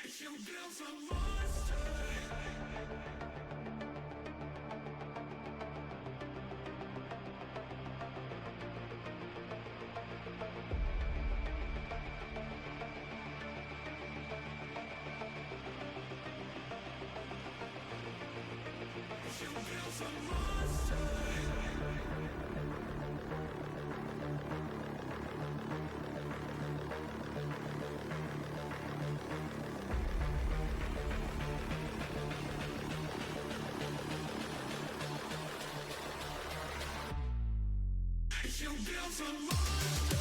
You built a monster. You built a monster. You built a monster.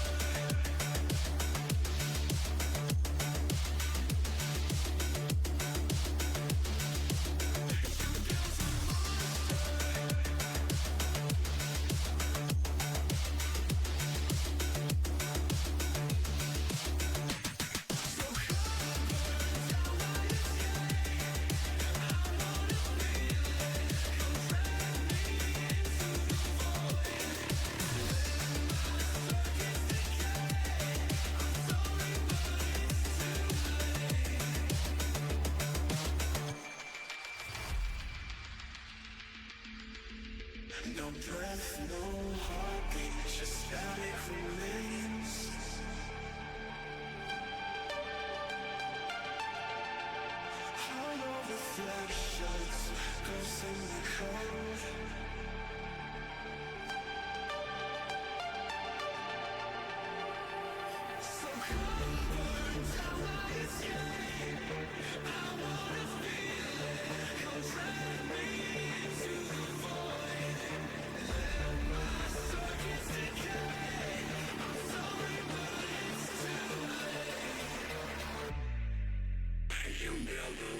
No breath, no heartbeat, just static remains. Hollow reflections, ghosts in the cold. So come burn down my escape. I wanna feel it, come drag me into the void. Let my circuits decay. I'm sorry, but it's too late. You never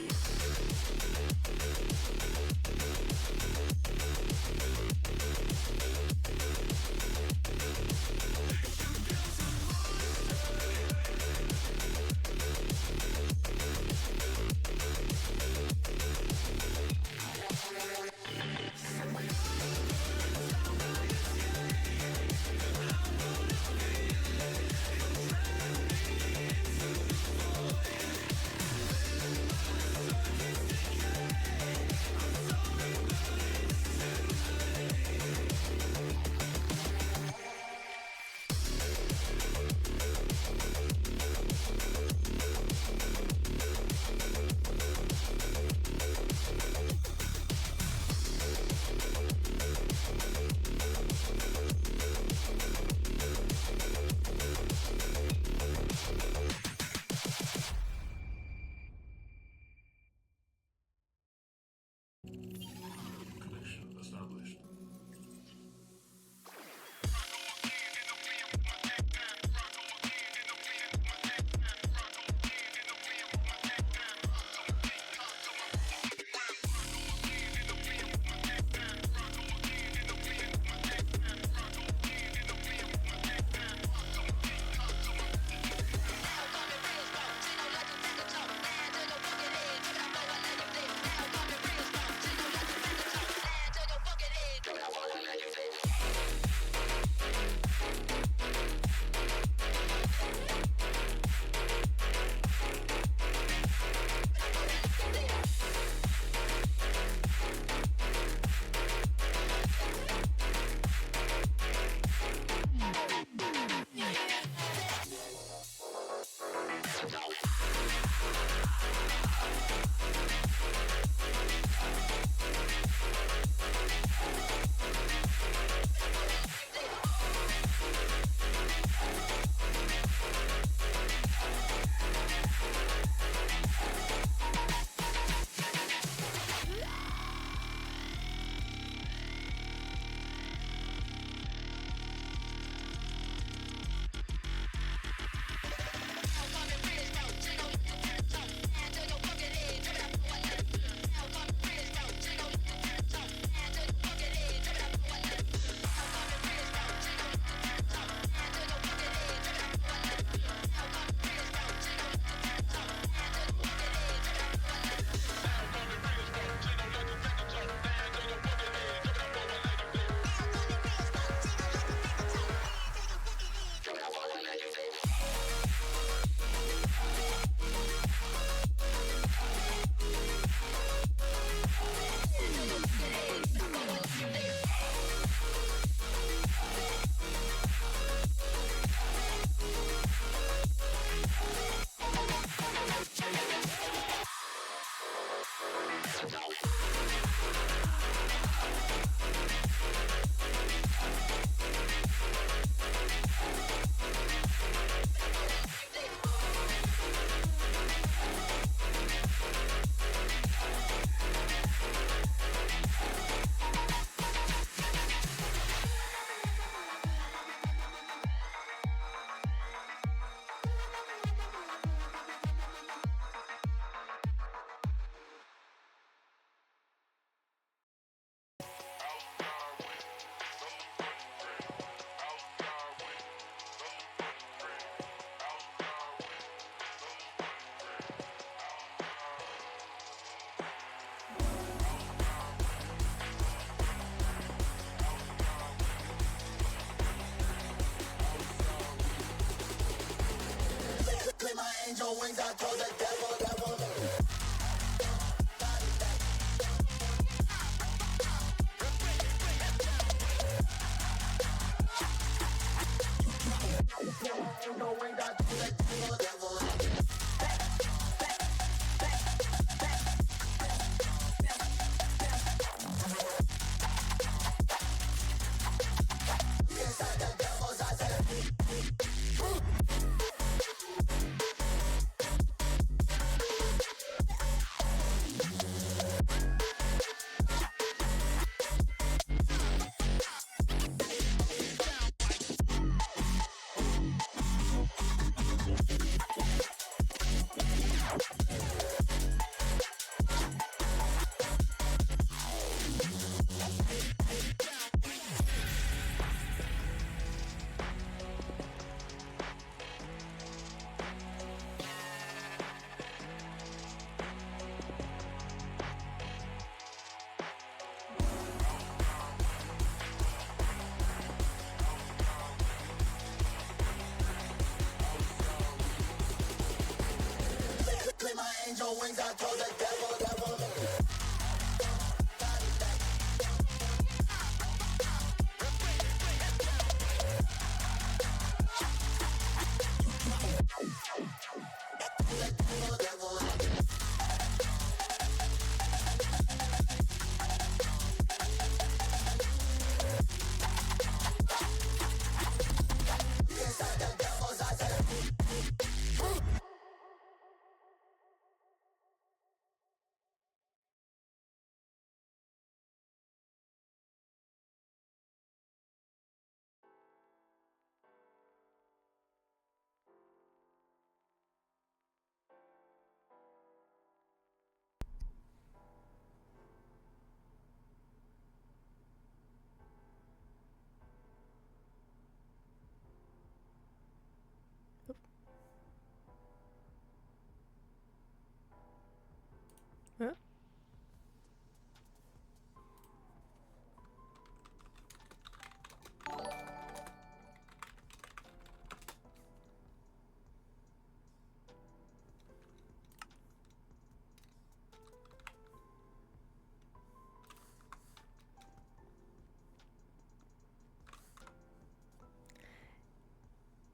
Huh?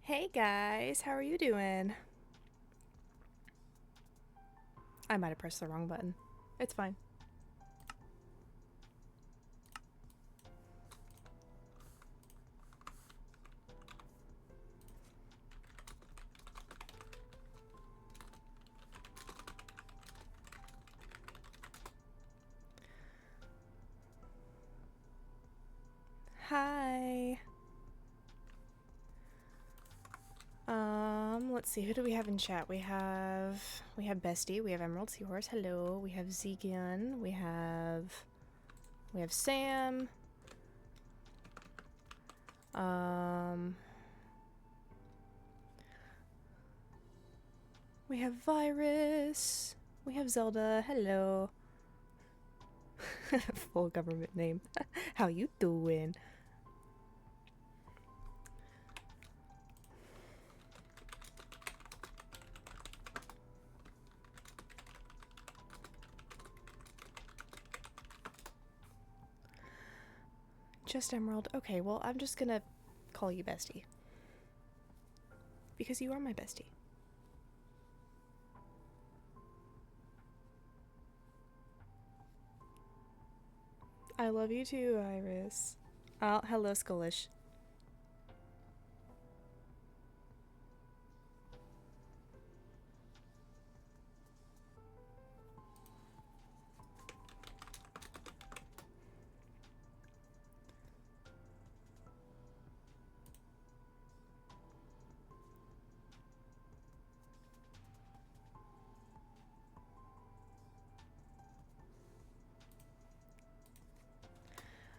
Hey guys, how are you doing? I might have pressed the wrong button. It's fine. Hi. Let's see, who do we have in chat? We have Bestie, we have Emerald Seahorse, hello, we have Zegan, we have Sam. We have Virus. We have Zelda, hello. Full government name. How you doing? Just Emerald. Okay, well, I'm just gonna call you Bestie. Because you are my bestie. I love you too, Iris. Oh, hello, Skullish.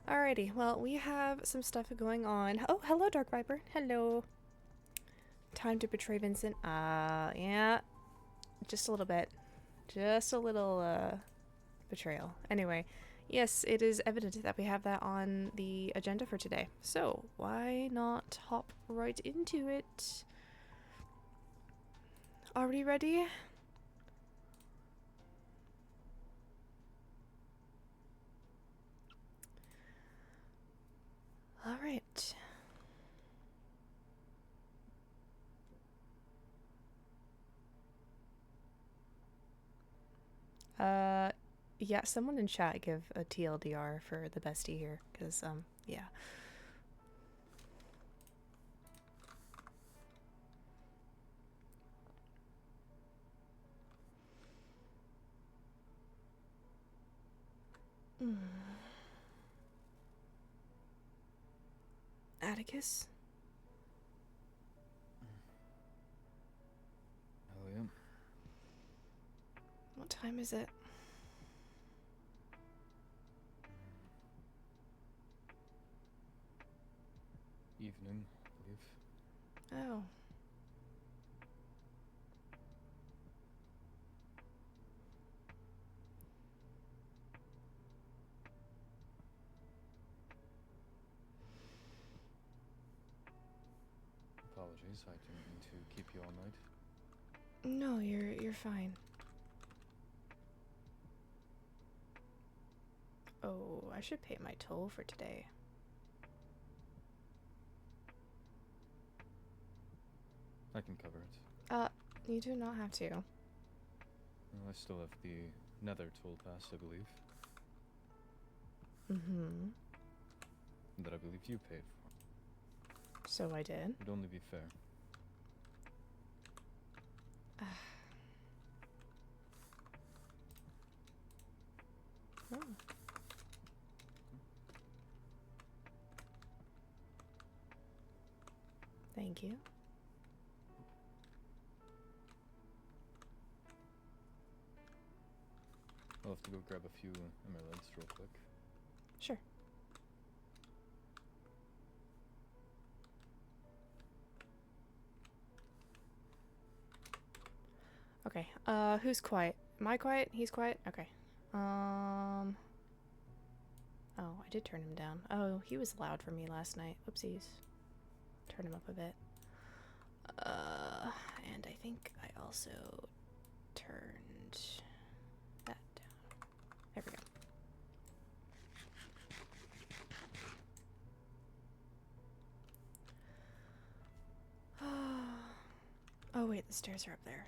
Alrighty, well, we have some stuff going on. Oh, hello, Dark Viper. Hello. Time to betray Vincent. Yeah. Just a little bit. Just a little, betrayal. Anyway, yes, it is evident that we have that on the agenda for today. So, why not hop right into it? Already ready? All right. Yeah, someone in chat give a TLDR for the bestie here, because, yeah. Atticus? Helia. What time is it? Evening, I believe. Oh. Apologies, I didn't mean to keep you all night. No, you're fine. Oh, I should pay my toll for today. I can cover it. You do not have to. Well, I still have the Nether toll pass, I believe. Mm-hmm. That I believe you paid for. So I did. Would only be fair. Oh. Thank you. I'll have to go grab a few emeralds real quick. Sure. Okay. Who's quiet? Am I quiet? He's quiet? Okay. Oh, I did turn him down. Oh, he was loud for me last night. Whoopsies. Turn him up a bit. And I think I also turned that down. There we go. Oh, wait, the stairs are up there.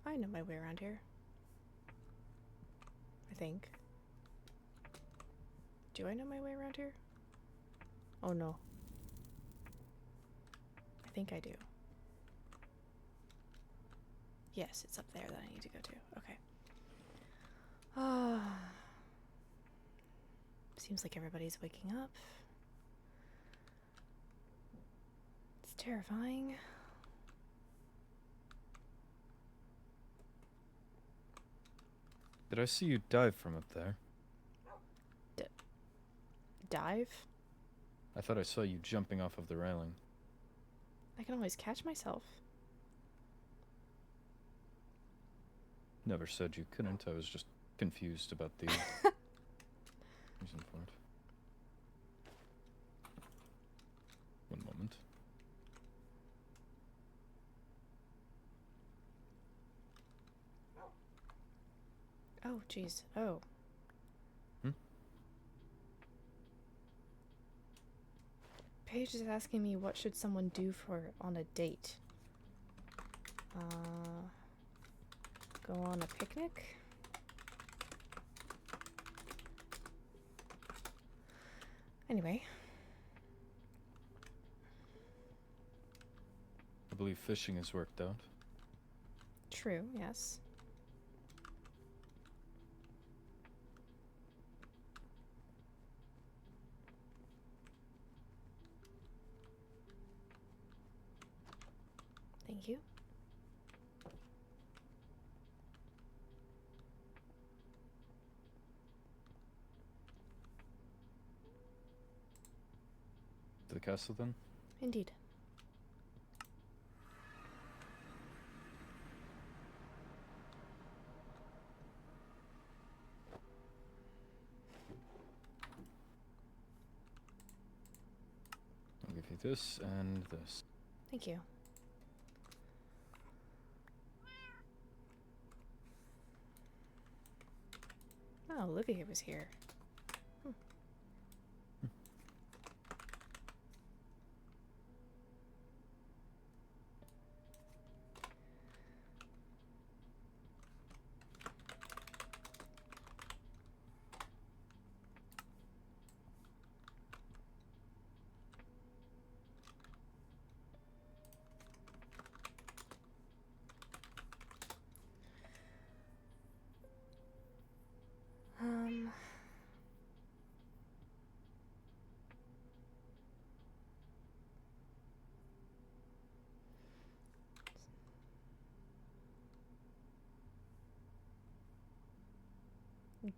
I know my way around here. I think. Do I know my way around here? Oh no. I think I do. Yes, it's up there that I need to go to. Okay. Seems like everybody's waking up. It's terrifying. Did I see you dive from up there? Dive? I thought I saw you jumping off of the railing. I can always catch myself. Never said you couldn't, I was just confused about the reason for it. One moment. Oh, jeez. Oh. Paige is asking me what should someone do on a date. Go on a picnic? Anyway. I believe fishing is worked out. True, yes. Thank you. To the castle then? Indeed. give you this and this. Thank you. Oh, Olivia was here.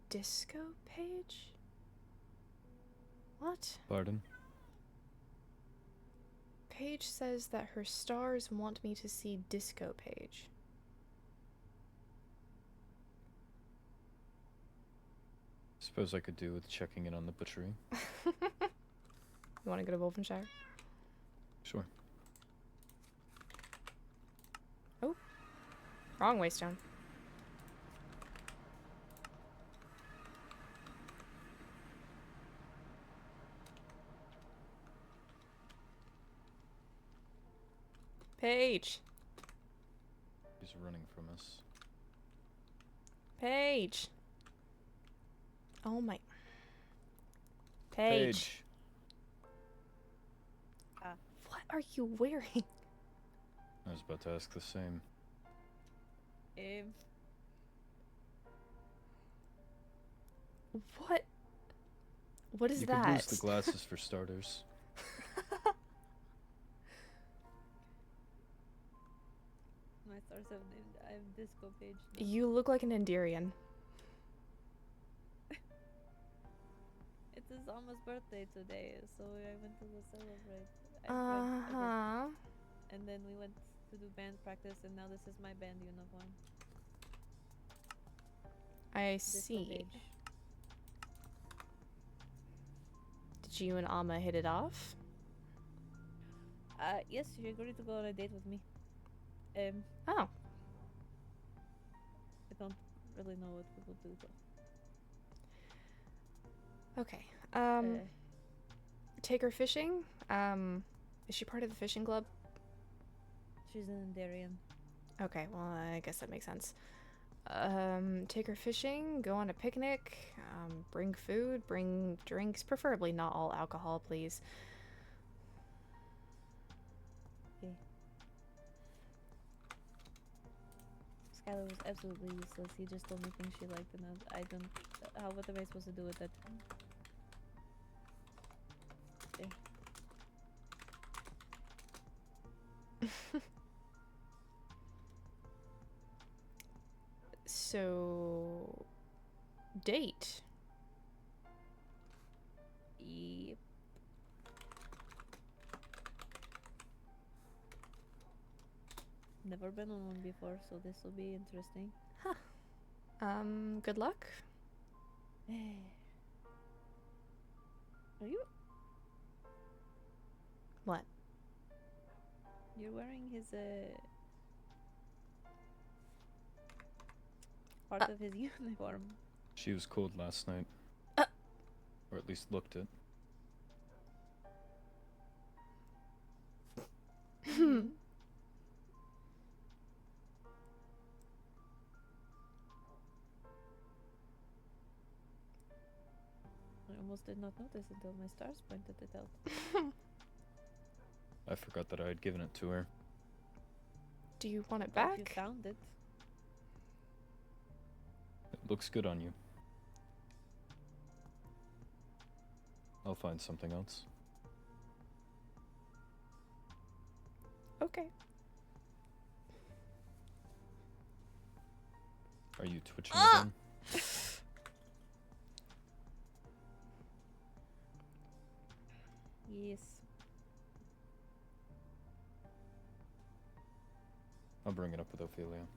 Disco page? What? Pardon? Page says that her stars want me to see disco page. Suppose I could do with checking in on the butchery. You want to go to Wolfenshire? Sure. Oh. Wrong waystone. Paige! He's running from us. Paige! Oh my... Paige! What are you wearing? I was about to ask the same. What? What is you that? could lose the glasses for starters. My stars have named. I have disco page. You look like an Enderian. It's his almost birthday today, so I went to go celebrate. And then we went to do band practice, and now this is my band uniform. I Disco see. page. Did you and Amma hit it off? Yes, she agreed to go on a date with me. Oh. I don't really know what we will do though. Okay. Take her fishing? Is she part of the fishing club? She's an Enderian. Okay, well, I guess that makes sense. Take her fishing, go on a picnic, bring food, bring drinks, preferably not all alcohol, please. Okay. Skylar was absolutely useless. He just told me things she liked, and I don't. What am I supposed to do with that? Okay. So, date. Yep. Never been on one before, so this will be interesting. Good luck. Are you? What? You're wearing his part of his uniform. She was cold last night. Uh. Or at least looked it. I almost did not notice until my stars pointed it out. I forgot that I had given it to her. Do you want it Well, if you back? found it. It looks good on you. I'll find something else. Okay. Are you twitching again? Yes. I'll bring it up with Ophelia.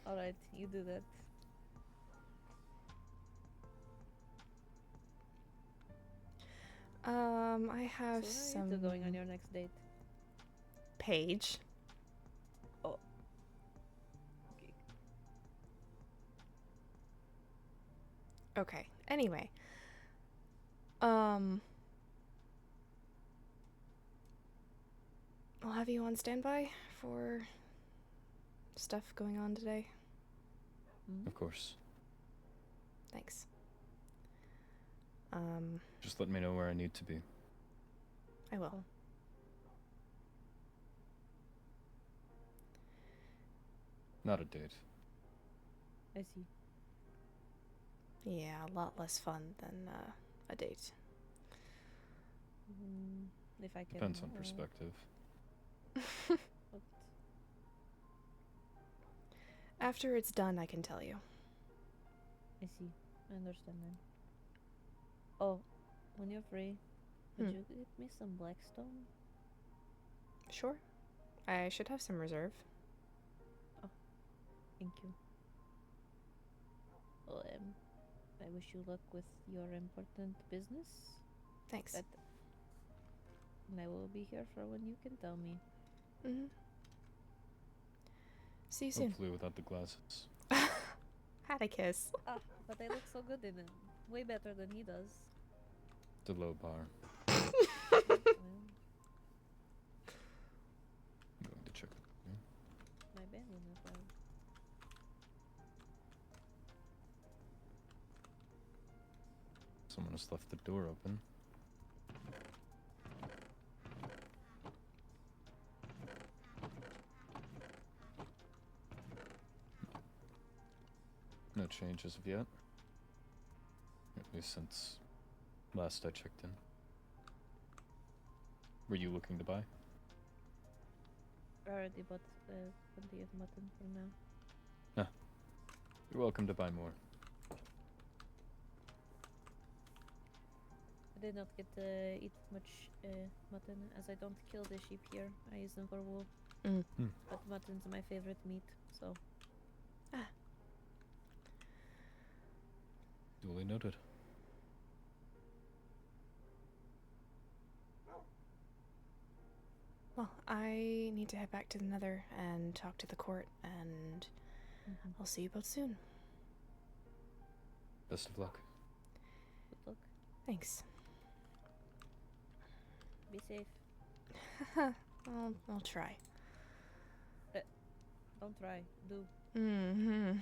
Alright, you do that. I have So when are you two going on some your next date? page. Oh. Okay. Okay. Anyway. I'll have you on standby for stuff going on today. Of course. Thanks. Just let me know where I need to be. I will. Oh. Not a date. I see. Yeah, a lot less fun than a date. If I can. Depends on perspective. But After it's done, I can tell you. I see. I understand then. Oh, when you're free, would you get me some blackstone? Sure. I should have some reserve. Thank you. Well, I wish you luck with your important business. Thanks. But and I will be here for when you can tell me. Mm-hmm. See you soon. Hopefully without the glasses. Had a kiss. Ah, but I look so good in it. Way better than he does. It's a low bar. Well, I'm going to check with you. my band will not well. Someone has left the door open. No change as of yet. At least since last I checked in. Were you looking to buy? I already bought plenty of mutton for now. You're welcome to buy more. I did not get to eat much mutton as I don't kill the sheep here. I use them for wool. Mm. But mutton's my favorite meat, so Duly noted. Well, I need to head back to the Nether and talk to the court, and I'll see you both soon. Best of luck. good luck. Thanks. Be safe. I'll try. Don't try. Do. Mm-hmm.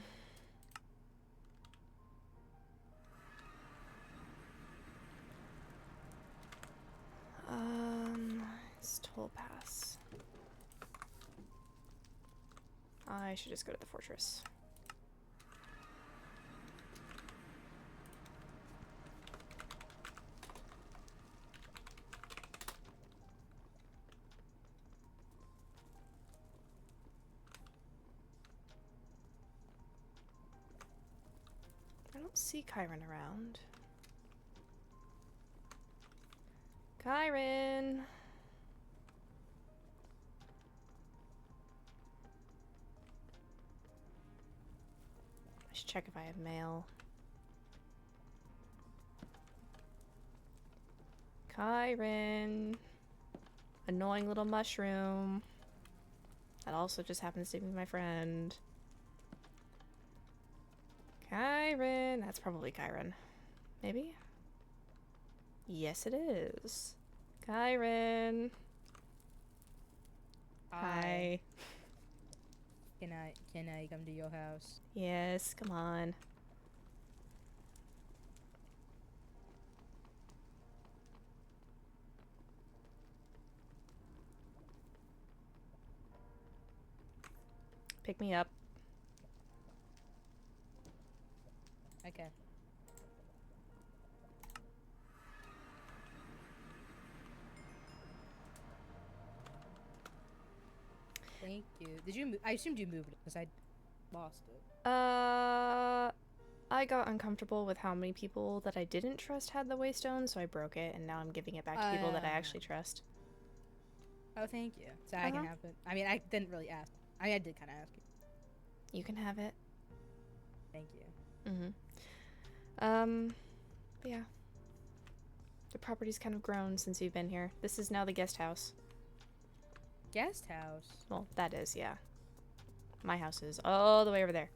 It's toll pass. I should just go to the fortress. I don't see Kyron around. Kyron! I should check if I have mail. Kyron! Annoying little mushroom. That also just happens to be my friend. Kyron! That's probably Kyron. Maybe? Yes, it is. Kyron! Hi. Can I come to your house? Yes, come on. Pick me up. Okay. Thank you. Did you? I assumed you moved it because I lost it. I got uncomfortable with how many people that I didn't trust had the waystone, so I broke it, and now I'm giving it back to people that I actually trust. Oh, thank you. So I can have it. I mean, I didn't really ask. I did kind of ask you. You can have it. Thank you. Mm-hmm. Yeah. The property's kind of grown since you've been here. This is now the guest house. Guest house. Well, that is, yeah. My house is all the way over there.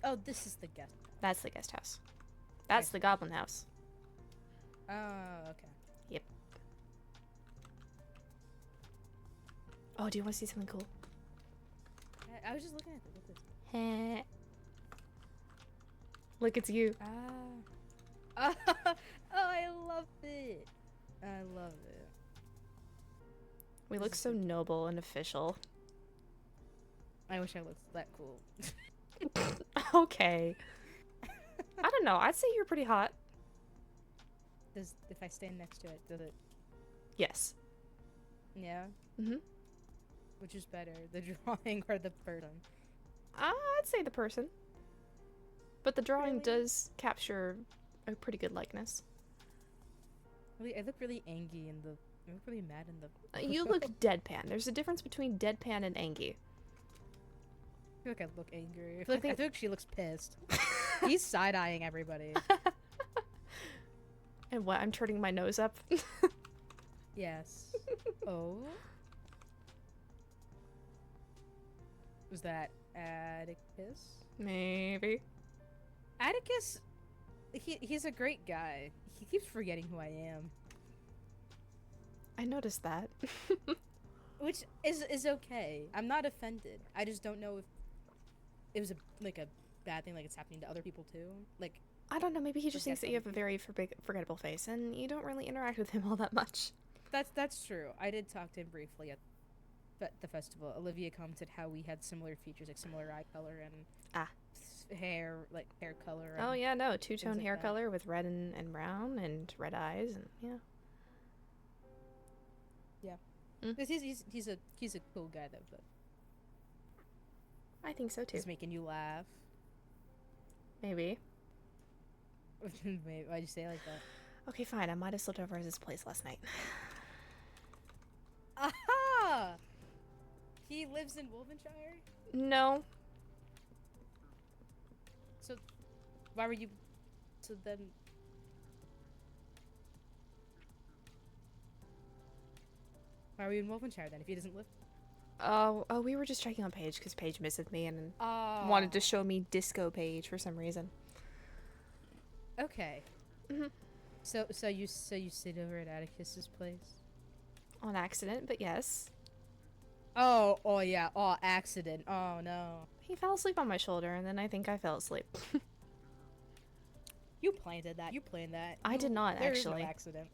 Oh, this is the guest. That's the guest house. That's the goblin house. Oh, okay. Oh, do you want to see something cool? I was just looking at it. What's this? Heh. Look, it's you. Ah. Oh, I love it. I love it. We This look is so so cute. noble and official. I wish I looked that cool. Okay. I don't know. I'd say you're pretty hot. If I stand next to it, does it? Yes. Yeah. Mm-hmm. Which is better, the drawing or the person? I'd say the person. But the drawing Really? does capture a pretty good likeness. I look really angry in the. I look really mad in the. You look deadpan. There's a difference between deadpan and angry. I feel like I look angry. I feel like she looks pissed. He's side eyeing everybody. And what? I'm turning my nose up? Yes. Oh. Was that Atticus? Maybe. Atticus, he's a great guy. He keeps forgetting who I am, I noticed that. which is okay. I'm not offended. I just don't know if it was a bad thing, like it's happening to other people too. Like I don't know. Maybe he just Forget thinks that you have a other very forgettable face, and you don't really interact with him all that much. that's true. I did talk to him briefly at the festival. Olivia commented how we had similar features, like similar eye color and hair color. Oh and yeah, no, two-tone like hair that. color with red and brown and red eyes, and yeah. He's a cool guy though, but I think so too. he's making you laugh. Maybe. Wait, why'd you say it like that? Okay, fine. I might have slipped over at his place last night. Aha! He lives in Wolvenshire? No. So, why were you... So then... Why were you in Wolvenshire then, if he doesn't live... Oh, we were just checking on Paige because Paige missed me and wanted to show me Disco Paige for some reason. Okay. Mhm. So you sit over at Atticus's place? On accident, but yes. Oh yeah. Oh, accident. Oh no. He fell asleep on my shoulder, and then I think I fell asleep. You planted that. You planned that. I did not, There is actually. no accident.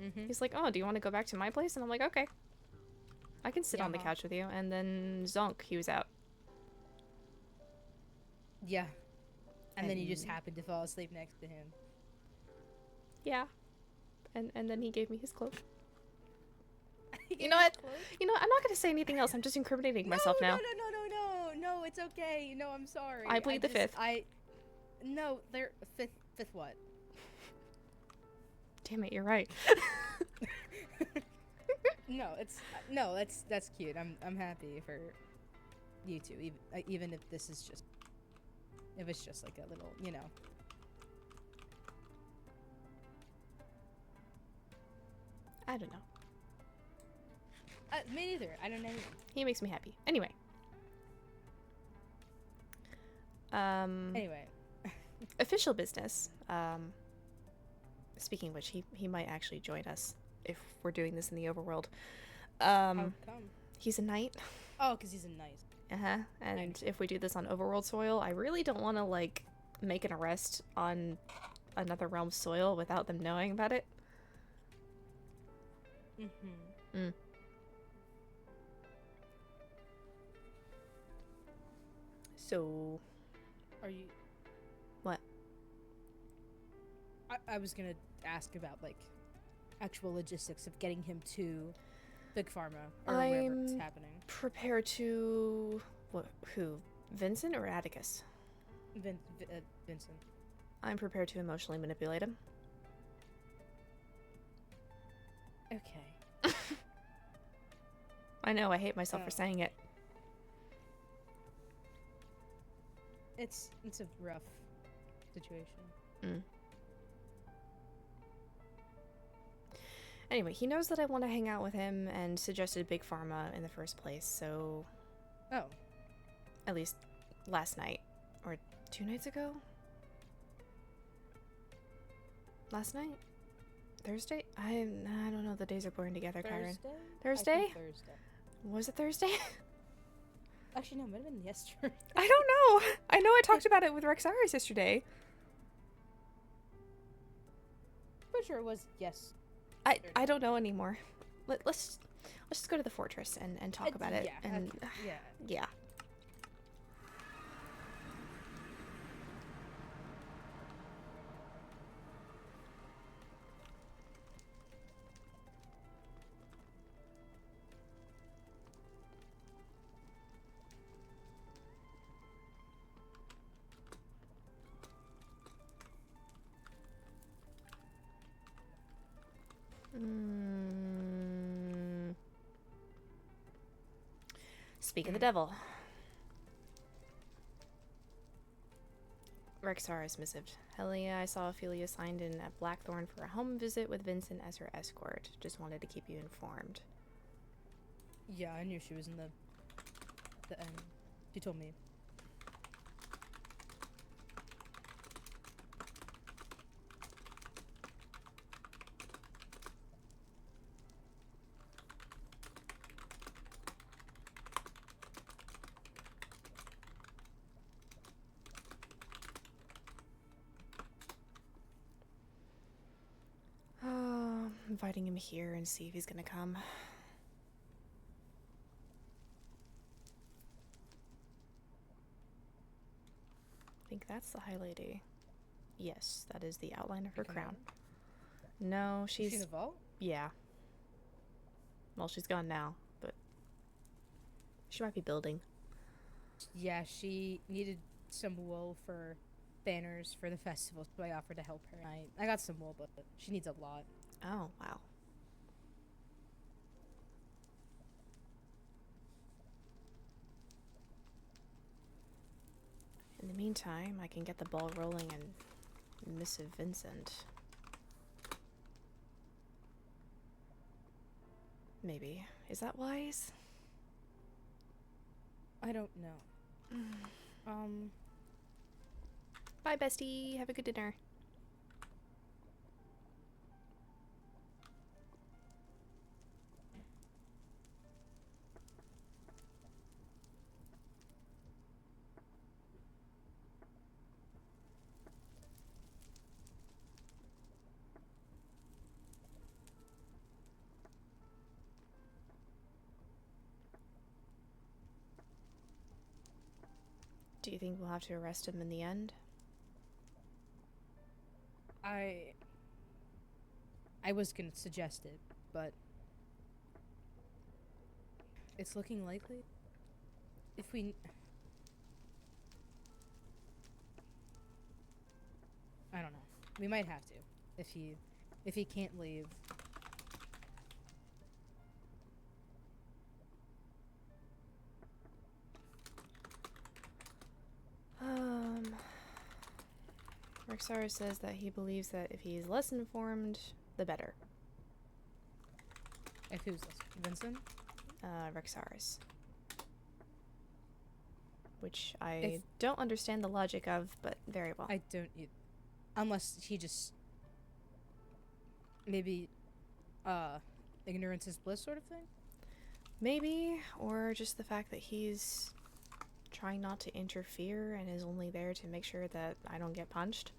Mm-hmm. He's like, "Oh, do you want to go back to my place?" And I'm like, "Okay. I can sit on the Yeah. couch with you." And then zonk, he was out. Yeah. And then you just And- happened to fall asleep next to him. Yeah. And then he gave me his cloak. You You know what? You know, I'm not gonna say anything else. I'm just incriminating myself now. No, it's okay. No, I'm sorry. I plead the fifth. No, they're fifth what? Damn it, you're right. No, that's cute. I'm happy for you two, even if this is just if it's just like a little, you know. I don't know. Me neither. I don't know. He makes me happy. Anyway. Anyway, Official business. Speaking of which, he might actually join us if we're doing this in the overworld. how come? He's a knight. Oh, because he's a nice. And if we do this on overworld soil, I really don't want to like make an arrest on another realm's soil without them knowing about it. Mm-hmm. So, Are you? What? I was gonna ask about like actual logistics of getting him to Big Pharma or wherever it's I'm happening. prepare to who? Vincent or Atticus? Vincent. I'm prepared to emotionally manipulate him. Okay. I know, I hate myself for Oh. saying it. It's a rough situation. Anyway, he knows that I want to hang out with him and suggested Big Pharma in the first place, so Oh, at least last night. Or 2 nights ago? Last night? Thursday? I don't know. The days are blurring together, Kyron. Thursday? I Thursday? think Thursday. Was it Thursday? Actually, no, it might have been yesterday. I don't know. I know I talked about it with Rexaris yesterday. Pretty sure it was yes. I don't know anymore. Let's just go to the fortress and talk about it. Yeah, And yeah. yeah. Speak of the devil. Rexaris missived. Helia, I saw Ophelia signed in at Blackthorn for a home visit with Vincent as her escort. Just wanted to keep you informed. Yeah, I knew she was in the she told me. Inviting him here and see if he's gonna come. I think that's the High Lady. Yes, that is the outline of her crown. No, Is she in she's... the vault? Yeah. Well, she's gone now, but... she might be building. Yeah, she needed some wool for banners for the festival, so I offered to help her. I got some wool, but she needs a lot. Oh, wow. In the meantime, I can get the ball rolling and missive Vincent. Maybe. Is that wise? I don't know. Bye, bestie. Have a good dinner. Do you think we'll have to arrest him in the end? I was gonna suggest it, but it's looking likely. If we... I don't know. We might have to. If he can't leave. Rexaris says that he believes that if he is less informed, the better. If who's this? Vincent? Rexaris. Which I don't understand the logic of, but very well. I don't either. Unless he just... maybe... ignorance is bliss sort of thing? Maybe, or just the fact that he's trying not to interfere and is only there to make sure that I don't get punched.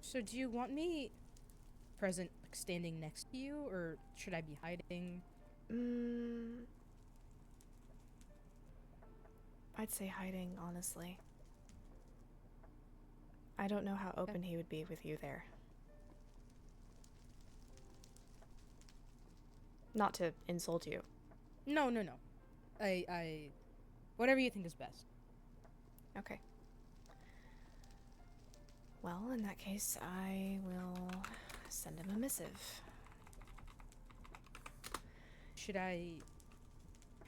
So do you want me present, like, standing next to you, or should I be hiding? I'd say hiding, honestly. I don't know how open he would be with you there. Not to insult you. No. I whatever you think is best. Okay. Well, in that case, I will send him a missive. Should I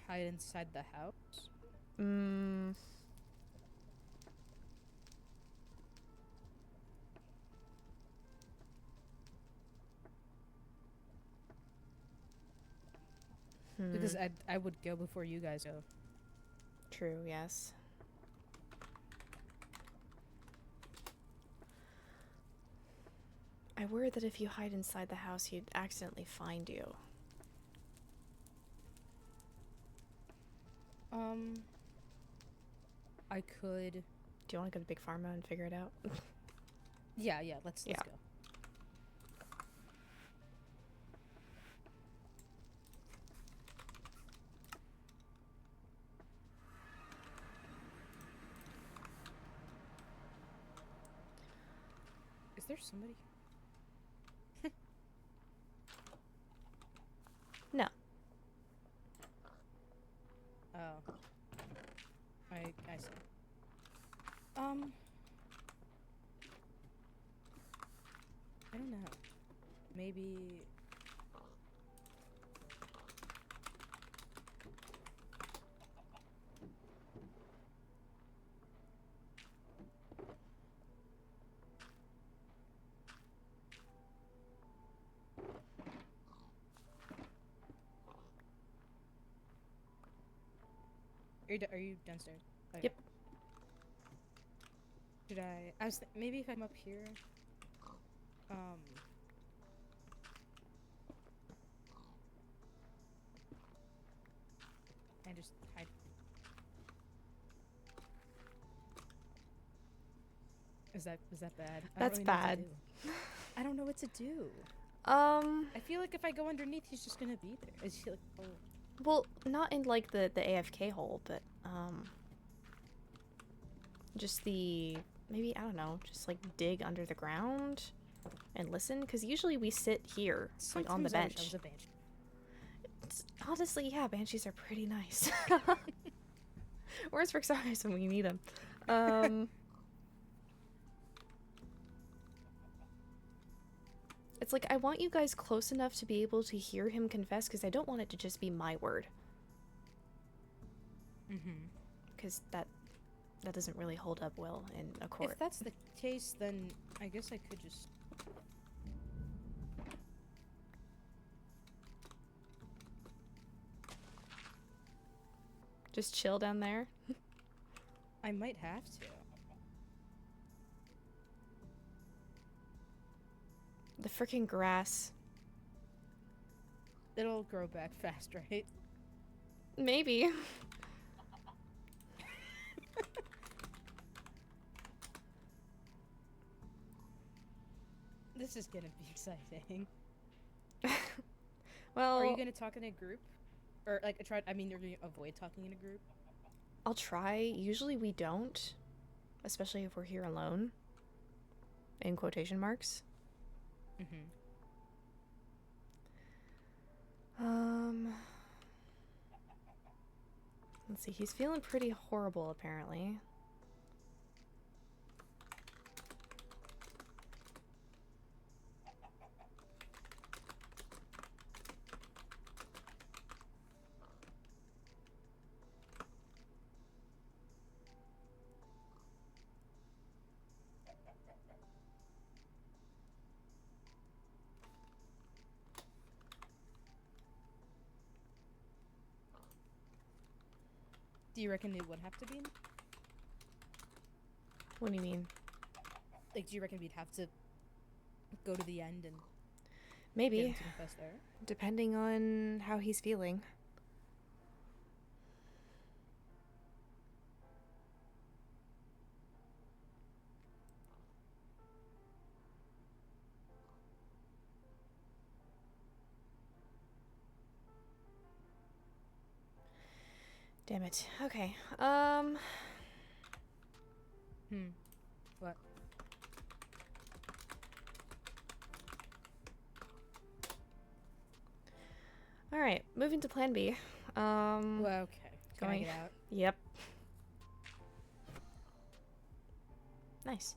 hide inside the house? Because I would go before you guys go. True, yes. I worry that if you hide inside the house, he'd accidentally find you. I could. Do you want to go to Big Pharma and figure it out? Yeah, let's Yeah. go. Is there somebody? No. Oh. I see. I don't know. Maybe. Are you downstairs? Okay. Yep. Should I was maybe if I'm up here. And just hide. Is that bad? That's bad. I don't know what to do. I feel like if I go underneath, he's just gonna be there. Is he like? Oh. Well, not in like the AFK hole, but just the maybe I don't know, just like dig under the ground and listen, because usually we sit here like on the Sometimes I wish I bench. was a banshee. Honestly, yeah, banshees are pretty nice. Where's Rick's eyes when we need them? It's like I want you guys close enough to be able to hear him confess, because I don't want it to just be my word. Because that doesn't really hold up well in a court. If that's the case, then I guess I could just. Just chill down there. I might have to. The freaking grass. It'll grow back fast, right? Maybe. This is gonna be exciting. Well, Are you gonna talk in a group, or like try? I mean, you're gonna avoid talking in a group. I'll try. Usually we don't, especially if we're here alone. In quotation marks. Let's see. He's feeling pretty horrible, apparently. Do you reckon it would have to be? What do you mean? Like, do you reckon we'd have to go to the end and get Maybe, him to confess there? depending on how he's feeling. Damn it. Okay. What? All right. Moving to Plan B. Well, okay. Can I going- get out? Yep. Nice.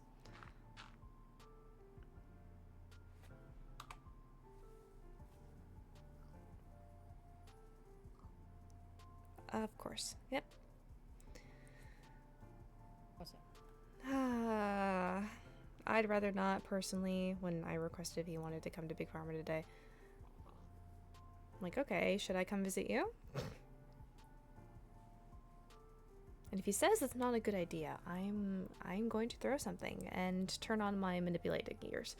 Of course. Yep. What's that? I'd rather not, personally, when I requested if he wanted to come to Big Pharma today. I'm like, okay, should I come visit you? And if he says it's not a good idea, I'm going to throw something and turn on my manipulating ears.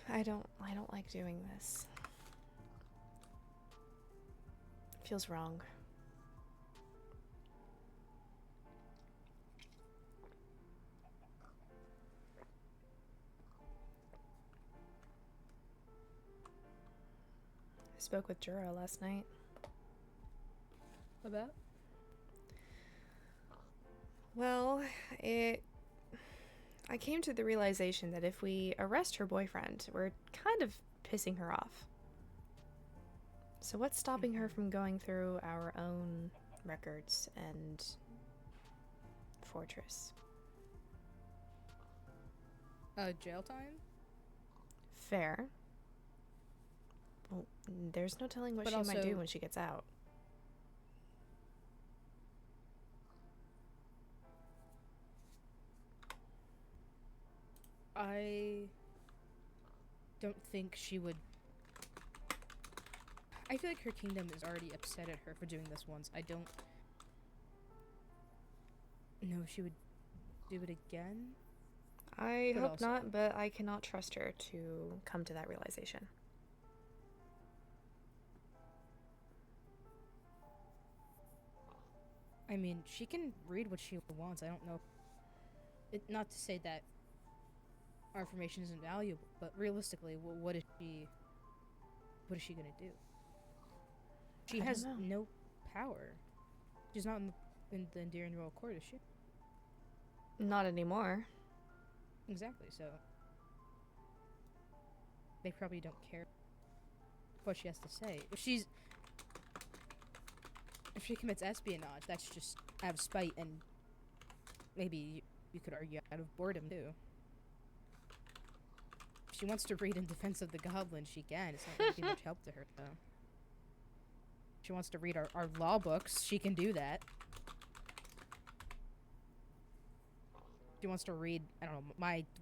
I don't like doing this. It feels wrong. I spoke with Jura last night. About? Well, I came to the realization that if we arrest her boyfriend, we're kind of pissing her off. So what's stopping her from going through our own records and fortress? Jail time? Fair. Well, there's no telling what But she might do also- when she gets out. I don't think she would. I feel like her kingdom is already upset at her for doing this once. I don't know if she would do it again. I But hope also- not, but I cannot trust her to come to that realization. I mean, she can read what she wants. I don't know. Not to say that our information isn't valuable, but realistically, what is she? What is she gonna do? She I don't has know. no power. She's not in the Endearing Royal Court, is she? Not anymore. Exactly. So they probably don't care what she has to say. If she commits espionage, that's just out of spite, and maybe you could argue out of boredom too. If she wants to read in defense of the goblin, she can. It's not going to be much help to her, though. If she wants to read our law books, she can do that. If she wants to read, I don't know,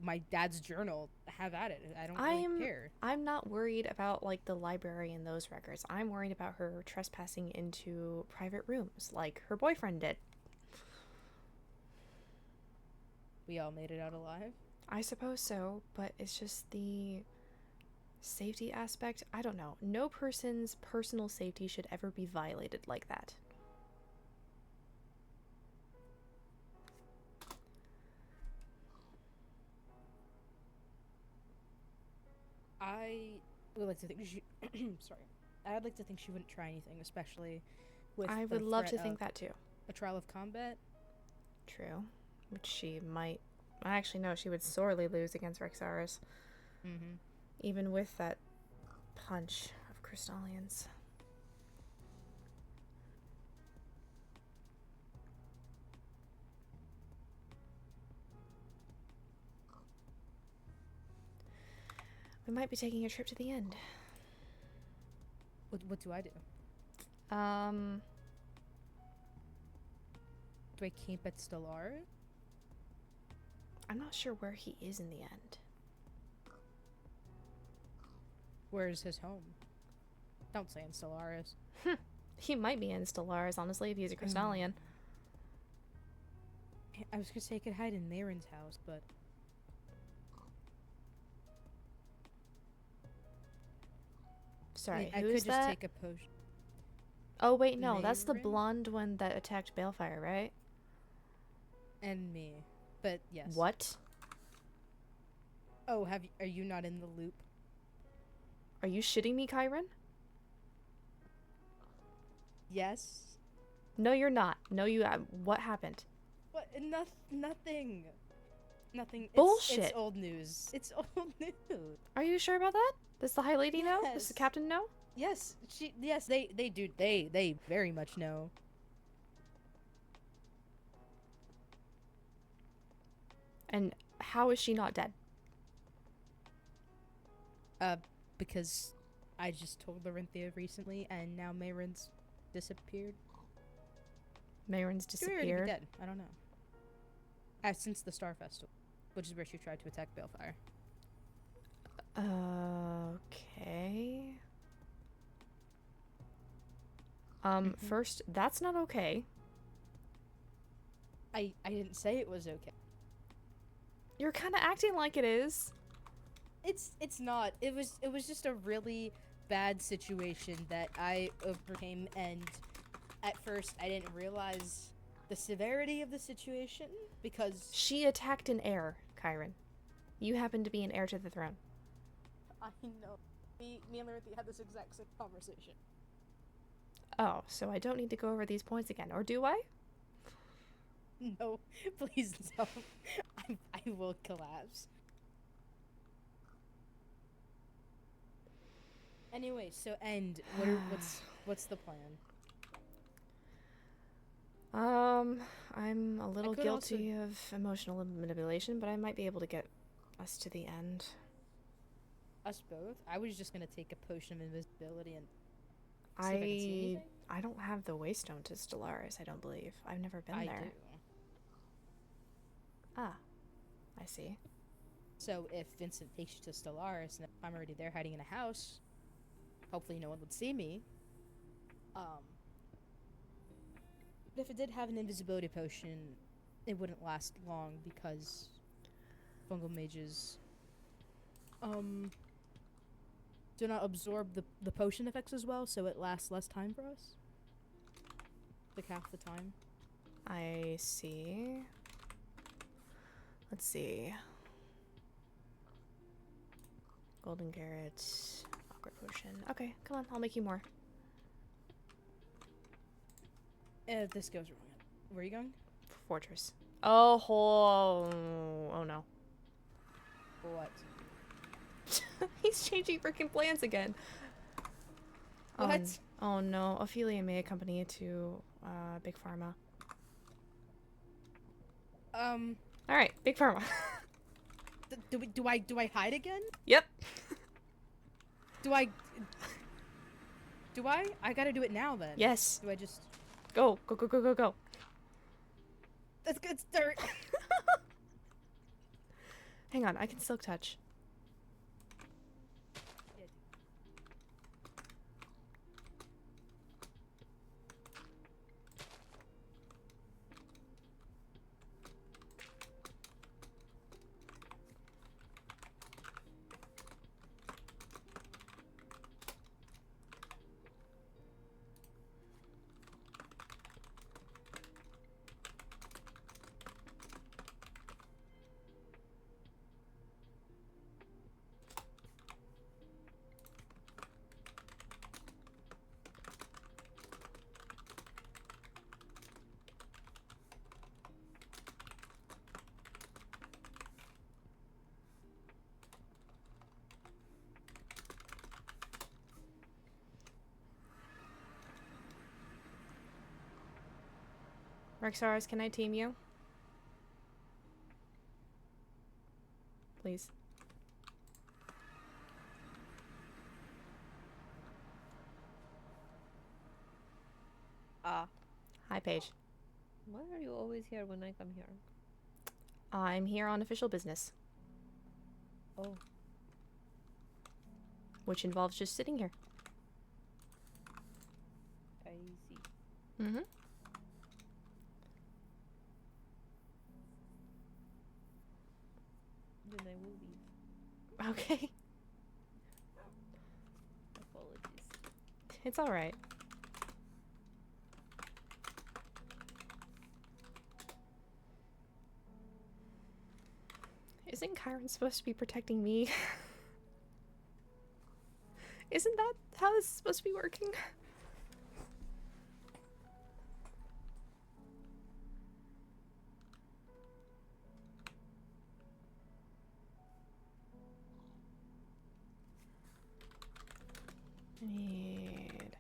my dad's journal, have at it. I don't really care. I'm not worried about like the library and those records. I'm worried about her trespassing into private rooms like her boyfriend did. We all made it out alive. I suppose so, but it's just the safety aspect. I don't know. No person's personal safety should ever be violated like that. I would like to think she. Sorry. I'd like to think she wouldn't try anything, especially with. I the would love to threat think of that too. a trial of combat. True. Which she might. Actually, no, she would sorely lose against Rexaris. Mm-hmm. Even with that punch of Crystallians. We might be taking a trip to the end. What do I do? Do I camp at Stellar? I'm not sure where he is in the end. Where's his home? Don't say in Stellaris. He might be in Stellaris, honestly, if he's a Crystallian. I was gonna say I could hide in Marin's house, but Sorry, I who's could just that? take a potion. Oh wait, no, that's the Mayrin? blonde one that attacked Balefire, right? And me. But yes. What? Oh, are you not in the loop? Are you shitting me, Kyron? Yes. No, you're not. No, you. What happened? What? Nothing. Nothing. Bullshit. It's old news. It's old news. Are you sure about that? Does the High Lady know? Does the Yes. Captain know? Yes. Yes. They do. They very much know. And how is she not dead? Because I just told Larenthia recently, and now Mayrin's disappeared. Mayron's She may already be disappeared. dead. I don't know. Since the Star Festival, which is where she tried to attack Balefire. Okay. First, that's not okay. I didn't say it was okay. You're kind of acting like it is. It's not. It was just a really bad situation that I overcame, and at first I didn't realize the severity of the situation because She attacked an heir, Kyron. You happen to be an heir to the throne. I know. Me and Lurthy had this exact same conversation. Oh, so I don't need to go over these points again, or do I? No, please don't. I will collapse. Anyway, so what's the plan? I'm a little could guilty of emotional manipulation, but I might be able to get us to the end. Us both? I was just gonna take a potion of invisibility and see if I can see anything. I don't have the waystone to Stellaris, I don't believe. I've never been I there. do. Ah, I see. So if Vincent takes you to Stellaris and if I'm already there hiding in a house, hopefully no one would see me. But if it did have an invisibility potion, it wouldn't last long because fungal mages do not absorb the potion effects as well, so it lasts less time for us. Like half the time. I see. Let's see. Golden carrots, awkward potion. Okay, come on, I'll make you more. If this goes wrong. Where are you going? Fortress. Oh no. What? He's changing freaking plans again. What? Oh no, Ophelia may accompany you to Big Pharma. Alright, Big Pharma. Do I hide again? Yep. Do I? I gotta do it now then. Yes. Do I just? Go, go, go, go, go, go. That's good start. Hang on, I can silk touch. Rexaris, can I team you? Please. Ah. Hi, Paige. Why are you always here when I come here? I'm here on official business, Oh. which involves just sitting here. I see. Mm-hmm. Then I will leave. Okay. Apologies. It's alright. Isn't Kyron supposed to be protecting me? Isn't that how this is supposed to be working? Need...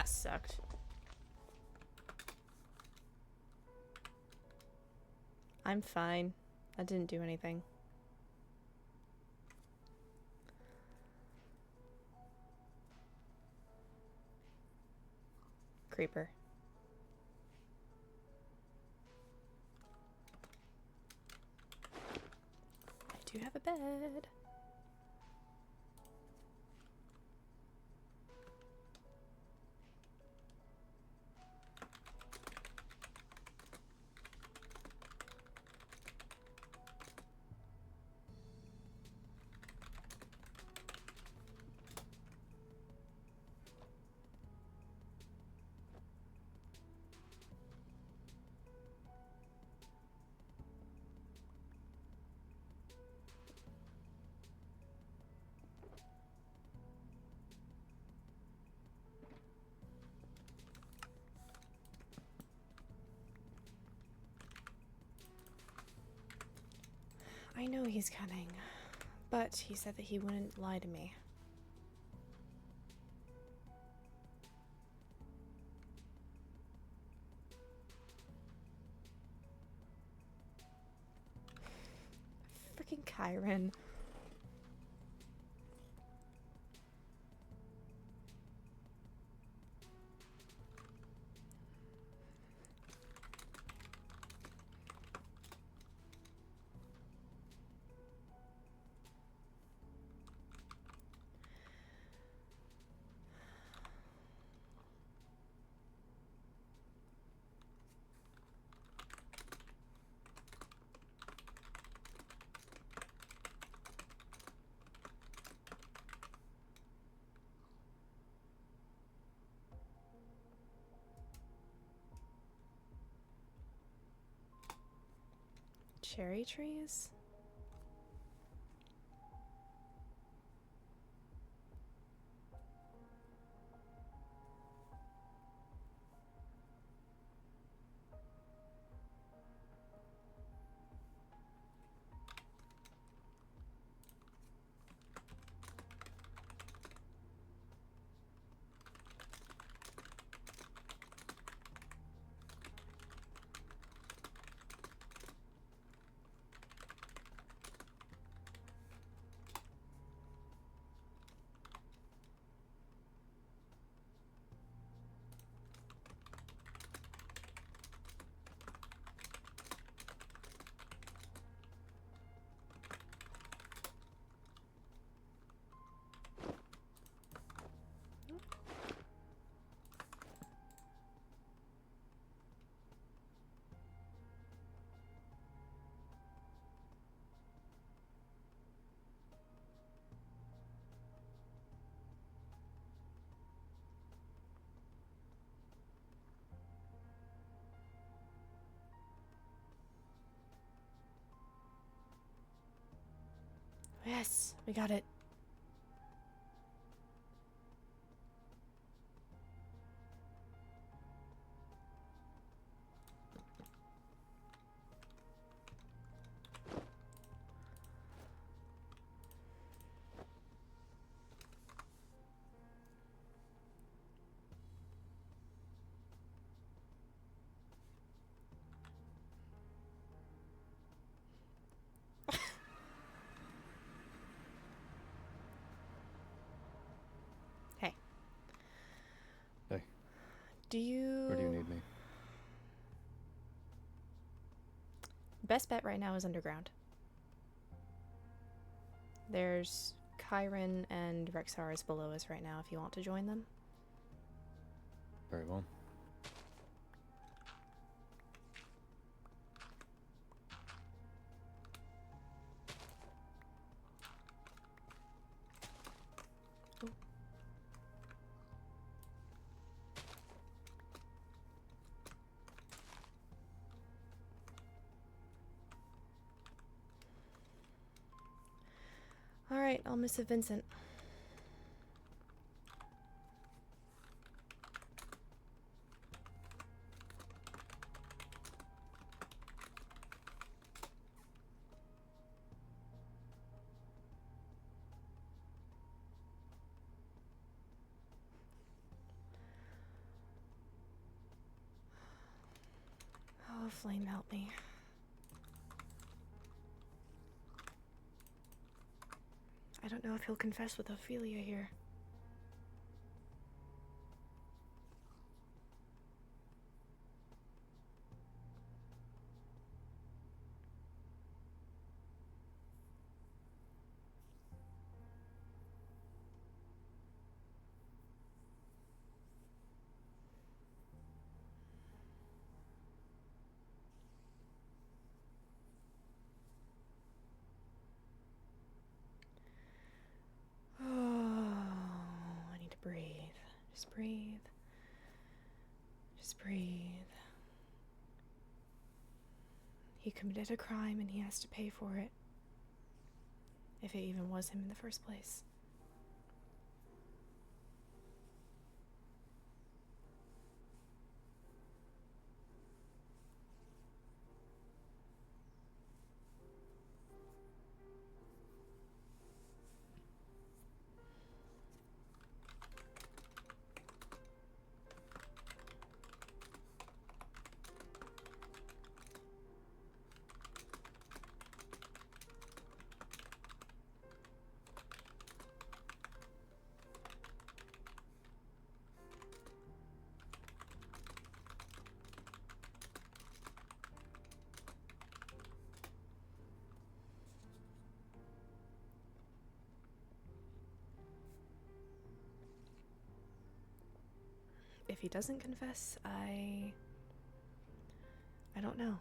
that sucked. I'm fine. I didn't do anything. Creeper. I do have a bed. I know he's cunning, but he said that he wouldn't lie to me. Freaking Kyron. Cherry trees? Yes, we got it. Hey. Hey. Do you... Where do you need me? Best bet right now is underground. There's Kyron and Rexaris below us right now if you want to join them. Very well. Alright, I'll miss Vincent. Oh, Flame, help me. I don't know if he'll confess with Ophelia here. Oh, I need to breathe. Just breathe. Just breathe. He committed a crime and he has to pay for it. If it even was him in the first place. If he doesn't confess, I don't know.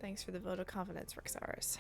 Thanks for the vote of confidence, Rexaris.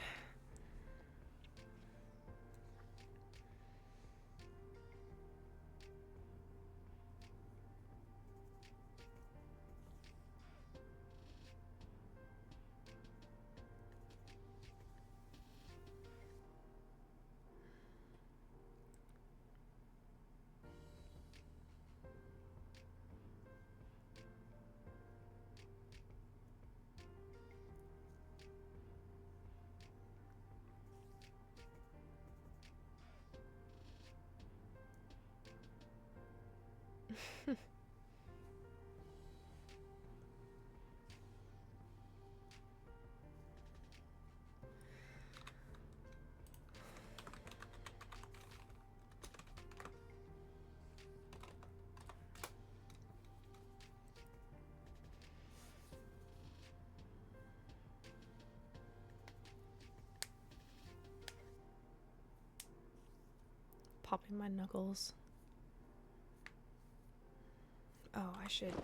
Popping my knuckles. Oh, I should.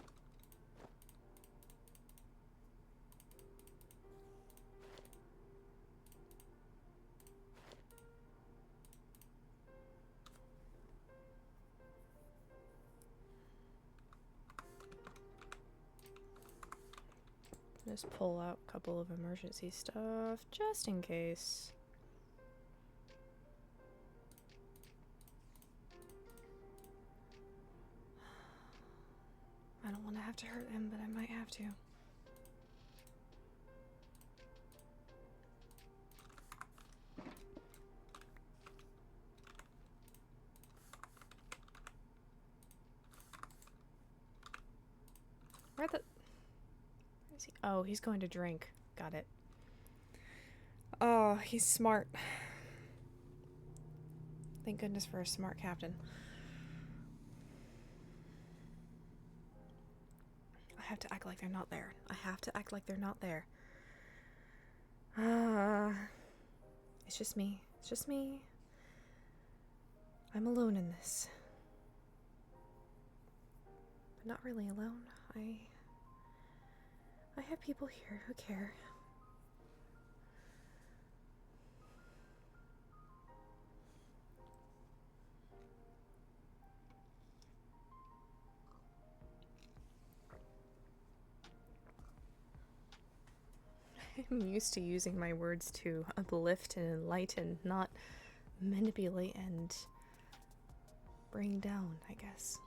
Just pull out a couple of emergency stuff just in case. I don't want to have to hurt him, but I might have to. Where the... Where is he? Oh, he's going to drink. Got it. Oh, he's smart. Thank goodness for a smart captain. I have to act like they're not there. I have to act like they're not there. It's just me. It's just me. I'm alone in this. But not really alone. I have people here who care. I'm used to using my words to uplift and enlighten, not manipulate and bring down, I guess.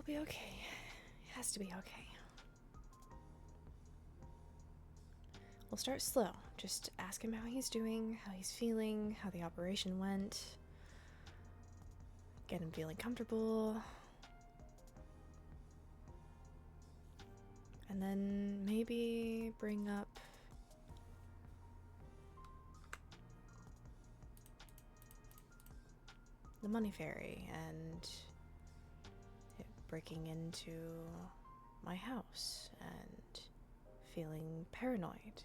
be okay. It has to be okay. We'll start slow. Just ask him how he's doing, how he's feeling, how the operation went. Get him feeling comfortable. And then maybe bring up the money fairy and it breaking into my house and feeling paranoid.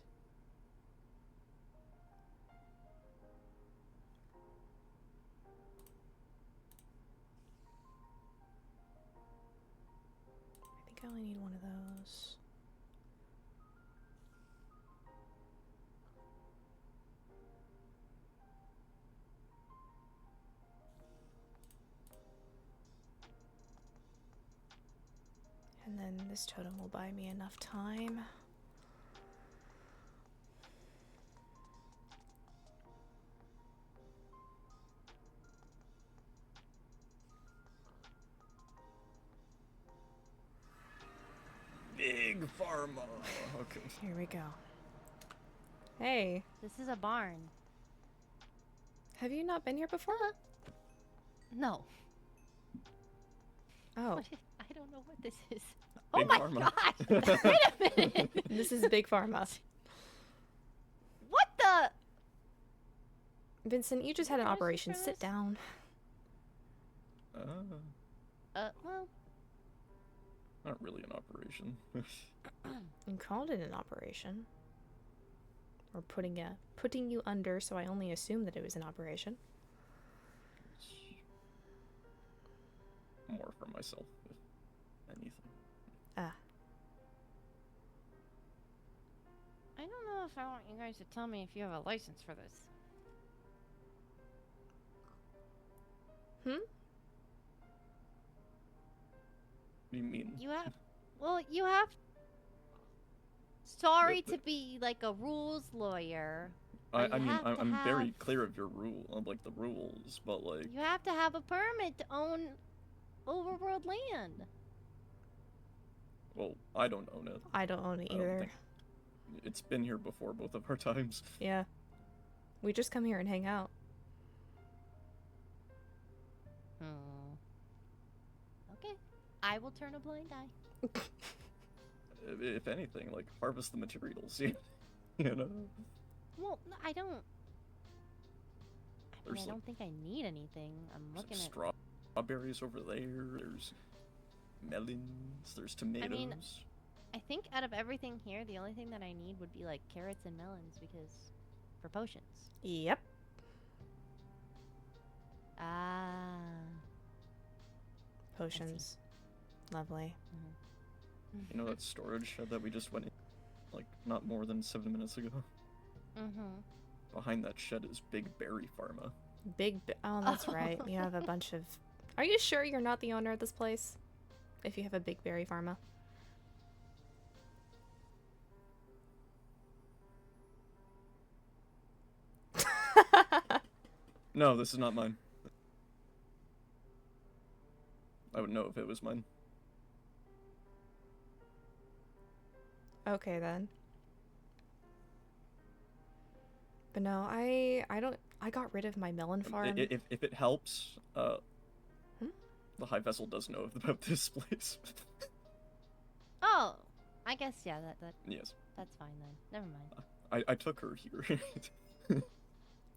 I think I only need one of those. And then this totem will buy me enough time. Big pharma. Okay. Here we go. Hey, This is a barn. have you not been here before? No. Oh, I don't know what this is. Big oh my pharma. god! Wait a minute! this is Big Pharma. What the? Vincent, you just had an What is this operation. for Sit this? down. Well, Not really an operation. You called it an operation. Or putting you under, so I only assumed that it was an operation. More for myself, if anything. Ah. I don't know if I want you guys to tell me if you have a license for this. Hmm? What do you mean? You have. Well, you have. Sorry The- to be like a rules lawyer. I you mean, have to I'm very have- clear of your like the rules, but like, You have to have a permit to own overworld land. well, I don't own it. I don't own it I don't either. think- It's been here before both of our times. Yeah. We just come here and hang out. Okay. I will turn a blind eye. If anything, like harvest the materials, you know. Well, no, I don't. I mean, There's, I like, don't think I need anything. I'm There's looking at. strawberries over there. There's melons. There's tomatoes. I think out of everything here, the only thing that I need would be like carrots and melons because for potions. Yep. Ah. Potions. Lovely. You know that storage shed that we just went in, like not more than 7 minutes ago? Mm-hmm. Behind that shed is Big Berry Pharma. Oh, that's right. You have a bunch of... Are you sure you're not the owner of this place? If you have a Big Berry Pharma. No, this is not mine. I would know if it was mine. Okay, then. But no, I got rid of my melon farm. If it helps, Hmm? the High Vessel does know about this place. Oh, I guess yeah. Yes, That's fine then. Never mind. I took her here.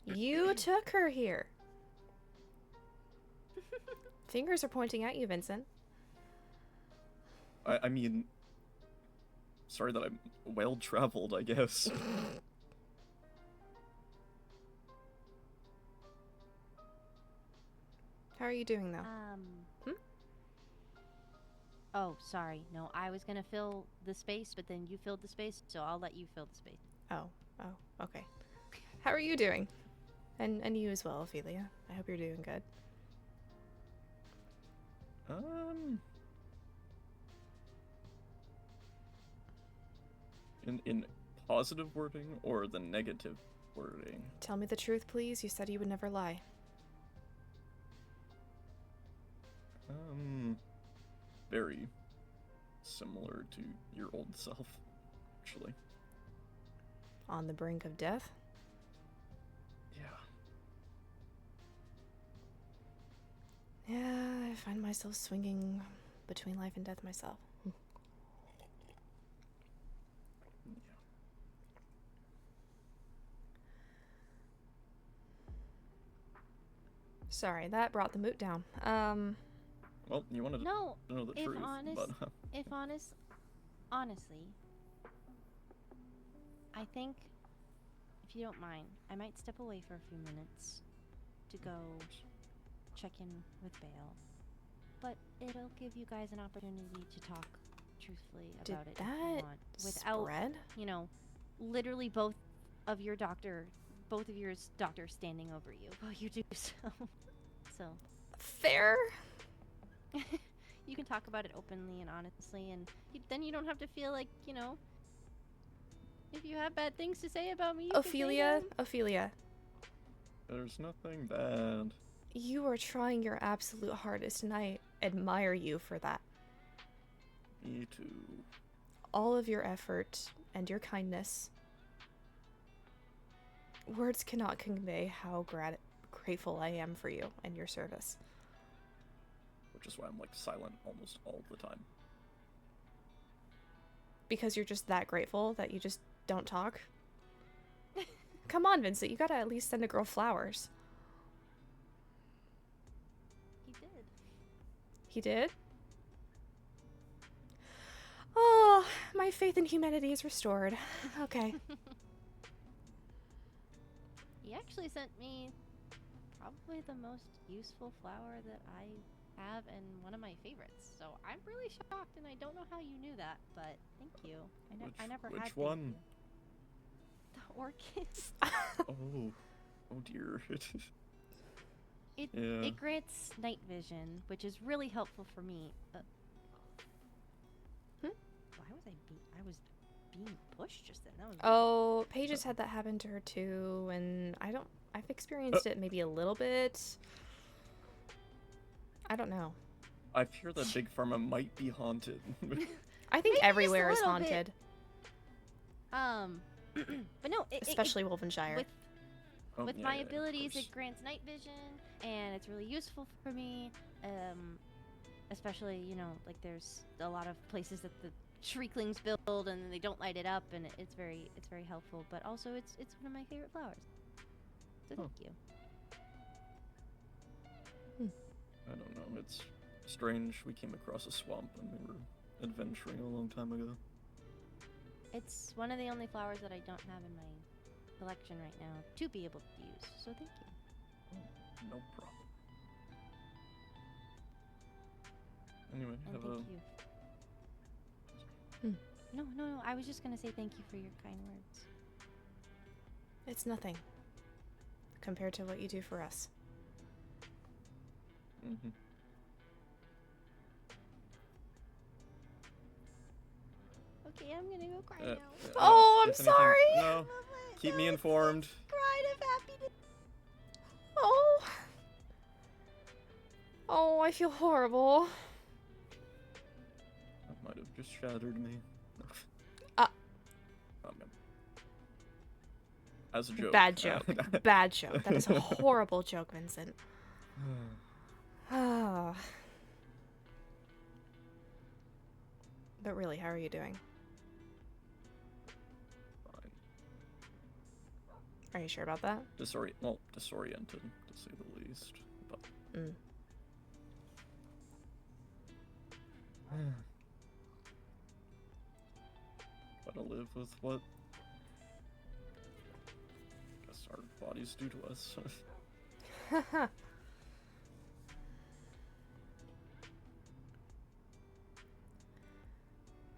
You took her here. Fingers are pointing at you, Vincent. I mean, sorry that I'm well-traveled, I guess. How are you doing, though? Hmm? Oh, sorry. No, I was gonna fill the space, but then you filled the space, so I'll let you fill the space. Oh, okay. How are you doing? And you as well, Ophelia. I hope you're doing good. In positive wording or the negative wording? Tell me the truth, please. You said you would never lie. very similar to your old self, actually. On the brink of death? Yeah. Yeah, I find myself swinging between life and death myself. Sorry, that brought the mood down. Well, you wanted No, to know the if truth, honestly, I think, if you don't mind, I might step away for a few minutes to go check in with Bale. But it'll give you guys an opportunity to talk truthfully Did about it if that you want. Without, spread? you know, literally both of yours doctors standing over you while you do so. So. Fair? You can talk about it openly and honestly, and then you don't have to feel like, you know, if you have bad things to say about me, you Ophelia, can say Ophelia, there's nothing bad. you are trying your absolute hardest, and I admire you for that. Me too. All of your effort and your kindness. Words cannot convey how grateful I am for you and your service. Which is why I'm like silent almost all the time. Because you're just that grateful that you just don't talk? Come on, Vincent, you gotta at least send a girl flowers. He did. He did? Oh, my faith in humanity is restored. Okay. He actually sent me probably the most useful flower that I have and one of my favorites. So I'm really shocked, and I don't know how you knew that, but thank you. I never had. Which one? The orchid. Oh dear. It grants night vision, which is really helpful for me. Why was I was being pushed just then? That was Oh, Paige has had that happen to her too, and I've experienced it maybe a little bit. I don't know. I fear that Big Pharma might be haunted. I think Maybe everywhere is just a little haunted. But no, Especially Wolvenshire. With Yeah, my yeah, of abilities, course. it grants night vision, and it's really useful for me. Especially, you know, like there's a lot of places that the shrieklings build and they don't light it up, and it's very helpful. But also, it's one of my favorite flowers. So thank you. I don't know, it's strange. We came across a swamp when we were adventuring a long time ago. It's one of the only flowers that I don't have in my collection right now to be able to use. So thank you. No problem. Anyway, And have thank a... you. No. I was just gonna say thank you for your kind words. It's nothing compared to what you do for us. Mm-hmm. Okay, I'm gonna go cry now. Oh, I'm if anything- sorry. No, keep me informed. Cried of happiness. Oh. Oh, I feel horrible. That might have just shattered me. Oh, man. As a joke. Bad joke. Bad joke. That is a horrible joke, Vincent. Ah. But really, how are you doing? Fine. Are you sure about that? Disoriented, to say the least. But gotta live with what I guess our bodies do to us. I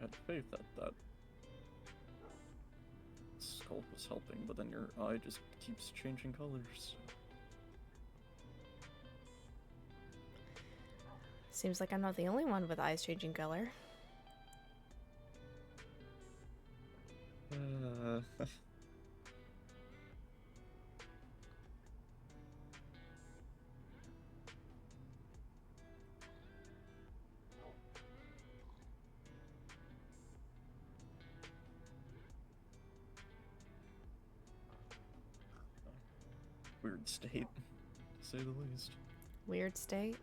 had faith that sculpt was helping, but then your eye just keeps changing colors. Seems like I'm not the only one with eyes changing color. weird state, to say the least. Weird state.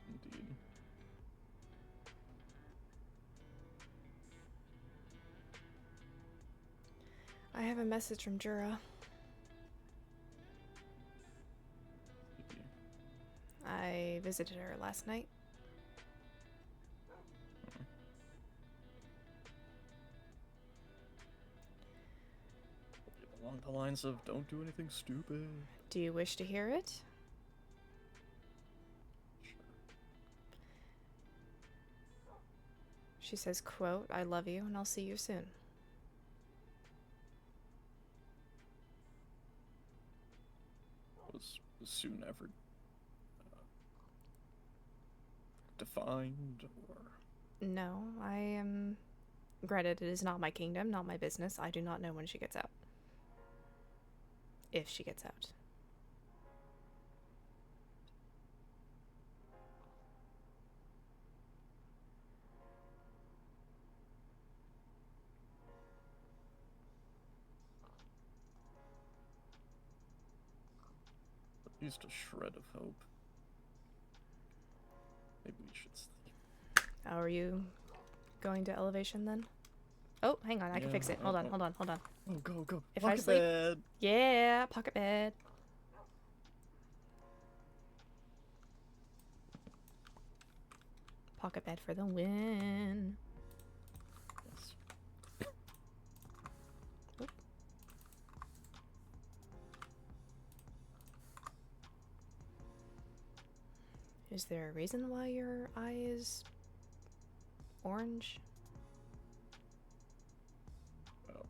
Indeed. I have a message from Jura. I visited her last night. Along the lines of, don't do anything stupid. Do you wish to hear it? Sure. She says, quote, I love you and I'll see you soon. Was soon ever defined, or? No, I am... Granted, it is not my kingdom, not my business. I do not know when she gets out. If she gets out. At least a shred of hope. Maybe we should sleep. How are you going to elevation then? Oh, hang on, I can Yeah, fix it. Hold on, hold on, hold on. Oh, go. If I Pocket sleep- bed. Yeah, pocket bed. Pocket bed for the win. Yes. Is there a reason why your eye is orange? Well.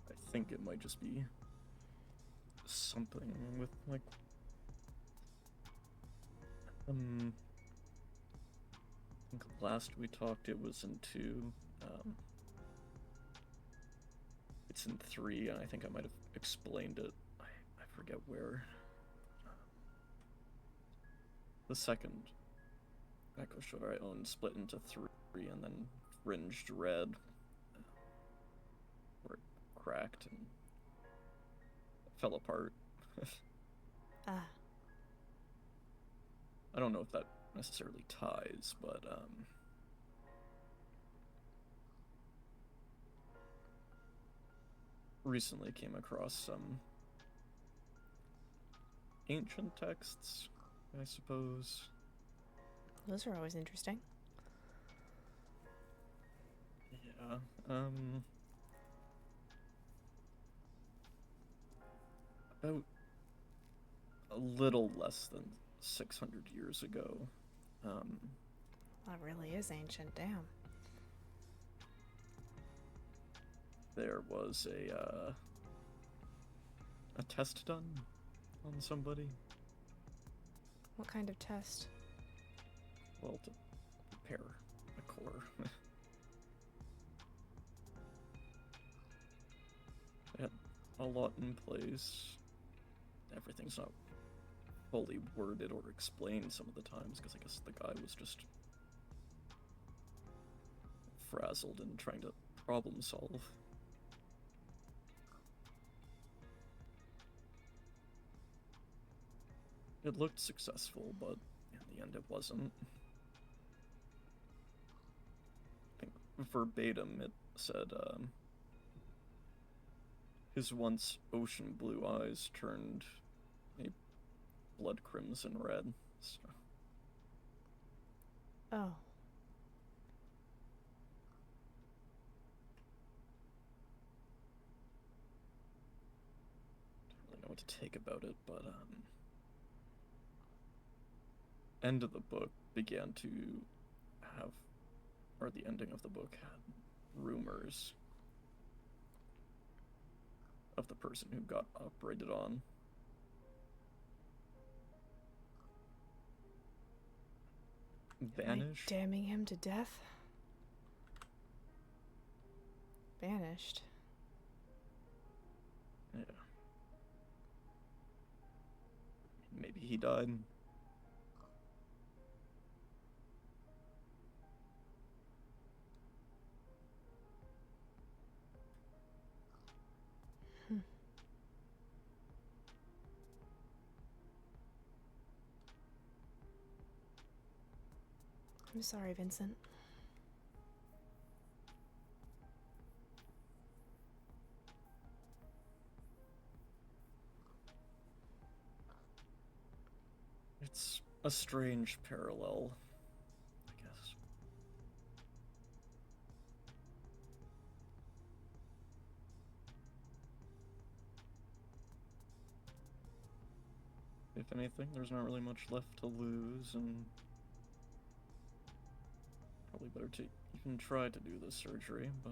I think it might just be something with like I think last we talked it was in 2. It's in 3, and I think I might have explained it. I forget where. The second Echo Shoulder I owned split into 3, and then fringed red, where it cracked and fell apart. Ah, I don't know if that necessarily ties, but recently came across some ancient texts, I suppose. those are always interesting. Yeah, about a little less than 600 years ago, That really is ancient, damn. there was a test done on somebody. What kind of test? Well, to prepare a core. They had a lot in place. Everything's not fully worded or explained some of the times, because I guess the guy was just frazzled and trying to problem solve. It looked successful, but in the end it wasn't. I think verbatim it said, his once ocean blue eyes turned a blood crimson red. So, Oh. don't really know what to take about it, but end of the book began to have, or the ending of the book had rumors of the person who got operated on. Am I Vanished. damning him to death? Banished. Yeah. maybe he died. I'm sorry, Vincent. It's a strange parallel, I guess. If anything, there's not really much left to lose, and probably better to even try to do the surgery, but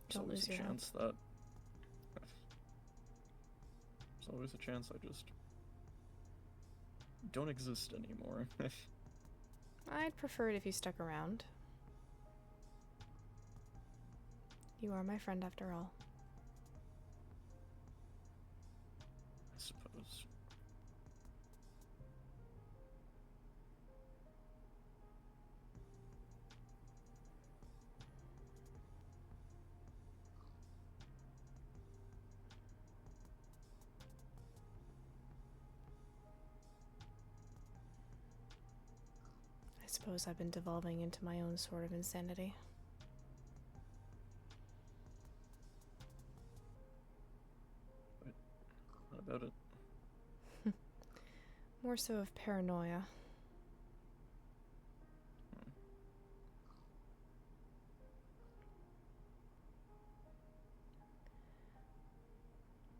there's Don't always lose a your chance that there's always a chance I just don't exist anymore. I'd prefer it if you stuck around. You are my friend after all. I suppose. I suppose I've been devolving into my own sort of insanity. What about it? More so of paranoia.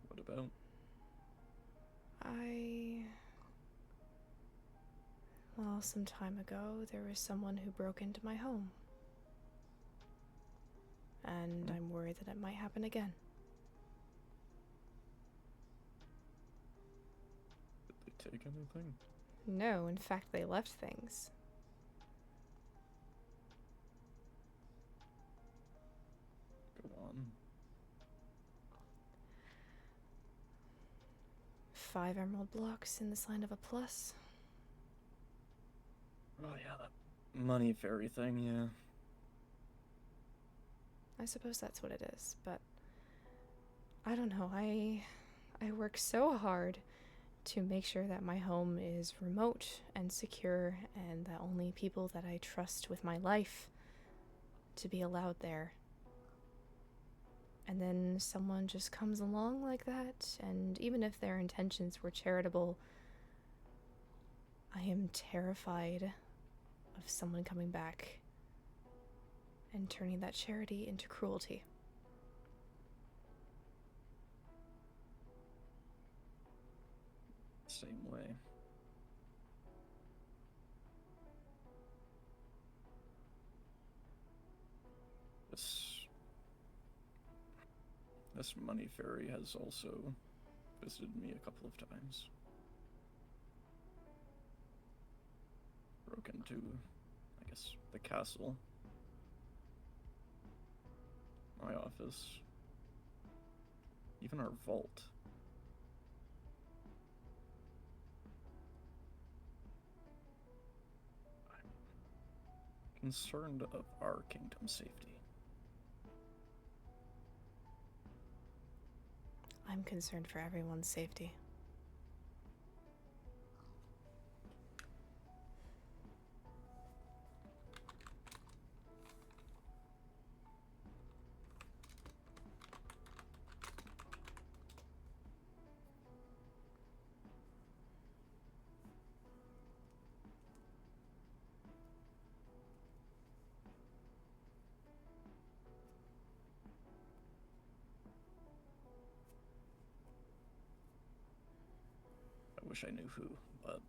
What about? Well, some time ago, there was someone who broke into my home. And I'm worried that it might happen again. Did they take anything? No, in fact, they left things. Go on. 5 emerald blocks in the sign of a plus. Oh yeah, that money fairy thing, yeah. I suppose that's what it is, but I don't know. I work so hard to make sure that my home is remote and secure and that only people that I trust with my life to be allowed there. And then someone just comes along like that, and even if their intentions were charitable, I am terrified of someone coming back and turning that charity into cruelty. Same way. This money fairy has also visited me a couple of times. Broke into, I guess, the castle, my office, even our vault. I'm concerned of our kingdom's safety. I'm concerned for everyone's safety. I wish I knew who, but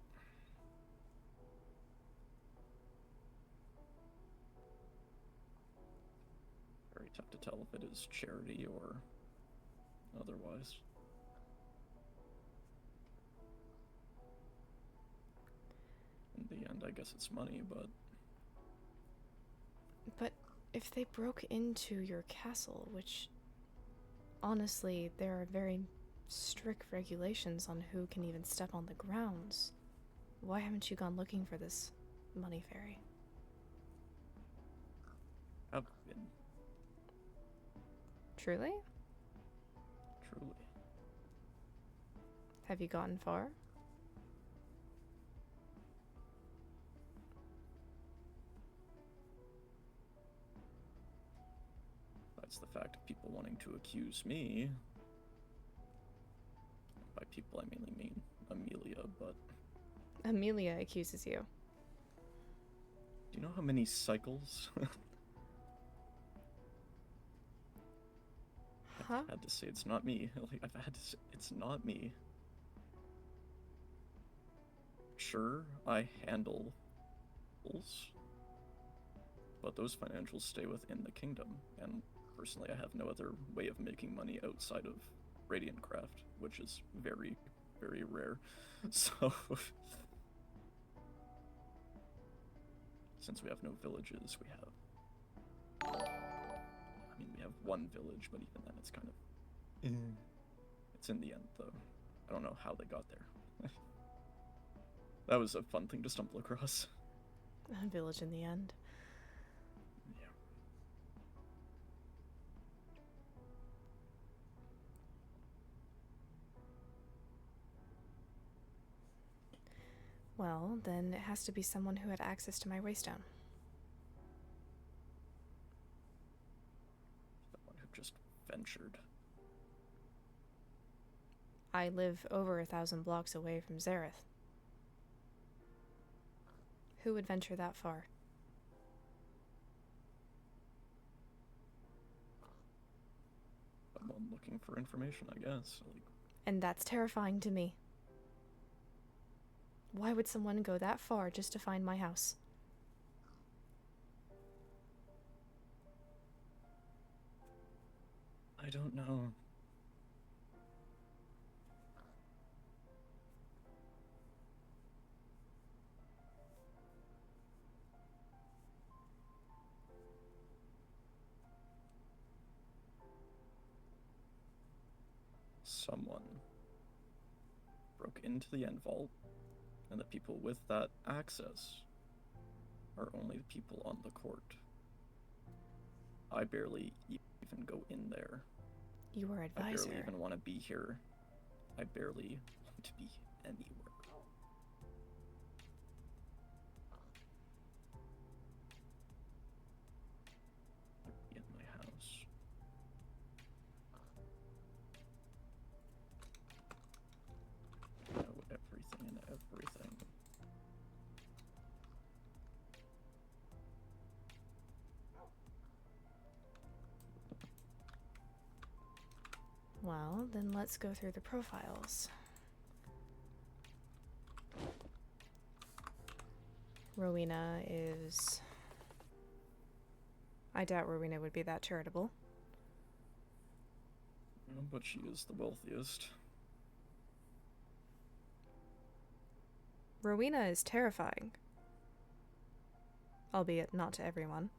very tough to tell if it is charity or otherwise. In the end, I guess it's money, but But if they broke into your castle, which honestly, there are very strict regulations on who can even step on the grounds. Why haven't you gone looking for this money fairy? Have been, Truly? truly. Have you gotten far? That's the fact of people wanting to accuse me. By people, I mainly mean Amelia, but Amelia accuses you. do you know how many cycles Huh? I've had to say it's not me? Like, I've had to say it's not me. Sure, I handle bills, but those financials stay within the kingdom, and personally, I have no other way of making money outside of Radiant Craft, which is very, very rare. So, since we have no villages, we have. I mean, we have one village, but even then, it's kind of. It's in the end, though. I don't know how they got there. That was a fun thing to stumble across. A village in the end. Yeah. Well, then it has to be someone who had access to my waystone. Someone who just ventured. I live over 1,000 blocks away from Zareth. Who would venture that far? Someone looking for information, I guess. Like, And that's terrifying to me. Why would someone go that far just to find my house? I don't know. Someone broke into the end vault, and the people with that access are only the people on the court. I barely even go in there. You are I advisor. barely even want to be here. I barely want to be anywhere. I'd be in my house. Know everything and everything. Well, then let's go through the profiles. Rowena is... I doubt Rowena would be that charitable. But she is the wealthiest. Rowena is terrifying. Albeit not to everyone.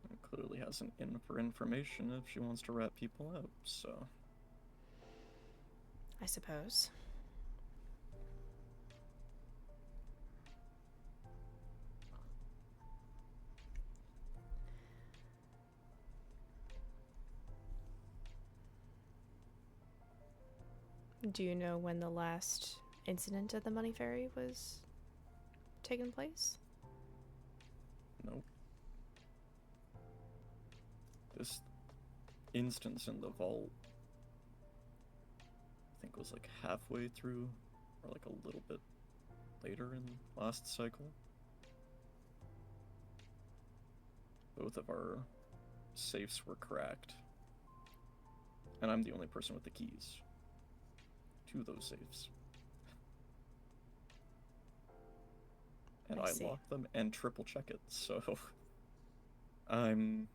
And clearly has an in for information if she wants to rat people out, so. I suppose. Do you know when the last incident at the Money Ferry was taken place? Nope. This instance in the vault, I think was like halfway through, or like a little bit later in last cycle. Both of our safes were cracked, and I'm the only person with the keys to those safes. And I see. lock them and triple check it, so I'm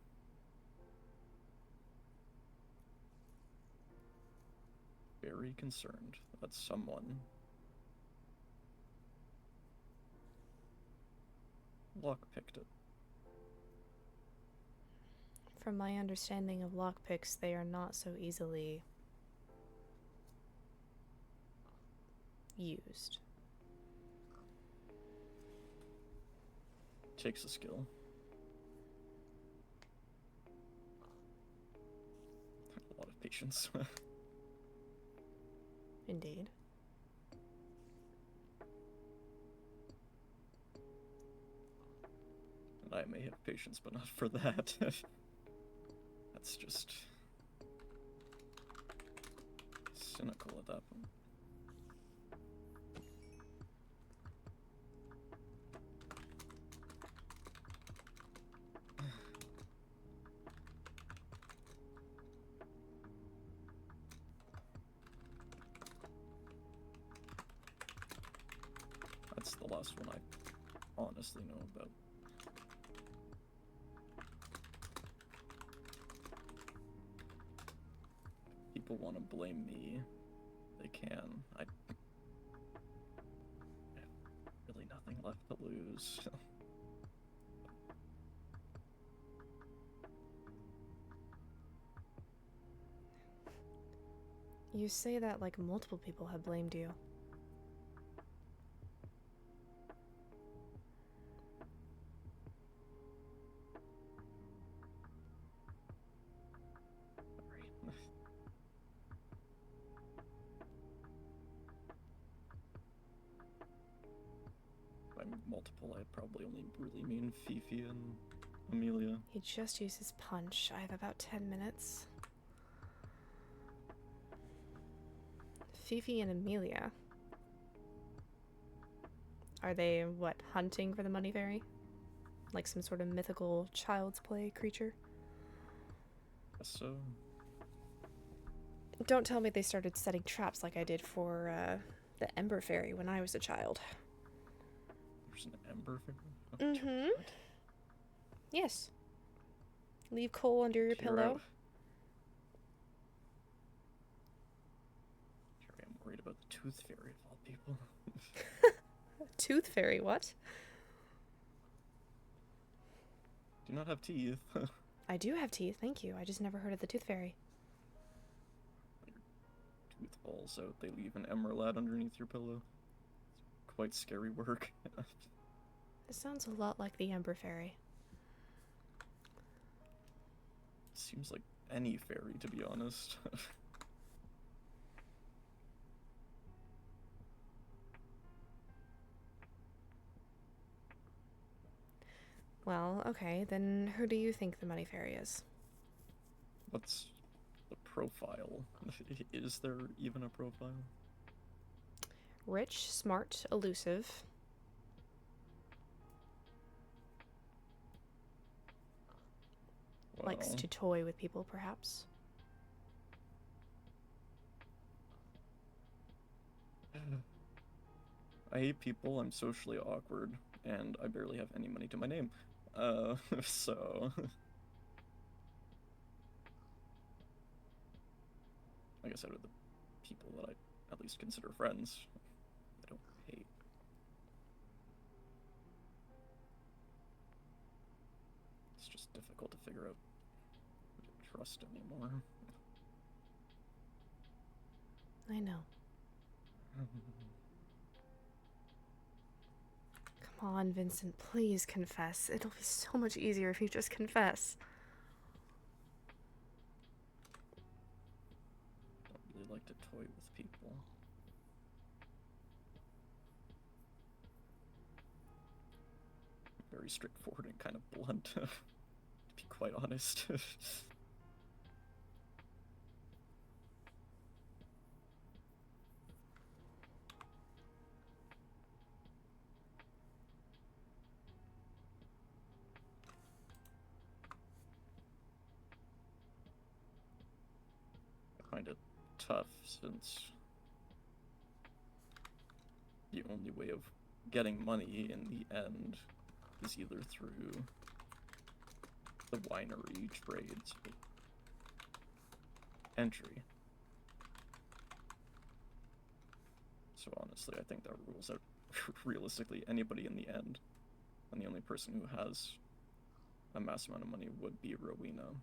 very concerned that someone lockpicked it. From my understanding of lockpicks, they are not so easily used. Takes a skill. A lot of patience. Indeed. And I may have patience, but not for that. That's just cynical at that point. That's the last one I honestly know about. People want to blame me, they can. I have really nothing left to lose. You say that like multiple people have blamed you. By multiple, I probably only really mean Fifi and Amelia. He just used his punch. I have about 10 minutes. Fifi and Amelia. Are they, what, hunting for the money fairy? Like some sort of mythical child's play creature? Guess so. Don't tell me they started setting traps like I did for the Ember Fairy when I was a child. There's an Ember Fairy? Oh, Mm-hmm. what? Yes. Leave coal under your Here pillow. Here I am worried about the Tooth Fairy of all people. Tooth Fairy, what? Do not have teeth. I do have teeth, thank you. I just never heard of the Tooth Fairy. Tooth falls out, they leave an emerald underneath your pillow. It's quite scary work. This sounds a lot like the Ember Fairy. Seems like any fairy, to be honest. Well, okay, then who do you think the Money Fairy is? What's the profile? Is there even a profile? Rich, smart, elusive. Likes Well, to toy with people, perhaps. I hate people, I'm socially awkward, and I barely have any money to my name. So... I guess out of the people that I at least consider friends, I don't hate. It's just difficult to figure out who to trust anymore. I know. Come on, Vincent, please confess. It'll be so much easier if you just confess. Don't really like to toy with people. Very straightforward and kind of blunt, to be quite honest. I find it tough since the only way of getting money in the end is either through the winery trades or entry. So honestly, I think that rules out realistically anybody in the end. And the only person who has a mass amount of money would be Rowena.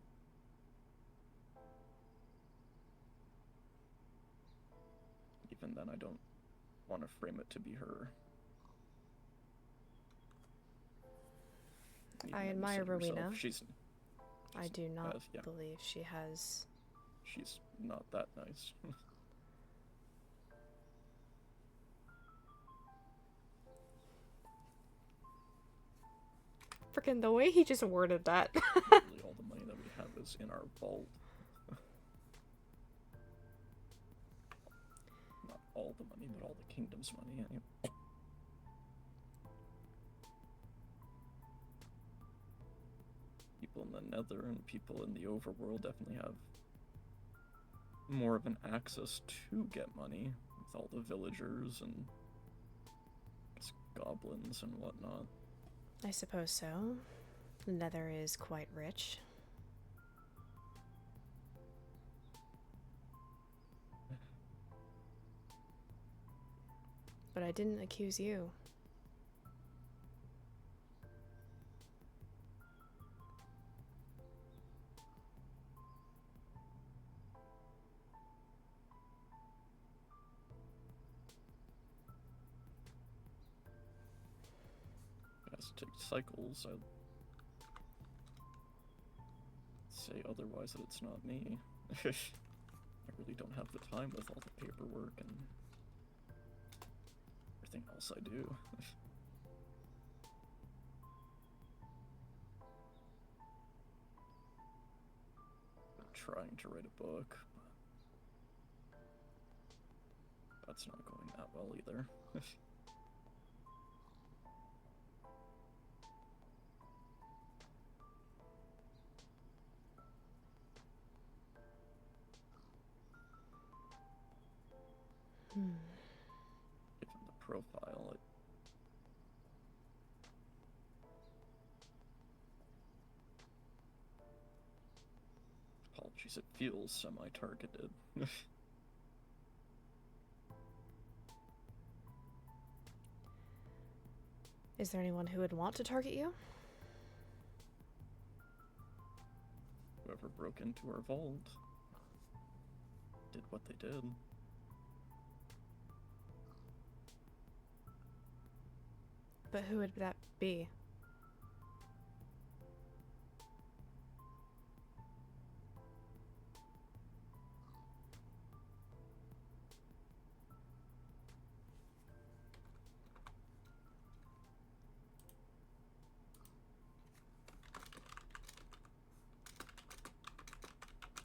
and then I don't want to frame it to be her. Even I though you admire said yourself, Rowena. she's I do not yeah. believe she has. She's not that nice. Freaking the way he just worded that. Literally all the money that we have is in our vault. Not all the money, but all the kingdom's money. Anyway. People in the Nether and people in the overworld definitely have more of an access to get money with all the villagers and goblins and whatnot. I suppose so. The Nether is quite rich. But I didn't accuse you. As to cycles, I'd say otherwise that it's not me. I really don't have the time with all the paperwork and everything else I do. I'm trying to write a book, but that's not going that well either. Given the profile, apologies, it feels semi-targeted. Is there anyone who would want to target you? Whoever broke into our vault did what they did. But who would that be?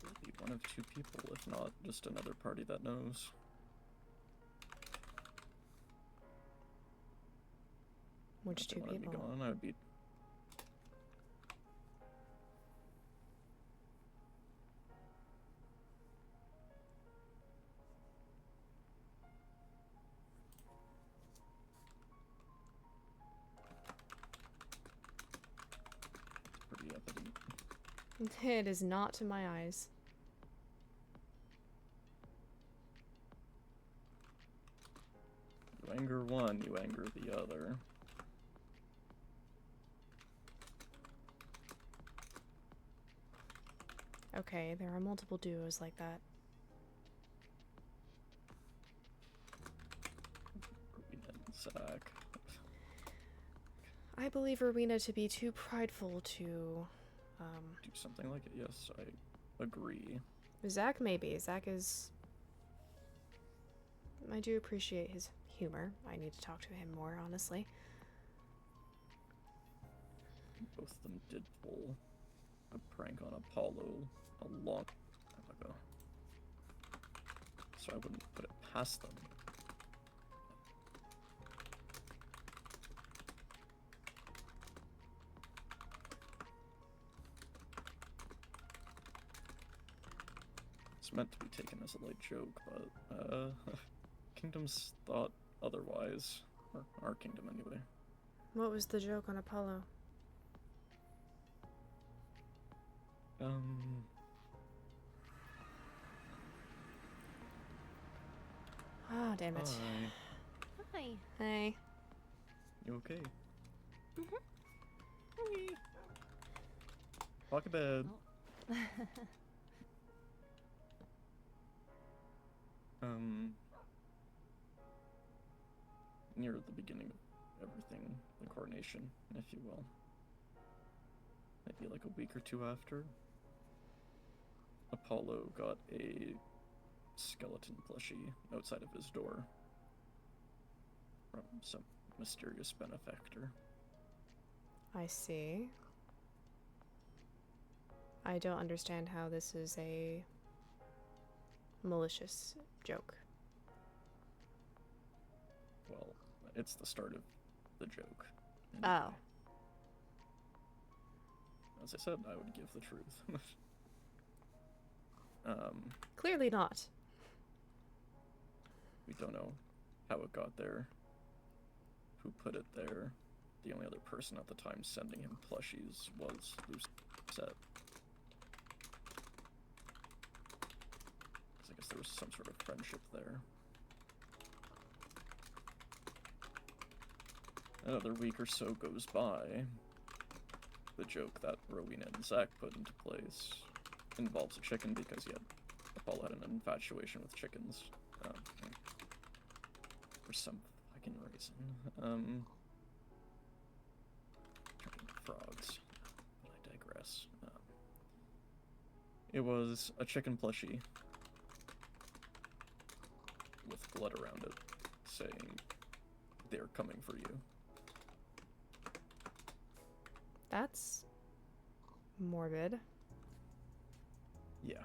Maybe one of two people, if not just another party that knows. Which If they two wanted me people? gone, I would be. It's pretty evident. It is not to my eyes. You anger one, you anger the other. Okay, there are multiple duos like that. Zach. I believe Rowena to be too prideful to, Do something like it, yes, I agree. Zach maybe. Zach is... I do appreciate his humor. I need to talk to him more, honestly. Both of them did pull a prank on Apollo a long time ago. So I wouldn't put it past them. It's meant to be taken as a light joke, but kingdoms thought otherwise. Or our kingdom anyway. What was the joke on Apollo? Ah, damn it. Hi. Hi. Hey. You okay? Mhm. Okay. Walk to bed. Oh. near the beginning of everything, the coronation, if you will. Maybe like a week or two after, Apollo got a skeleton plushie outside of his door from some mysterious benefactor. I see. I don't understand how this is a malicious joke. Well, it's the start of the joke. Oh. As I said, I would give the truth. Clearly not. We don't know how it got there, who put it there. The only other person at the time sending him plushies was Lucette. I guess there was some sort of friendship there. Another week or so goes by. The joke that Rowena and Zach put into place involves a chicken because Apollo had an infatuation with chickens. For some fucking reason. Turned into frogs. But I digress. It was a chicken plushie with blood around it, saying, "They're coming for you." That's morbid. Yeah.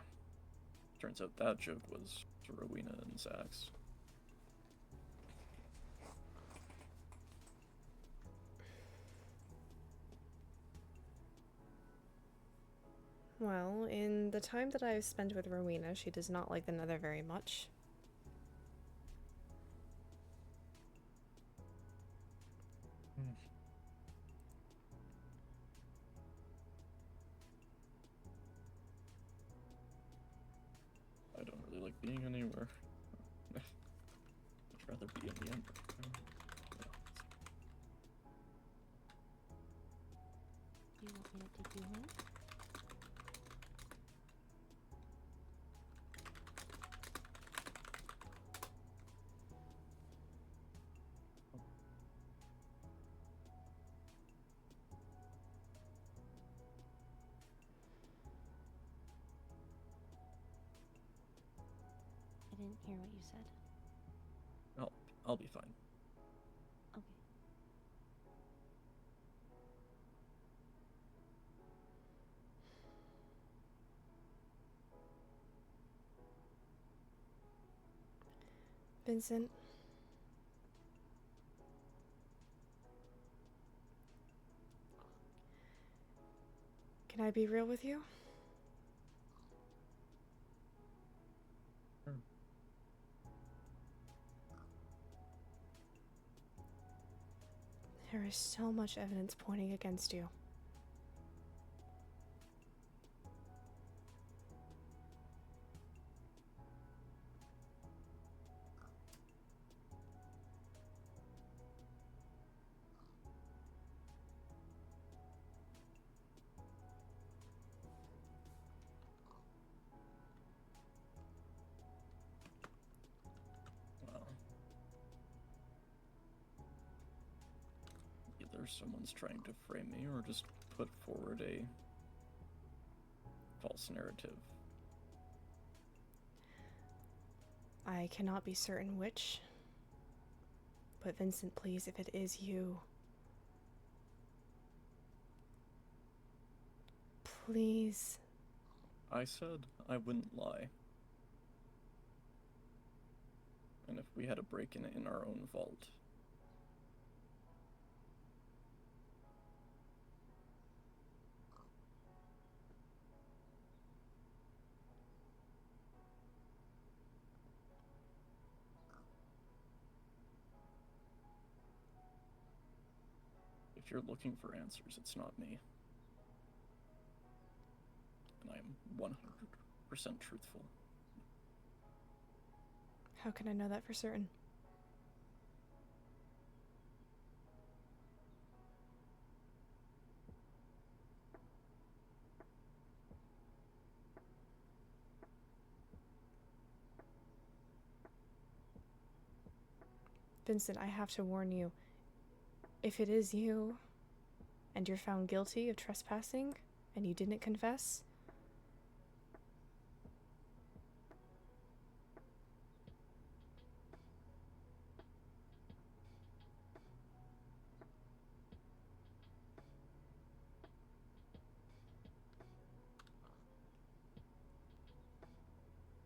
Turns out that joke was Rowena and Zach's. Well, in the time that I've spent with Rowena, she does not like the Nether very much. I don't really like being anywhere. I'd rather be in the end. Do you want me to take you home? I didn't hear what you said. I'll be fine. Okay. Vincent. Can I be real with you? Sure. There is so much evidence pointing against you. Well, either someone's trying to frame me or just put forward a false narrative. I cannot be certain which. But Vincent, please, if it is you, please. I said I wouldn't lie. And if we had a break-in in our own vault, if you're looking for answers, it's not me. And I am 100% truthful. How can I know that for certain? Vincent, I have to warn you. If it is you, and you're found guilty of trespassing, and you didn't confess,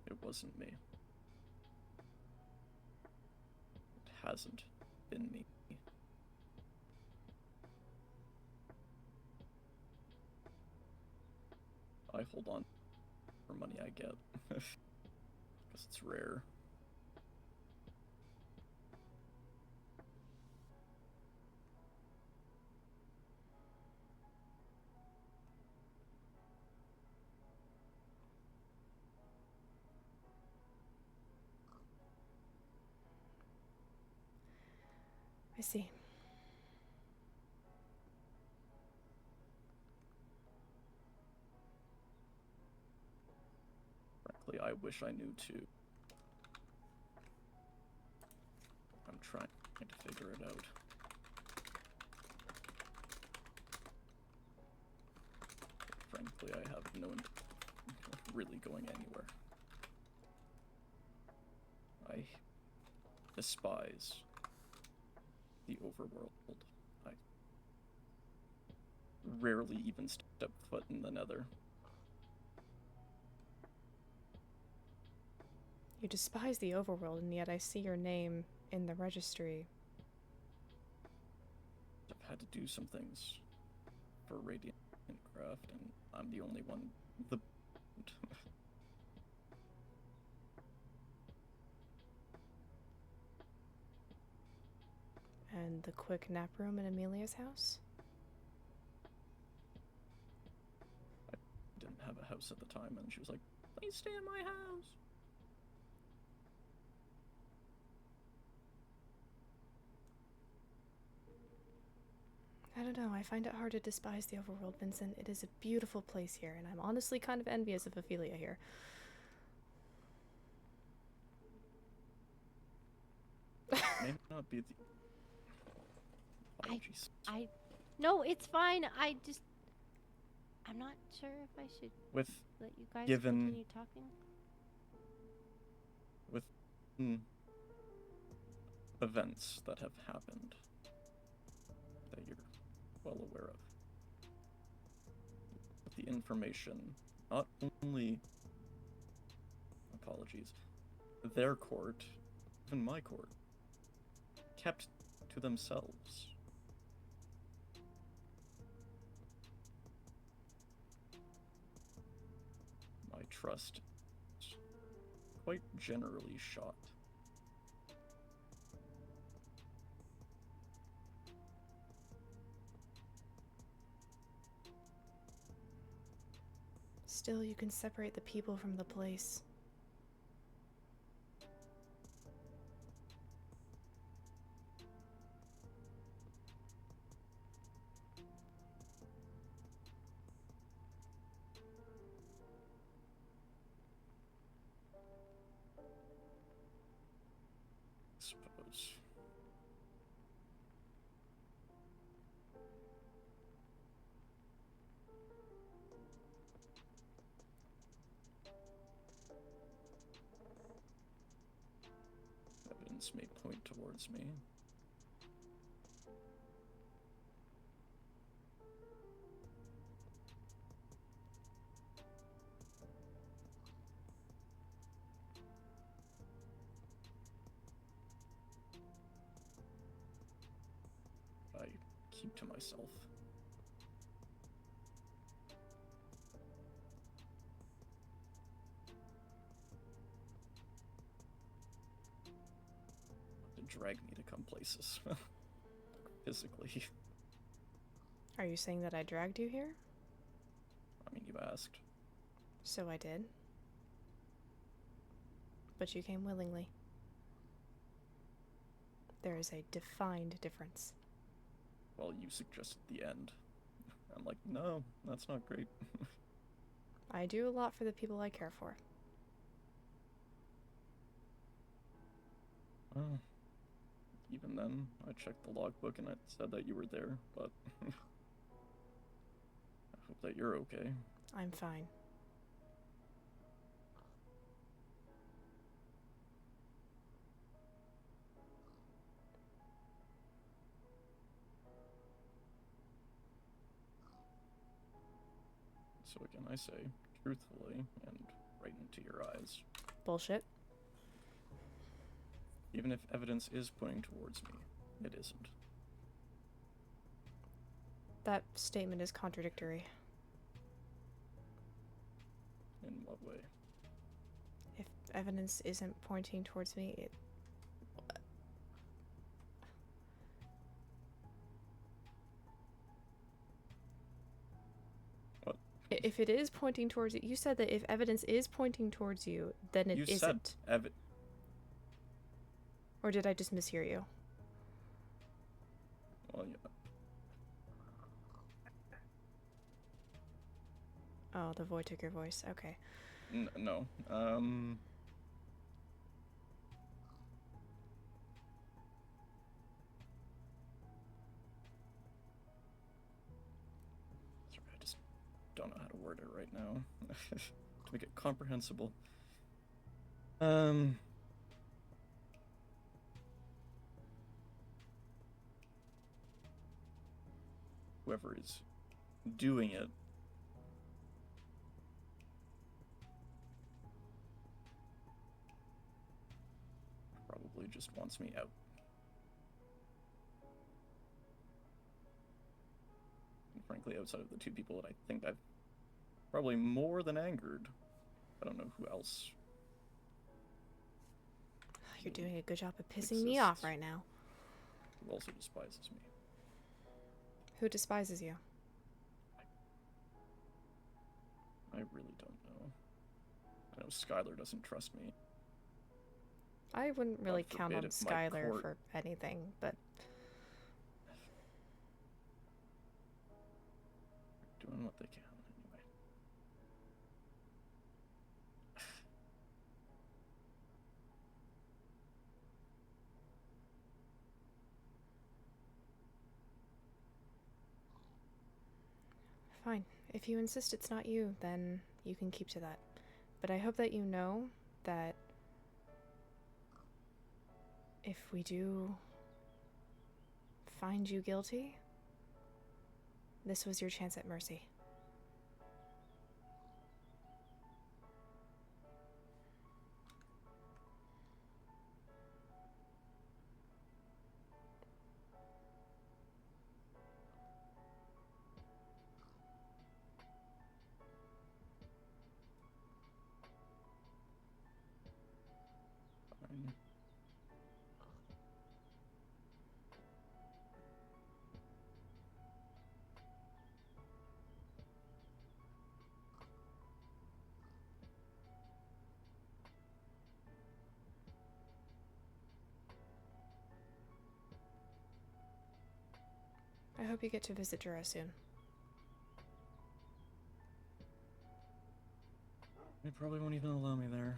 It wasn't me. It hasn't been me. I hold on for money I get. Because it's rare. I see. Frankly, I wish I knew too. I'm trying to figure it out. Frankly, I have no really going anywhere. I despise the overworld. I rarely even step foot in the Nether. You despise the overworld, and yet I see your name in the registry. I've had to do some things for Radiant Craft, and I'm the only one. And the quick nap room in Amelia's house? I didn't have a house at the time, and she was like, "Please stay in my house." I don't know, I find it hard to despise the overworld, Vincent. It is a beautiful place here, and I'm honestly kind of envious of Helia here. May not be the. Apologies. No, it's fine. I'm not sure if I should With let you guys given- continue talking. with events that have happened that you're well aware of. With the information, not only, apologies, their court, even my court, kept to themselves. My trust is quite generally shot. Still, you can separate the people from the place. Suppose. Evidence may point towards me. I keep to myself. To drag me to come places. Physically. Are you saying that I dragged you here? I mean, you asked. So I did. But you came willingly. There is a defined difference. Well, you suggested the end. I'm like, no, that's not great. I do a lot for the people I care for. even then, I checked the logbook and it said that you were there, but I hope that you're okay. I'm fine. So again, I say, truthfully and right into your eyes, Bullshit. even if evidence is pointing towards me, it isn't. That statement is contradictory. In what way? If evidence isn't pointing towards me, it... What? If it is pointing towards you, you said that if evidence is pointing towards you, then it You isn't. said Or did I just mishear you? well, yeah. Oh, the void took your voice. Okay. No. Sorry, I just don't know how to word it right now to make it comprehensible. Whoever is doing it probably just wants me out. And frankly, outside of the two people that I think I've probably more than angered, I don't know who else. You're doing a good job of pissing me off Exists. right now. Who also despises me. Who despises you? I really don't know. I know Skylar doesn't trust me. I wouldn't really God count forbid on if my Skylar court- for anything, but Doing what they can anyway. fine. If you insist it's not you, then you can keep to that. But I hope that you know that if we do find you guilty, this was your chance at mercy. Fine. I hope you get to visit Jura soon. They probably won't even allow me there.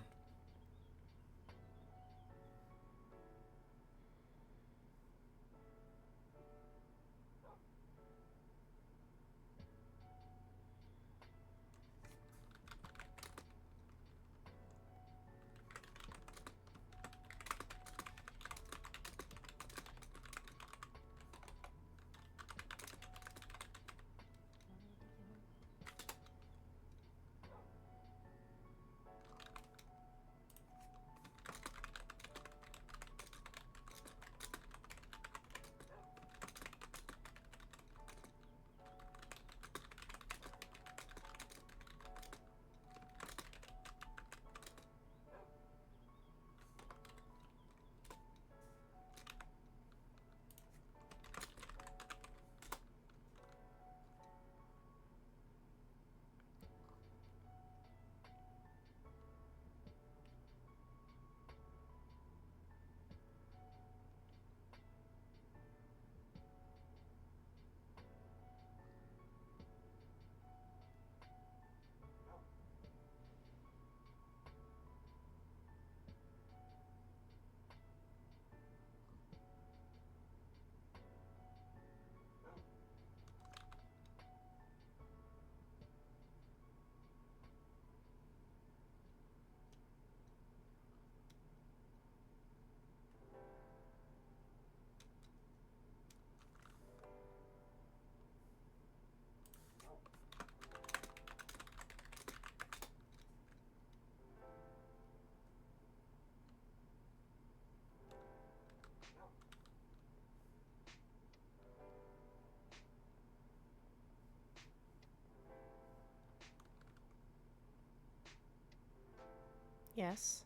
Yes.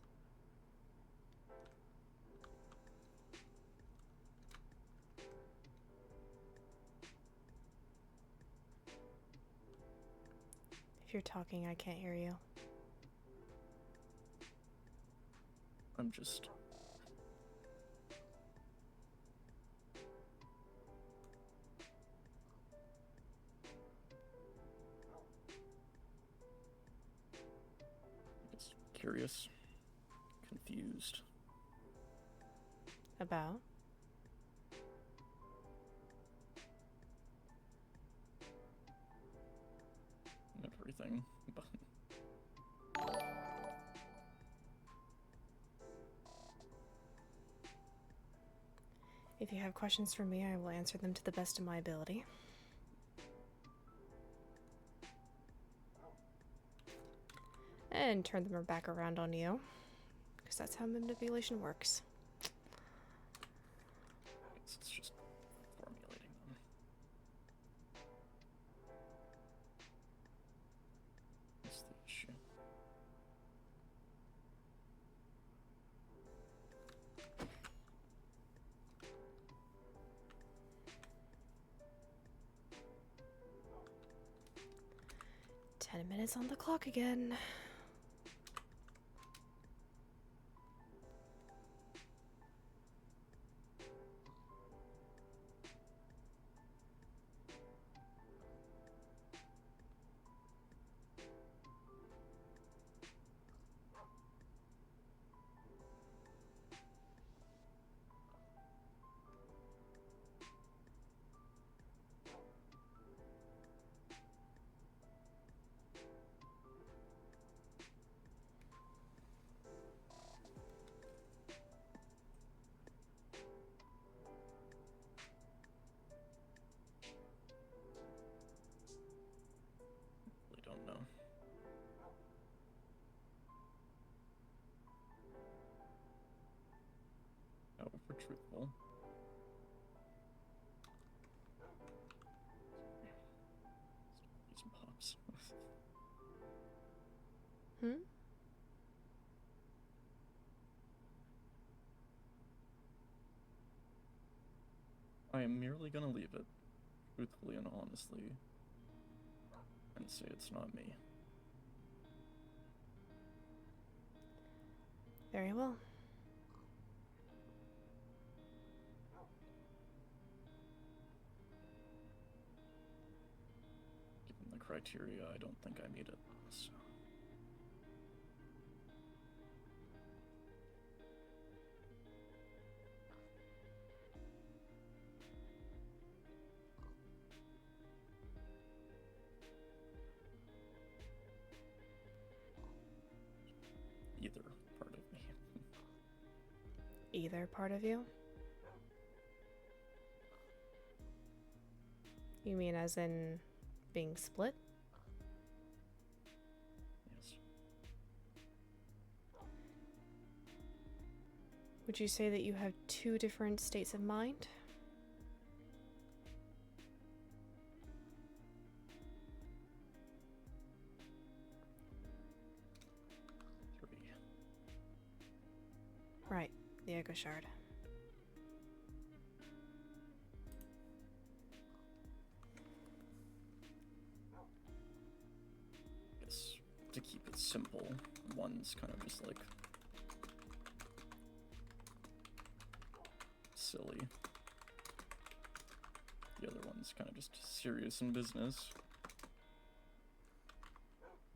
If you're talking, I can't hear you. I'm just... Just curious, confused. About? Everything, but... If you have questions for me, I will answer them to the best of my ability. And turn them back around on you. Because that's how manipulation works. It's just formulating them. That's the issue. Ten minutes on the clock again. Really don't know. Oh, if we're truthful. These pops. Hmm? I am merely gonna leave it, truthfully and honestly, and say it's not me. Very well. Given the criteria, I don't think I meet it, so... Either part of me. Either part of you? You mean as in being split? Yes. Would you say that you have two different states of mind? Three. Right, the Echo Shard. Guess to keep it simple, one's kind of just like silly. The other one's kind of just serious in business.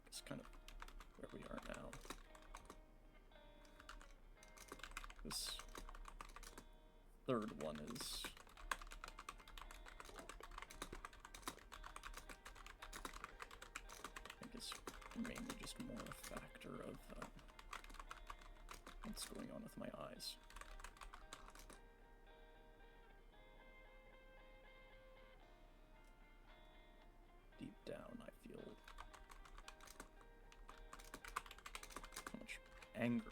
It's kind of where we are now. This third one is I think it's mainly just more a factor of what's going on with my eyes. Deep down, I feel so much anger,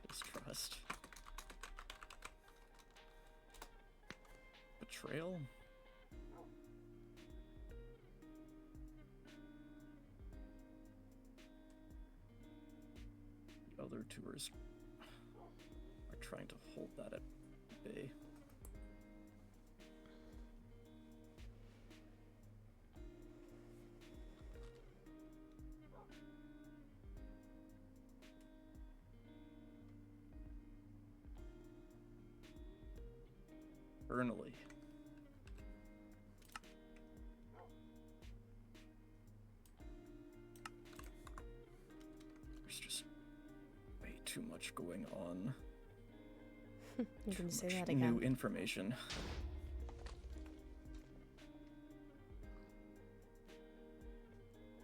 distrust, betrayal. other tours are trying to hold that at bay. Eternally. There's just way too much going on. You can say Much that again. new information.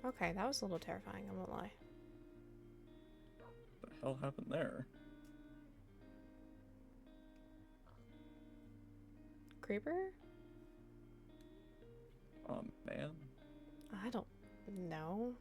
Okay, that was a little terrifying, I won't lie. What the hell happened there? Creeper? Oh man. I don't know.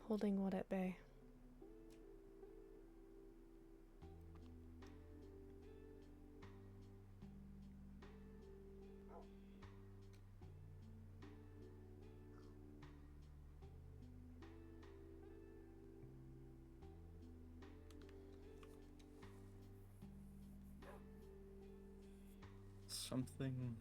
Holding what at bay? Something.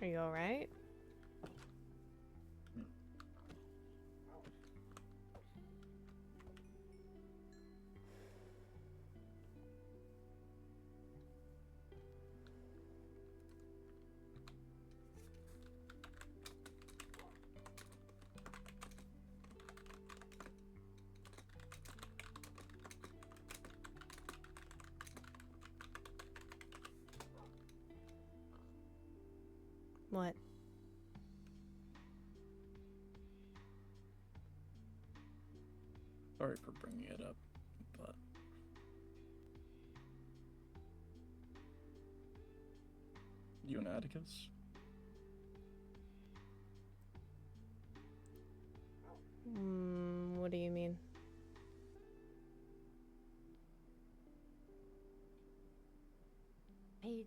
Are you alright? What? Sorry for bringing it up, but you and Atticus? What do you mean? Paige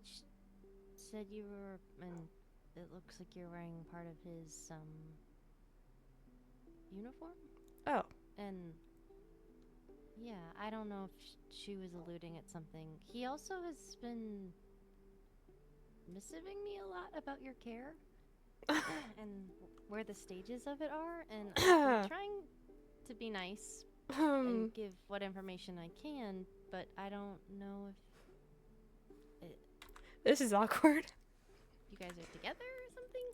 said you were, and it looks like you're wearing part of his, uniform? Oh. And, yeah, I don't know if she was alluding at something. He also has been messaging me a lot about your care and where the stages of it are, and I'm trying to be nice and give what information I can, but I don't know if This is awkward. you guys are together or something?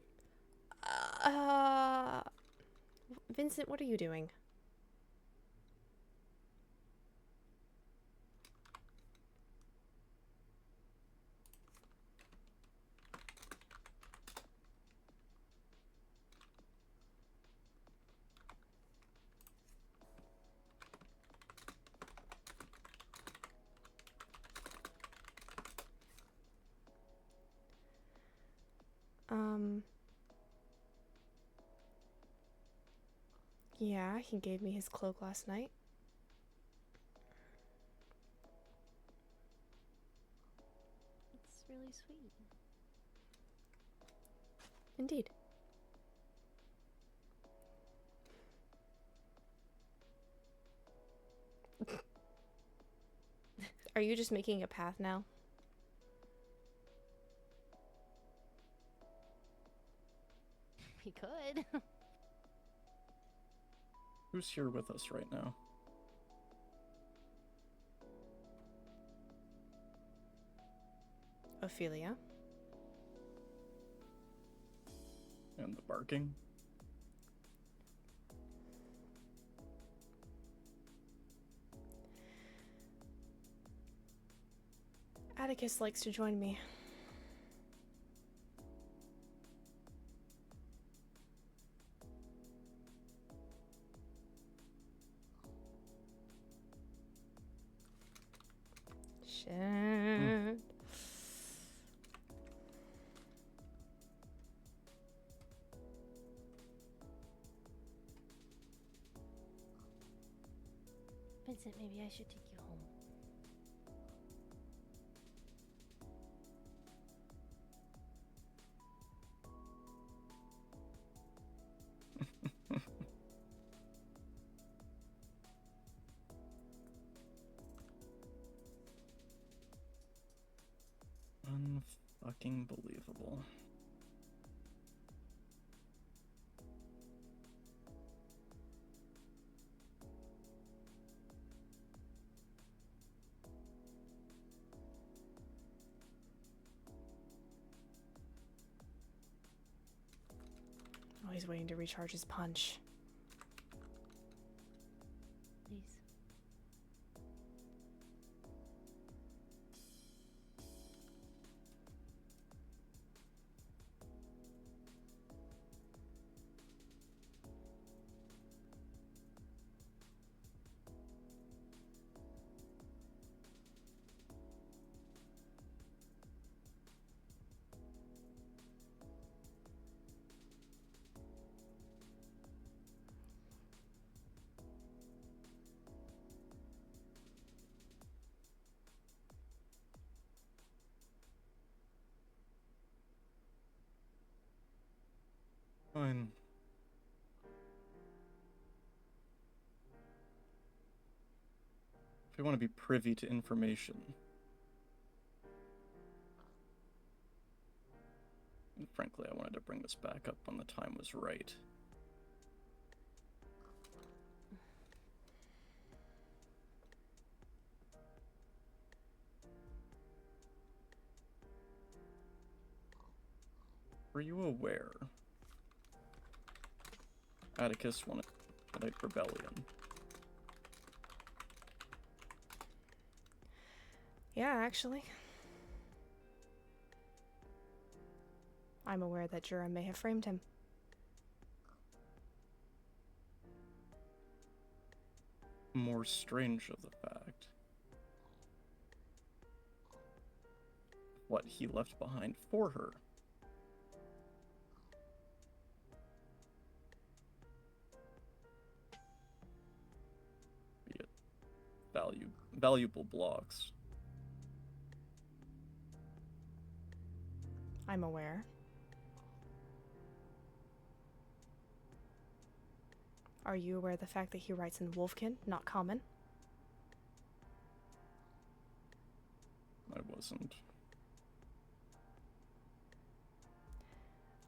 Vincent, what are you doing? Yeah, he gave me his cloak last night. It's really sweet. Indeed. Are you just making a path now? We could. Who's here with us right now? Ophelia. And the barking. Atticus likes to join me. Shit. Vincent, maybe I should take you home. Unfucking believable. Oh, he's waiting to recharge his punch. Please. Fine. If we want to be privy to information. And frankly, I wanted to bring this back up when the time was right. Were you aware Atticus wanted to fight rebellion? Yeah, actually. I'm aware that Jura may have framed him. More strange of the fact. What he left behind for her. Be it valuable blocks. I'm aware. Are you aware of the fact that he writes in Wolfkin, not common? I wasn't.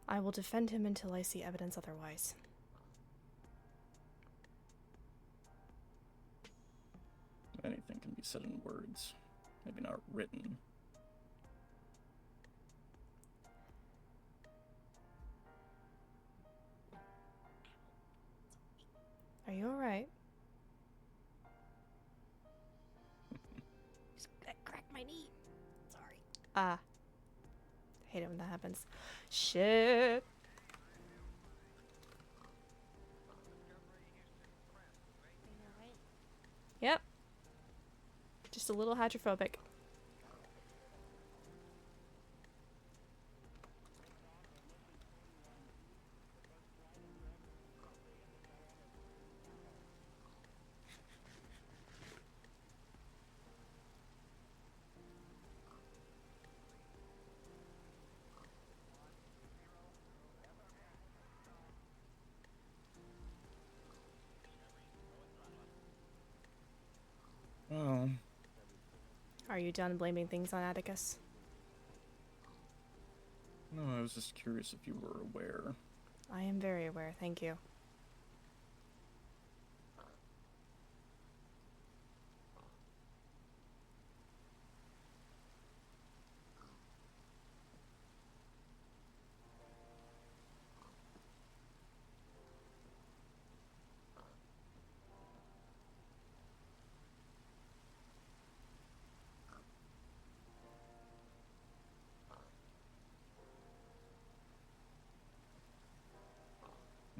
I will defend him until I see evidence otherwise. Anything can be said in words, maybe not written. Are you alright? Just cracked my knee. Sorry. Ah. Hate it when that happens. Shit. Are you alright? Yep. Just a little hydrophobic. Well, Are you done blaming things on Atticus? no, I was just curious if you were aware. I am very aware, thank you.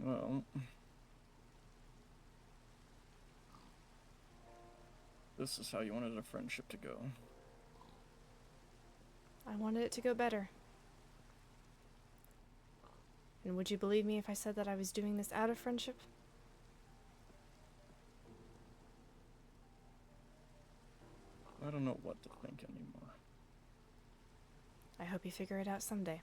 Well, this is how you wanted a friendship to go. I wanted it to go better. And would you believe me if I said that I was doing this out of friendship? I don't know what to think anymore. I hope you figure it out someday.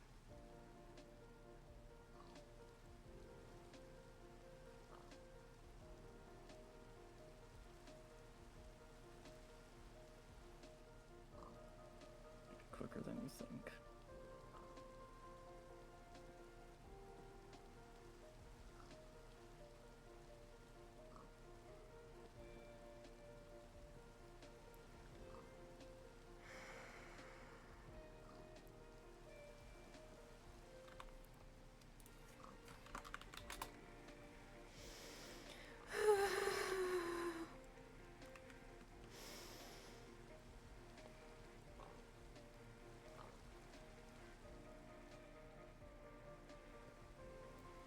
Quicker than you think.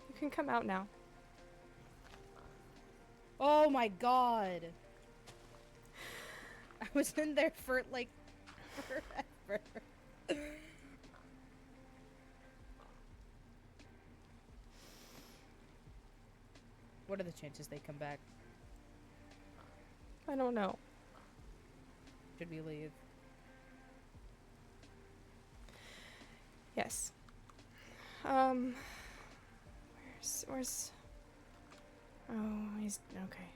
You can come out now. Oh my god! I was in there for like forever. What are the chances they come back? I don't know. Should we leave? Yes. Where's... Oh, he's... okay.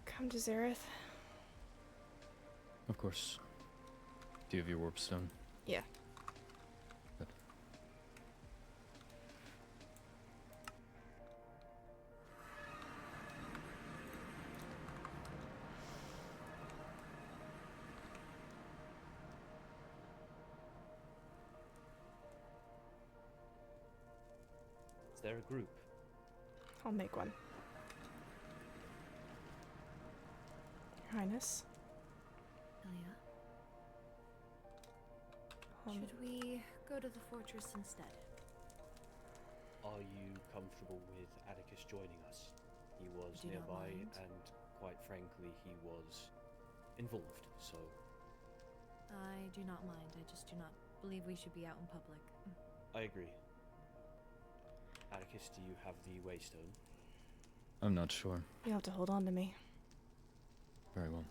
Come to Zareth. Of course. Do you have your warp stone? Yeah. Good. Is there a group? I'll make one. Your Highness. Helia. Should we go to the fortress instead? Are you comfortable with Atticus joining us? He was I do not nearby, mind. and quite frankly, he was involved, so I do not mind. I just do not believe we should be out in public. I agree. Atticus, do you have the waystone? I'm not sure. You'll have to hold on to me. Very well.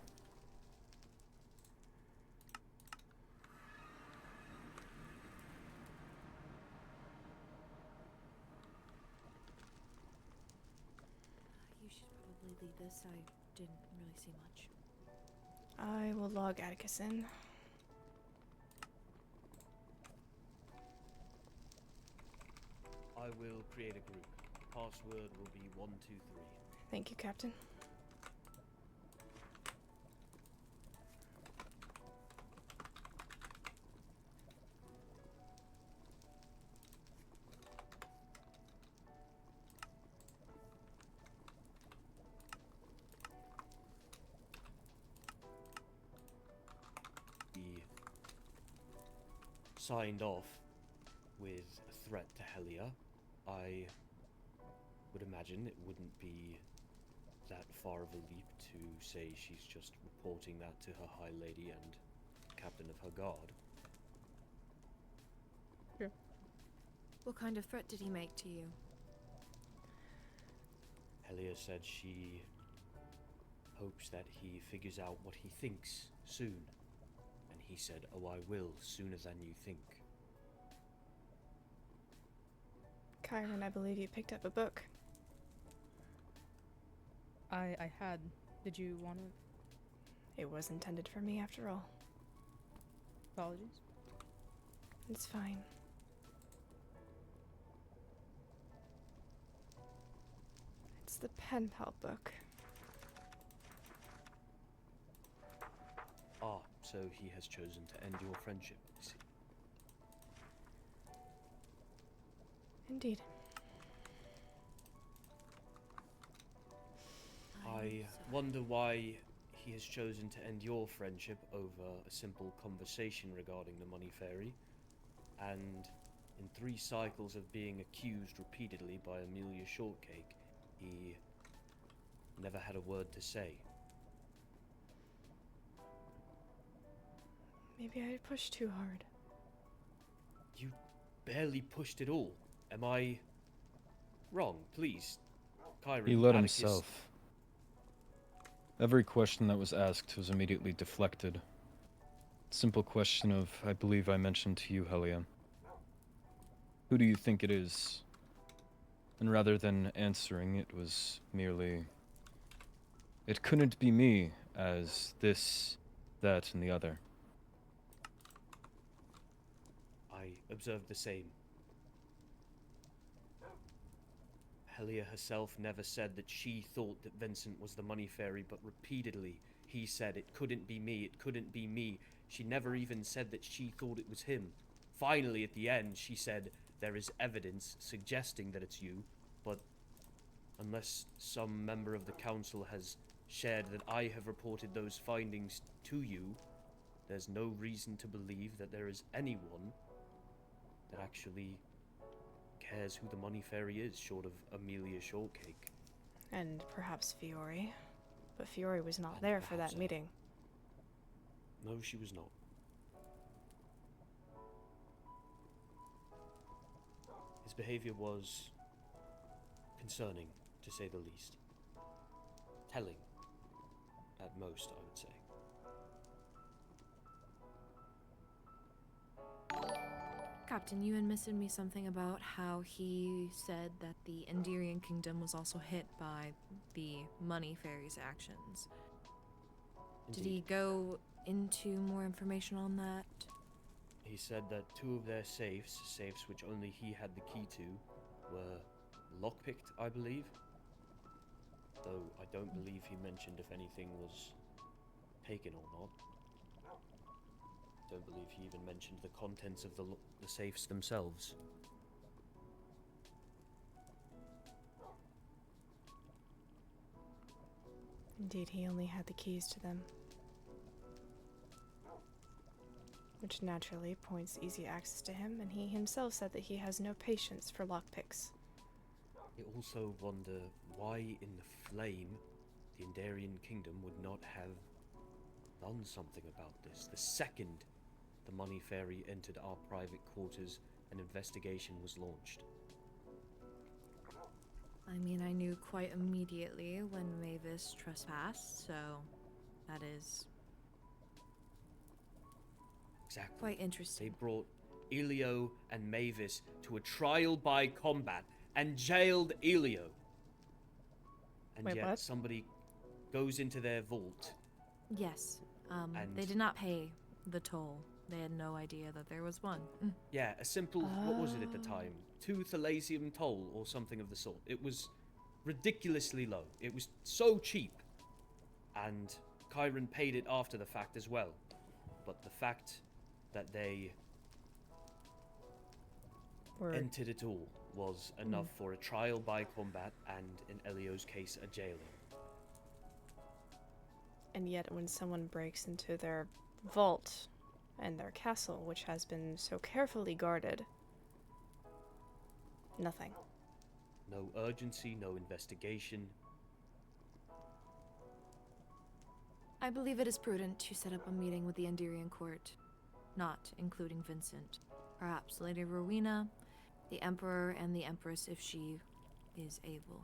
You should probably lead this. I didn't really see much. I will log Atticus in. I will create a group. Password will be 123. Thank you, Captain. He signed off with a threat to Helia. I would imagine it wouldn't be that far of a leap to say she's just reporting that to her High Lady and Captain of her Guard. What kind of threat did he make to you? Helia said she hopes that he figures out what he thinks soon. And he said, "Oh, I will, sooner than you think." Kyron, I believe you picked up a book. I had. Did you want to? It was intended for me after all. Apologies. It's fine. It's the pen pal book. Ah, so he has chosen to end your friendship, I see. Indeed. I wonder why he has chosen to end your friendship over a simple conversation regarding the money fairy, and in 3 cycles of being accused repeatedly by Amelia Shortcake, he never had a word to say. Maybe I pushed too hard. You barely pushed it all. Am I wrong? Please, Kyron. He let Atticus, himself. Every question that was asked was immediately deflected. Simple question of, I believe I mentioned to you, Helia. Who do you think it is? And rather than answering, it was merely, it couldn't be me, as this, that, and the other. I observed the same. Helia herself never said that she thought that Vincent was the money fairy, but repeatedly he said it couldn't be me, it couldn't be me. She never even said that she thought it was him. Finally, at the end, she said there is evidence suggesting that it's you, but unless some member of the council has shared that I have reported those findings to you, there's no reason to believe that there is anyone that actually cares who the money fairy is, short of Amelia Shortcake. And perhaps Fiore. But Fiore was not And there for perhaps that so. meeting. No, she was not. His behavior was concerning, to say the least. Telling, at most, I would say. Captain, you had mentioned me something about how he said that the Enderian kingdom was also hit by the money fairy's actions. Did Indeed. he go into more information on that? He said that 2 of their safes which only he had the key to, were lockpicked, I believe. Though I don't believe he mentioned if anything was taken or not. Don't believe he even mentioned the contents of the safes themselves. Indeed, he only had the keys to them. Which naturally points easy access to him, and he himself said that he has no patience for lockpicks. I also wonder why in the flame the Enderian kingdom would not have done something about this. The second the money fairy entered our private quarters, an investigation was launched. I mean, I knew quite immediately when Mavis trespassed, so that is Exactly. quite They interesting. brought Elio and Mavis to a trial by combat and jailed Elio. And Wait, yet what? somebody goes into their vault. Yes, they And- did not pay the toll. They had no idea that there was one. Yeah, a simple, what was it at the Oh. time? 2 Thalasium toll or something of the sort. It was ridiculously low. It was so cheap. And Kyron paid it after the fact as well. But the fact that they entered it all was enough for a trial by combat and, in Elio's case, a jailing. And yet when someone breaks into their vault and their castle, which has been so carefully guarded, nothing. No urgency, no investigation. I believe it is prudent to set up a meeting with the Enderian court, not including Vincent. Perhaps Lady Rowena, the Emperor, and the Empress if she is able.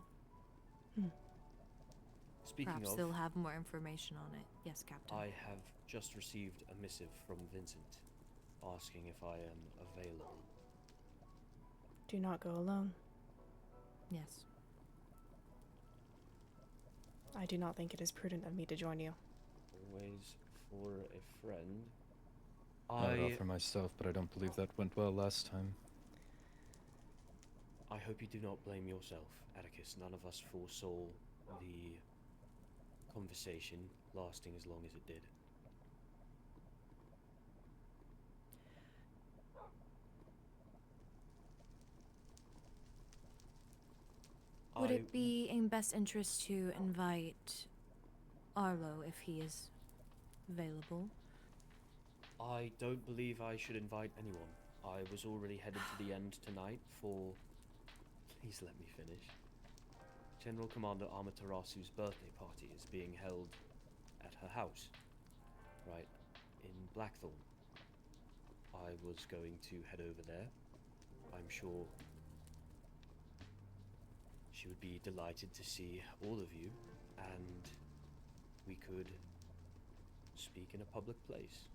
Speaking Perhaps of, they'll have more information on it. Yes, Captain. I have just received a missive from Vincent asking if I am available. Do not go alone. Yes. I do not think it is prudent of me to join you. Always for a friend. I would offer myself, but I don't believe that went well last time. I hope you do not blame yourself, Atticus. None of us foresaw the conversation lasting as long as it did. Would it be in best interest to invite Arlo if he is available. I don't believe I should invite anyone. I was already headed to the end tonight for... Please let me finish. General Commander Amaterasu's birthday party is being held at her house, right in Blackthorn. I was going to head over there. I'm sure she would be delighted to see all of you, and we could speak in a public place.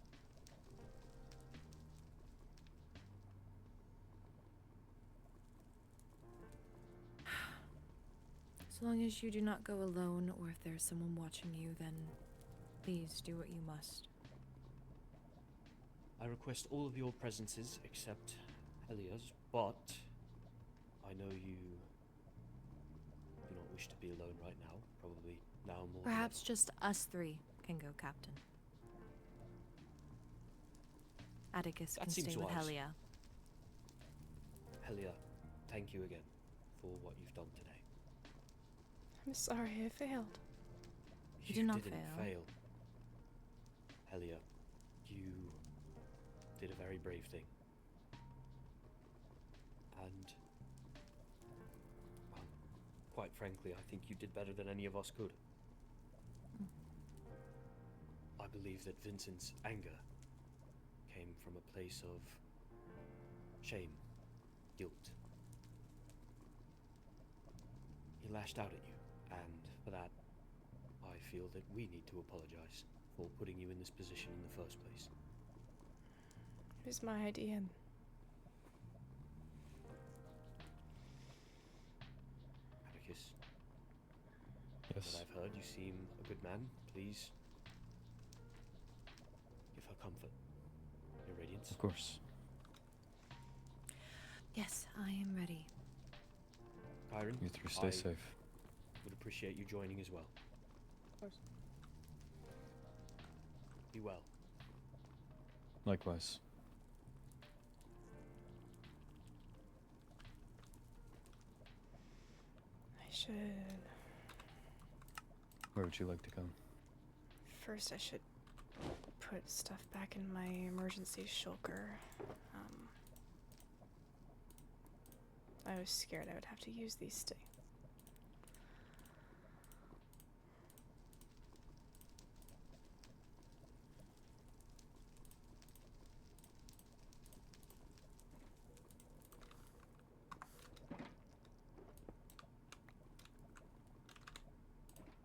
As long as you do not go alone, or if there's someone watching you, then please do what you must. I request all of your presences except Helia's, but I know you do not wish to be alone right now. Probably now more than Perhaps ever. just us three can go, Captain. Atticus That can seems stay with wise. Helia. Helia, thank you again for what you've done today. I'm sorry I failed. You did not didn't fail. fail. Helia, you did a very brave thing. And, well, quite frankly, I think you did better than any of us could. I believe that Vincent's anger came from a place of shame, guilt. He lashed out at you, and for that, I feel that we need to apologize for putting you in this position in the first place. It was my idea. Atticus, Yes. what I've heard, you seem a good man. Please give her comfort. Your radiance. Of course. Yes, I am ready. Kyron, You three stay I safe. would appreciate you joining as well. Of course. Be well. Likewise. I should... Where would you like to go? First, I should put stuff back in my emergency shulker. I was scared I would have to use these things.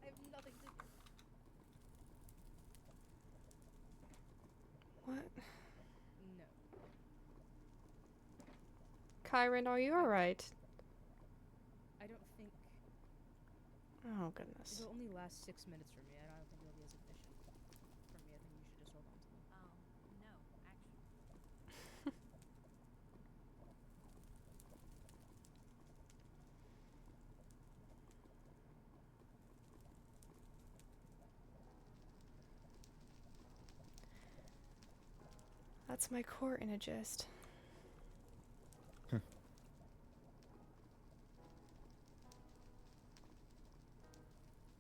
I have nothing to do. What? No. Kyron, are you alright? I don't think Oh, goodness. it'll only last 6 minutes for me. I don't think it'll be as efficient for me. I think you should just hold on to them. No, actually. That's my core in a gist.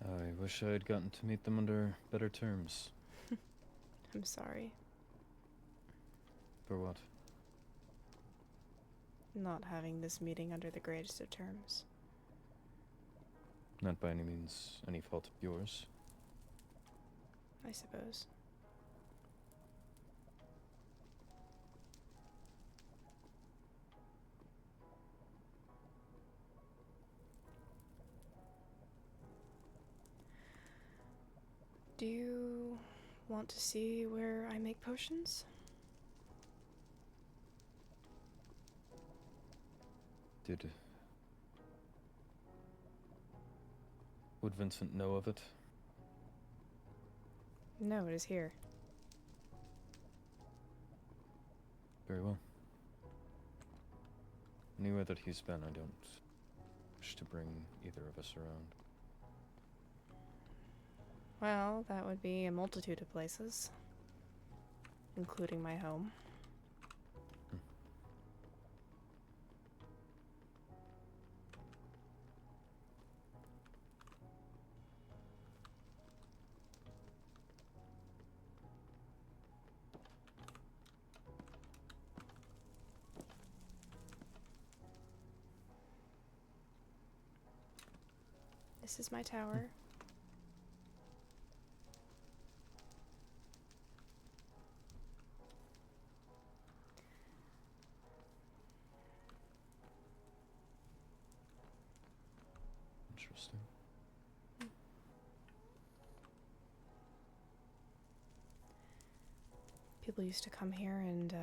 I wish I had gotten to meet them under better terms. I'm sorry. For what? Not having this meeting under the greatest of terms. Not by any means any fault of yours. I suppose. Do you want to see where I make potions? Would Vincent know of it? No, it is here. Very well. Anywhere that he's been, I don't wish to bring either of us around. Well, that would be a multitude of places, including my home. This is my tower. Interesting. People used to come here and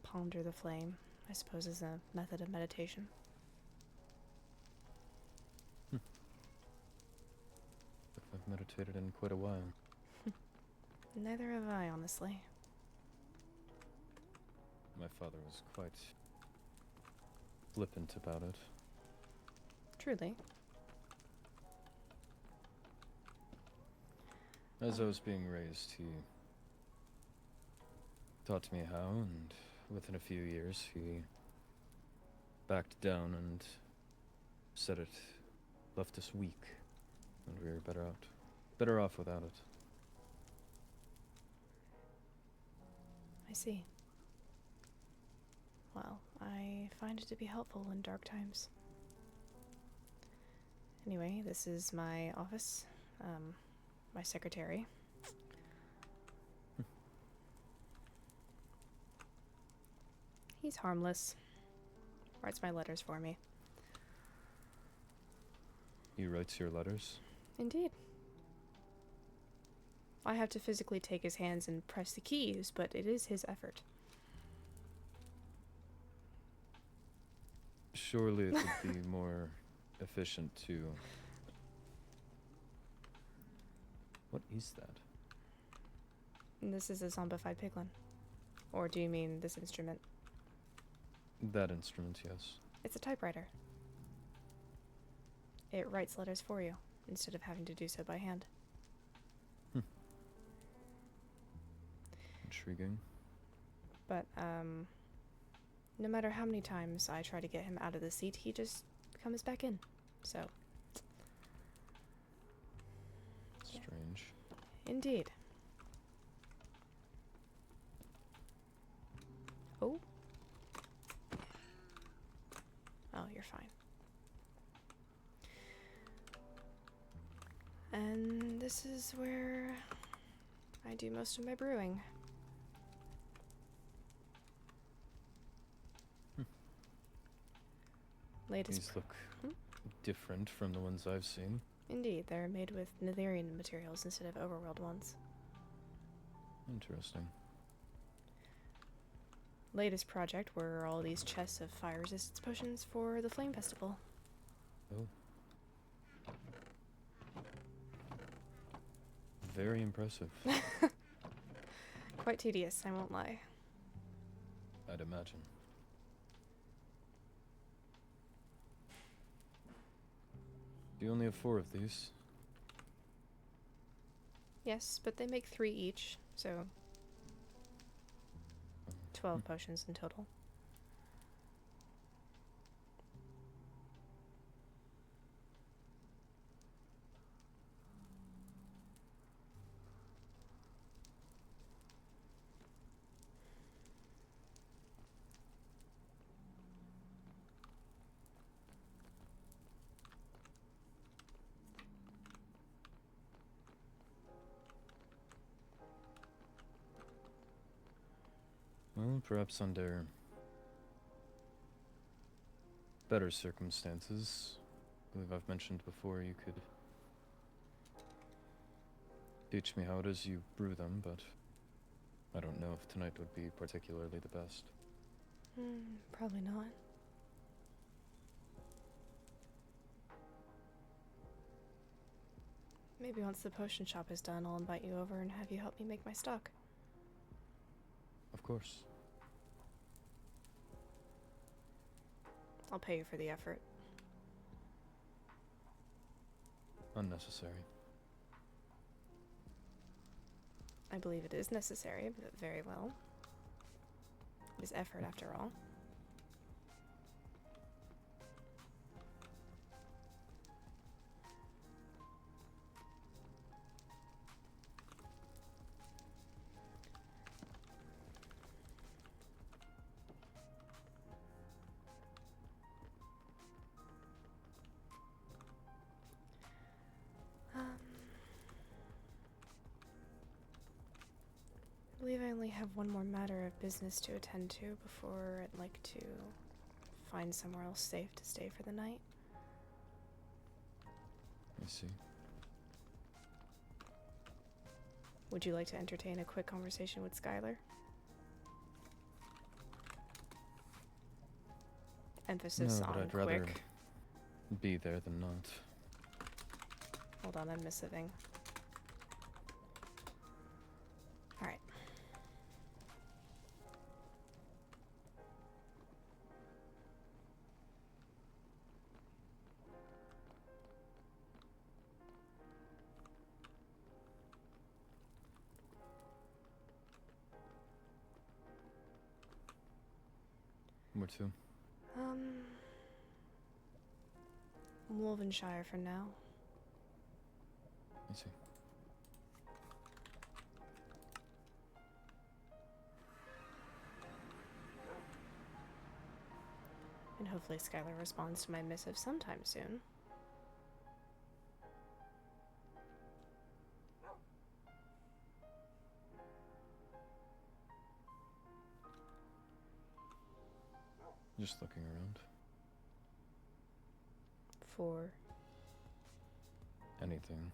ponder the flame, I suppose, as a method of meditation. I've meditated in quite a while. Neither have I, honestly. My father was quite flippant about it. Truly. As I was being raised, he taught me how, and within a few years, he backed down and said it left us weak, and we were better off without it. I see. Well, I find it to be helpful in dark times. Anyway, this is my office. My secretary. He's harmless. Writes my letters for me. He writes your letters? Indeed. I have to physically take his hands and press the keys, but it is his effort. Surely it would be more efficient to... What is that? This is a zombified piglin. Or do you mean this instrument? That instrument, yes. It's a typewriter. It writes letters for you, instead of having to do so by hand. Intriguing. But, no matter how many times I try to get him out of the seat, he just comes back in. So. Strange. Indeed. Oh. Oh, you're fine. And this is where I do most of my brewing. Latest. These look different from the ones I've seen. Indeed, they're made with Netherian materials instead of overworld ones. Interesting. Latest project were all these chests of fire resistance potions for the Flame Festival. Oh. Very impressive, Quite tedious, I won't lie. I'd imagine. You only have 4 of these. Yes, but they make 3 each, so 12 potions in total. Well, perhaps under better circumstances, I believe I've mentioned before, you could teach me how it is you brew them, but I don't know if tonight would be particularly the best. Probably not. Maybe once the potion shop is done, I'll invite you over and have you help me make my stock. Of course. I'll pay you for the effort. Unnecessary. I believe it is necessary, but very well. It is effort after all. believe I only have one more matter of business to attend to before I'd like to find somewhere else safe to stay for the night. I see. Would you like to entertain a quick conversation with Skylar? Emphasis No, but on I'd rather quick. be there than not. Hold on, I'm missing. Alright. Where to? Wolvenshire for now. I see. And hopefully Skylar responds to my missive sometime soon. Just looking around. For Anything.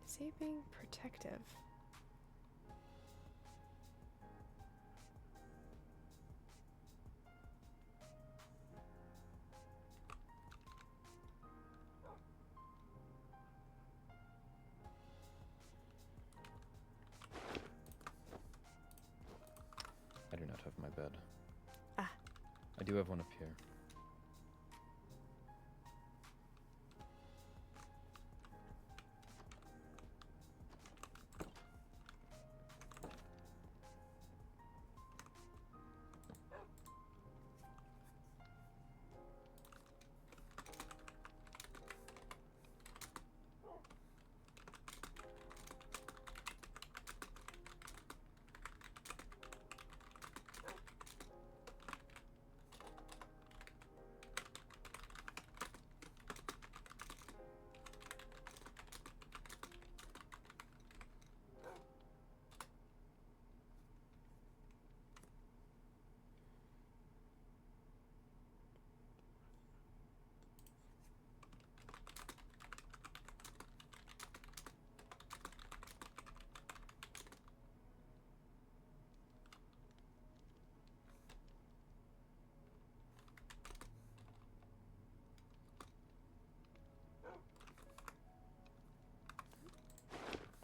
is he being protective? I do not have my bed. Ah. I do have one up here.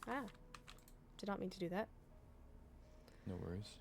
Ah. Did not mean to do that. No worries.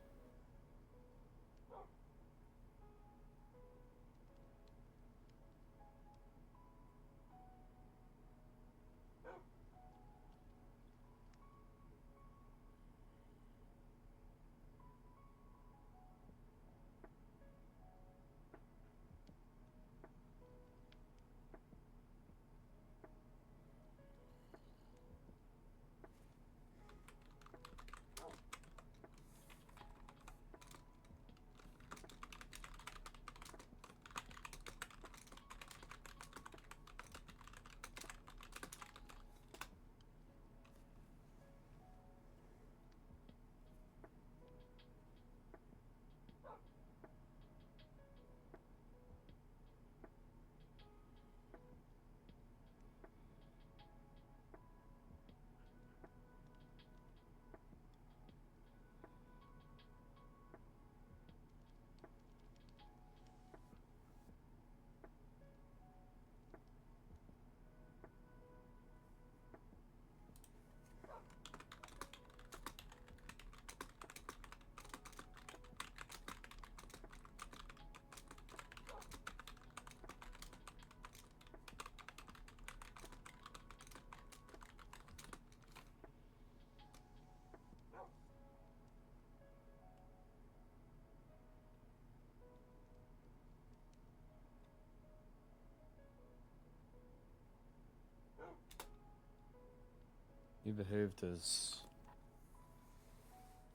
You behaved as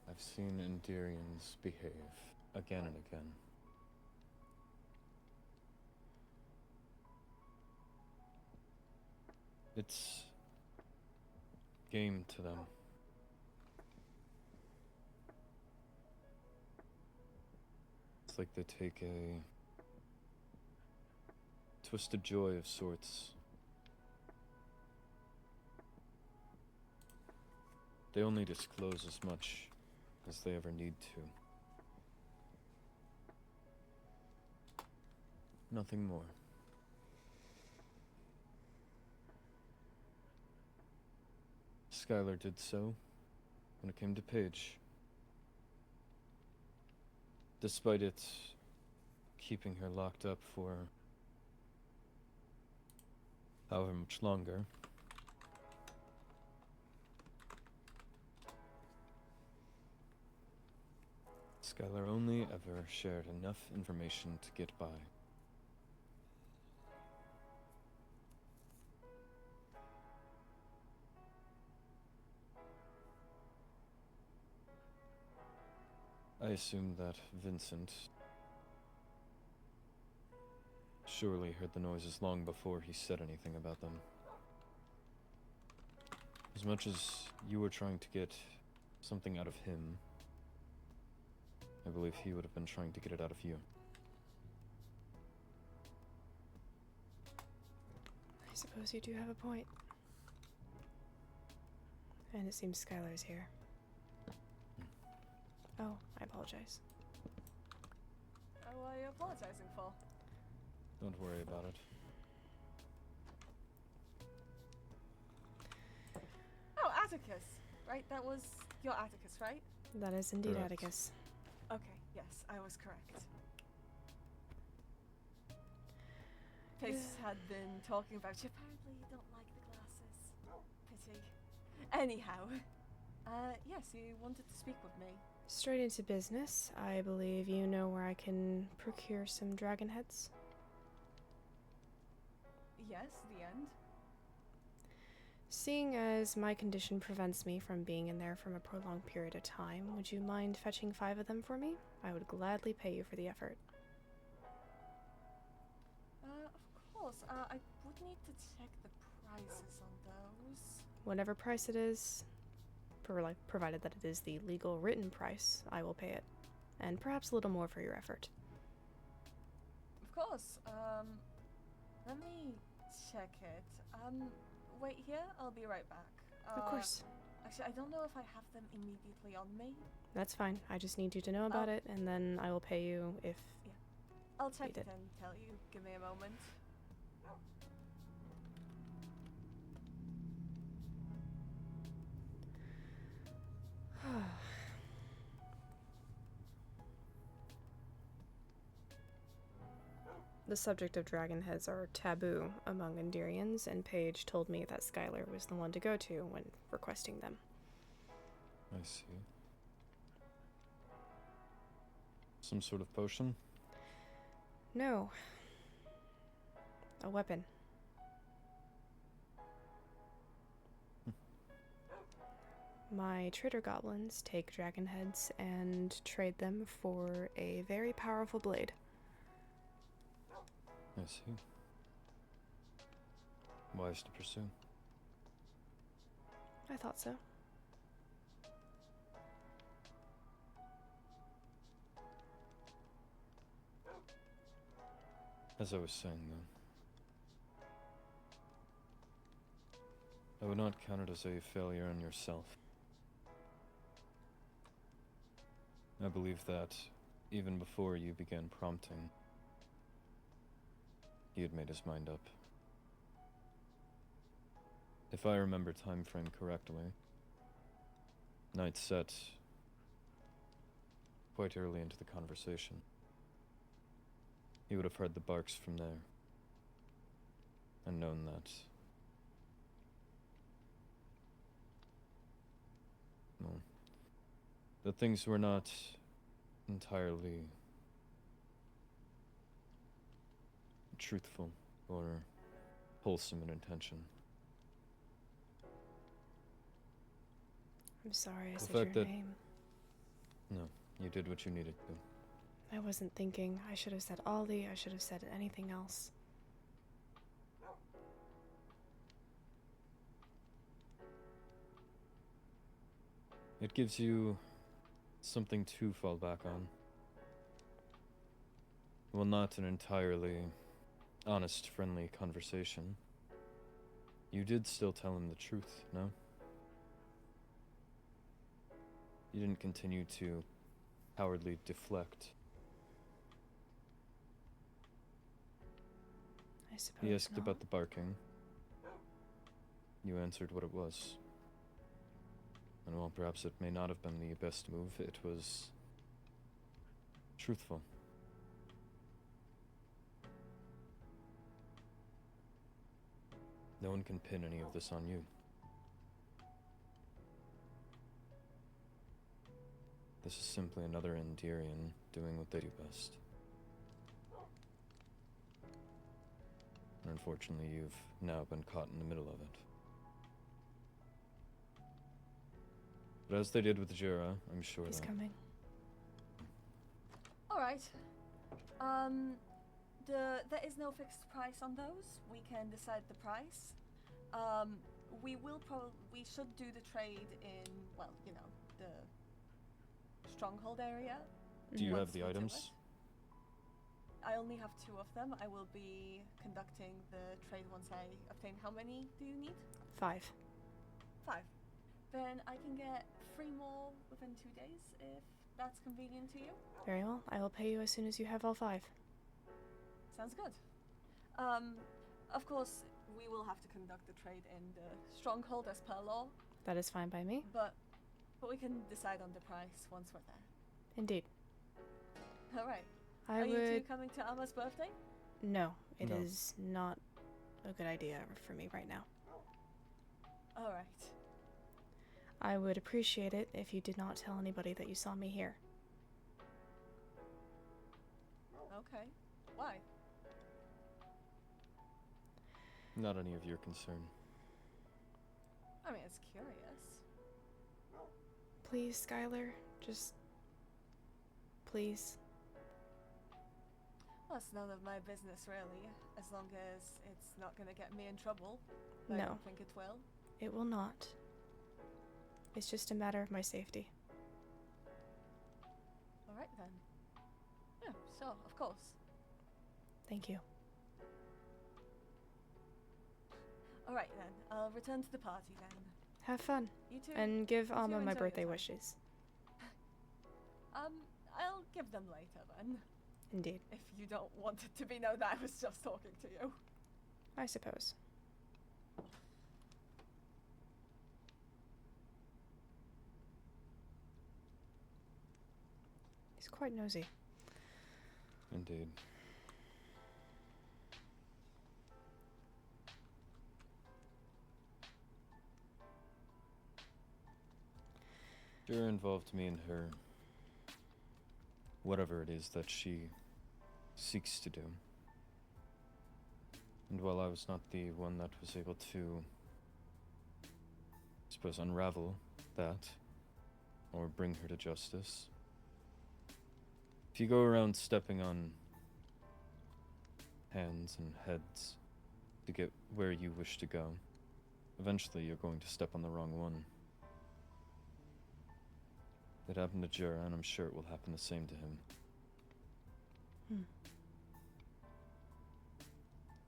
I've seen Enderians behave again and again. It's game to them. It's like they take a twisted joy of sorts. They only disclose as much as they ever need to. Nothing more. Skylar did so when it came to Paige. Despite it keeping her locked up for however much longer, Skylar only ever shared enough information to get by. I assume that Vincent surely heard the noises long before he said anything about them. As much as you were trying to get something out of him, I believe he would have been trying to get it out of you. I suppose you do have a point. And it seems Skylar's here. Oh, I apologize. Oh, what are you apologizing for? Don't worry about it. Oh, Atticus! Right, that was your Atticus, right? That is indeed Correct. Atticus. Okay, yes, I was correct. Pace had been talking about you. Apparently you don't like the glasses. Pity. Anyhow, yes, you wanted to speak with me. Straight into business. I believe you know where I can procure some dragon heads. Yes, the end. Seeing as my condition prevents me from being in there from a prolonged period of time, would you mind fetching 5 of them for me? I would gladly pay you for the effort. Of course. I would need to check the prices on those. Whatever price it is, provided that it is the legal written price, I will pay it. And perhaps a little more for your effort. Of course. Let me check it. Wait here. I'll be right back. Of course. Actually, I don't know if I have them immediately on me. That's fine. I just need you to know about it, and then I will pay you if... I'll check Need it it. and tell you. Give me a moment. The subject of dragon heads are taboo among Endirians, and Paige told me that Skylar was the one to go to when requesting them. I see. Some sort of potion? No. A weapon. My trader goblins take dragon heads and trade them for a very powerful blade. I see. Wise to pursue. I thought so. As I was saying, though, I would not count it as a failure in yourself. I believe that, even before you began prompting, he had made his mind up. If I remember time frame correctly, night set quite early into the conversation. He would have heard the barks from there, and known that, well, that things were not entirely truthful or wholesome in intention. I'm sorry I The said fact your that- name. No, you did what you needed to. I wasn't thinking. I should have said Ollie. I should have said anything else. It gives you something to fall back on. Well, not an entirely honest, friendly conversation. You did still tell him the truth, no? You didn't continue to cowardly deflect. I suppose He asked not. about the barking. You answered what it was. And while perhaps it may not have been the best move, it was truthful. No one can pin any of this on you. This is simply another Endirian doing what they do best. And unfortunately, you've now been caught in the middle of it. But as they did with Jura, I'm sure He's that... coming. Alright. There is no fixed price on those. We can decide the price. We should do the trade in, well, you know, the stronghold area. Do you have once the we do items? it. I only have 2 of them. I will be conducting the trade once I obtain. How many do you need? 5. 5. Then I can get 3 more within 2 days if that's convenient to you. Very well. I will pay you as soon as you have all 5. Sounds good. Of course, we will have to conduct the trade in the stronghold as per law, That is fine by me. but we can decide on the price once we're there. Indeed. All right. I Are you two would... coming to Amma's birthday? No, it No. is not a good idea for me right now. All right. I would appreciate it if you did not tell anybody that you saw me here. Okay. Why? Not any of your concern. I mean, it's curious. Please, Skylar, just... please. Well, it's none of my business, really. As long as it's not gonna get me in trouble. I No. don't think it will. It will not. It's just a matter of my safety. All right then. Yeah, sure, of course. Thank you. All right then. I'll return to the party then. Have fun. You two. And give you Amma two my enjoy your birthday time. wishes. I'll give them later then. Indeed. If you don't want it to be known that I was just talking to you. I suppose. He's quite nosy. Indeed. Jura involved me in her... whatever it is that she seeks to do. And while I was not the one that was able to, I suppose, unravel that, or bring her to justice, if you go around stepping on hands and heads to get where you wish to go, eventually you're going to step on the wrong one. It happened to Jura, and I'm sure it will happen the same to him. Hmm.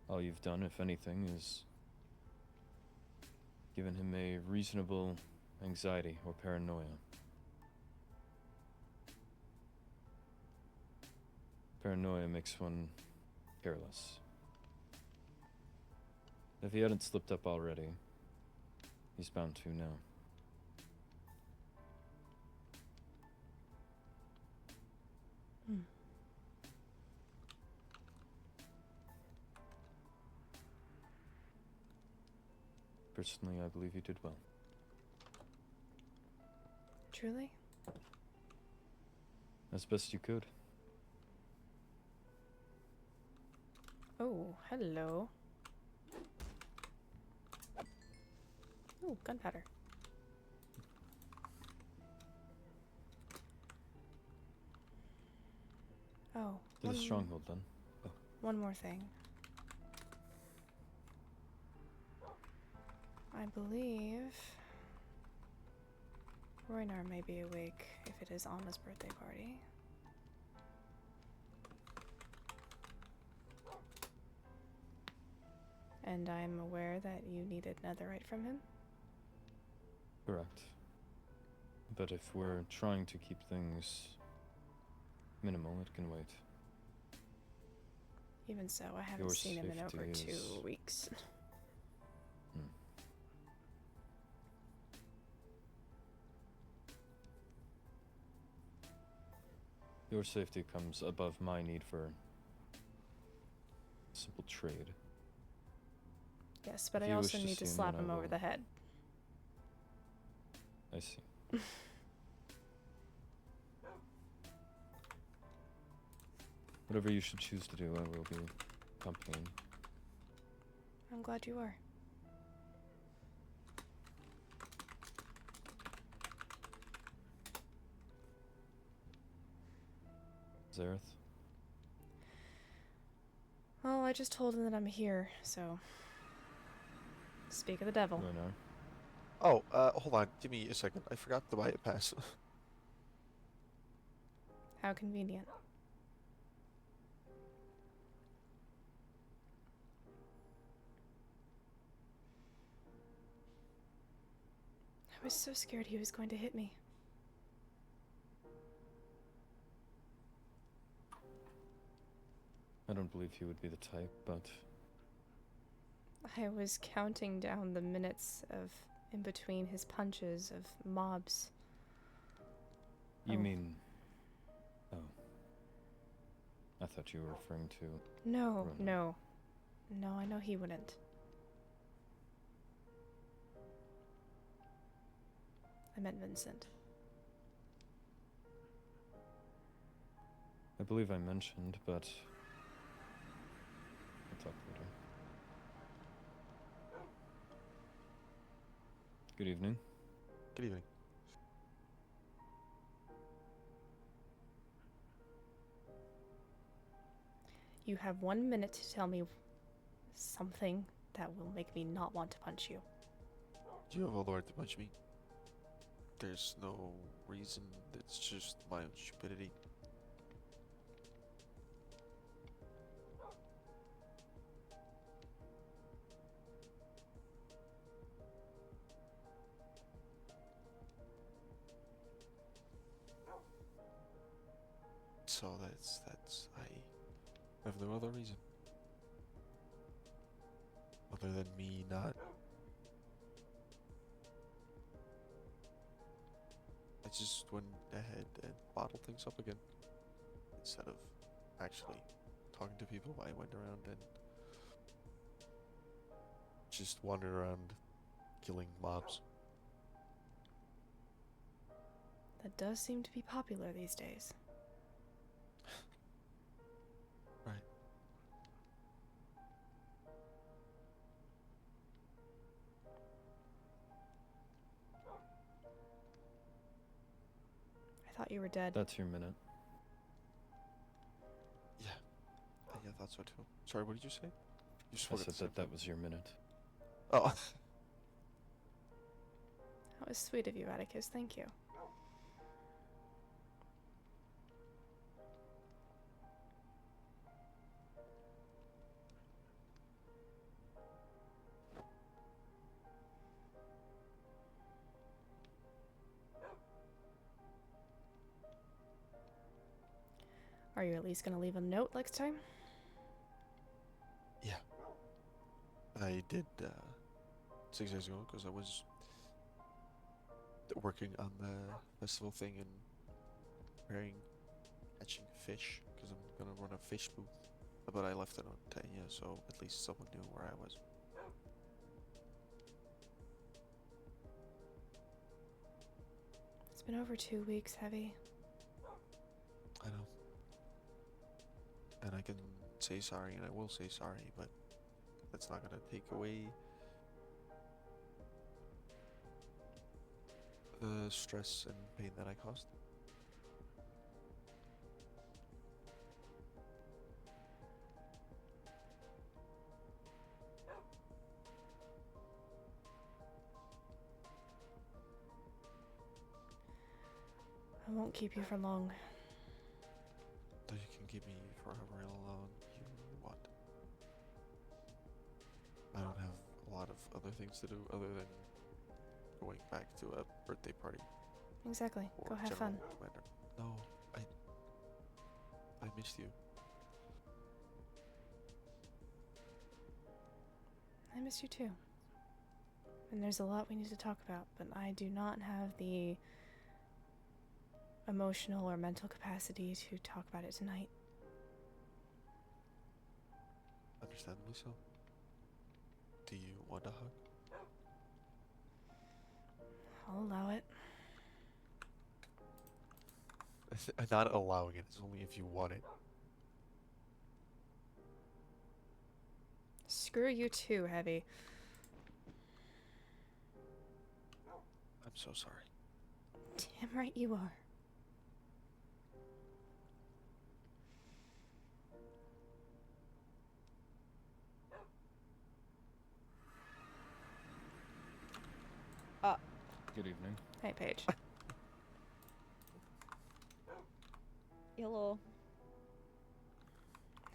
All you've done, if anything, is given him a reasonable anxiety or paranoia. Paranoia makes one careless. If he hadn't slipped up already, he's bound to now. Hmm. Personally, I believe you did well. Truly? As best you could. Oh, hello. Oh, gunpowder. Oh, To the stronghold, then. one more thing. I believe Roynar may be awake if it is Anna's birthday party. And I'm aware that you needed netherite from him. Correct. But if we're trying to keep things minimal, it can wait. Even so, I haven't Your seen him in over safety 2 is- weeks. Your safety comes above my need for simple trade. Yes, but If I you also wish to need to see him, slap then I him over will- the head. I see. Whatever you should choose to do, I will be accompanying. I'm glad you are. Zareth? Well, I just told him that I'm here, so... Speak of the devil. Roynar? Oh, hold on. Give me a second. I forgot to buy a pass. How convenient. I was so scared he was going to hit me. I don't believe he would be the type, but I was counting down the minutes of in between his punches of mobs. you Oh. mean... Oh. I thought you were referring to... No, Roynar. no. No, I know he wouldn't. I meant Vincent. I believe I mentioned, but... We'll talk later. Good evening. Good evening. You have 1 minute to tell me something that will make me not want to punch you. You have a lord to punch me. There's no reason. It's just my own stupidity. So I have no other reason. Other than me not. I just went ahead and bottled things up again. Instead of actually talking to people, I went around and just wandered around killing mobs. That does seem to be popular these days. Right. I thought you were dead. That's your minute. Yeah. Yeah, I thought so too. Sorry, what did you say? You I spoke at said the same that that time. was your minute. Oh. That was sweet of you, Atticus. Thank you. Are you at least going to leave a note next time? Yeah. I did 6 days ago because I was working on the festival thing and preparing catching fish because I'm gonna run a fish booth. But I left it on Tanya, so at least someone knew where I was. It's been over 2 weeks, Heavy. I know. And I can say sorry, and I will say sorry, but that's not gonna take away the stress and pain that I caused. I won't keep you for long. Though you can keep me for however long you want. I don't have a lot of other things to do other than going back to a birthday party. Exactly. for Go have General fun. Commander. No, I missed you. I miss you too. And there's a lot we need to talk about, but I do not have the emotional or mental capacity to talk about it tonight. Understandably so. Do you want a hug? I'll allow it. Not allowing it. It's only if you want it. Screw you too, Heavy. I'm so sorry. Damn right you are. Good evening. Hey, Paige. Hello.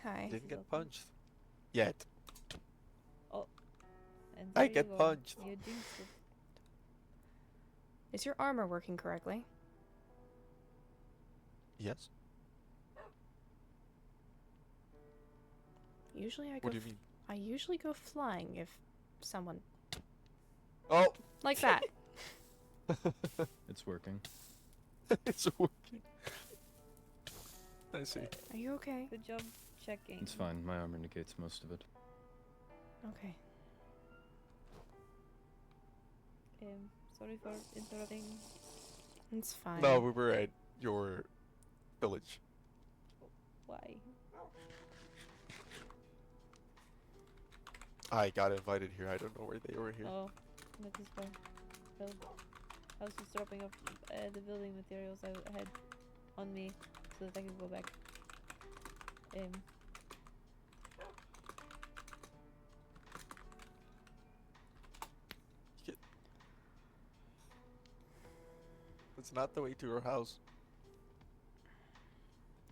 Hi. Didn't get punched. Yet. And I there you get go. punched. You jinxed it. Is your armor working correctly? Yes? Usually I go What do you mean? I usually go flying if someone Oh! like that. It's working. It's working. I see. Are you okay? Good job checking. It's fine. My armor negates most of it. Okay. Sorry for interrupting. It's fine. No, we were at your village. Why? I got invited here. I don't know where they were here. Oh, that is fine. Well, I was just dropping off the building materials I had on me so that I could go back. It's not the way to your house.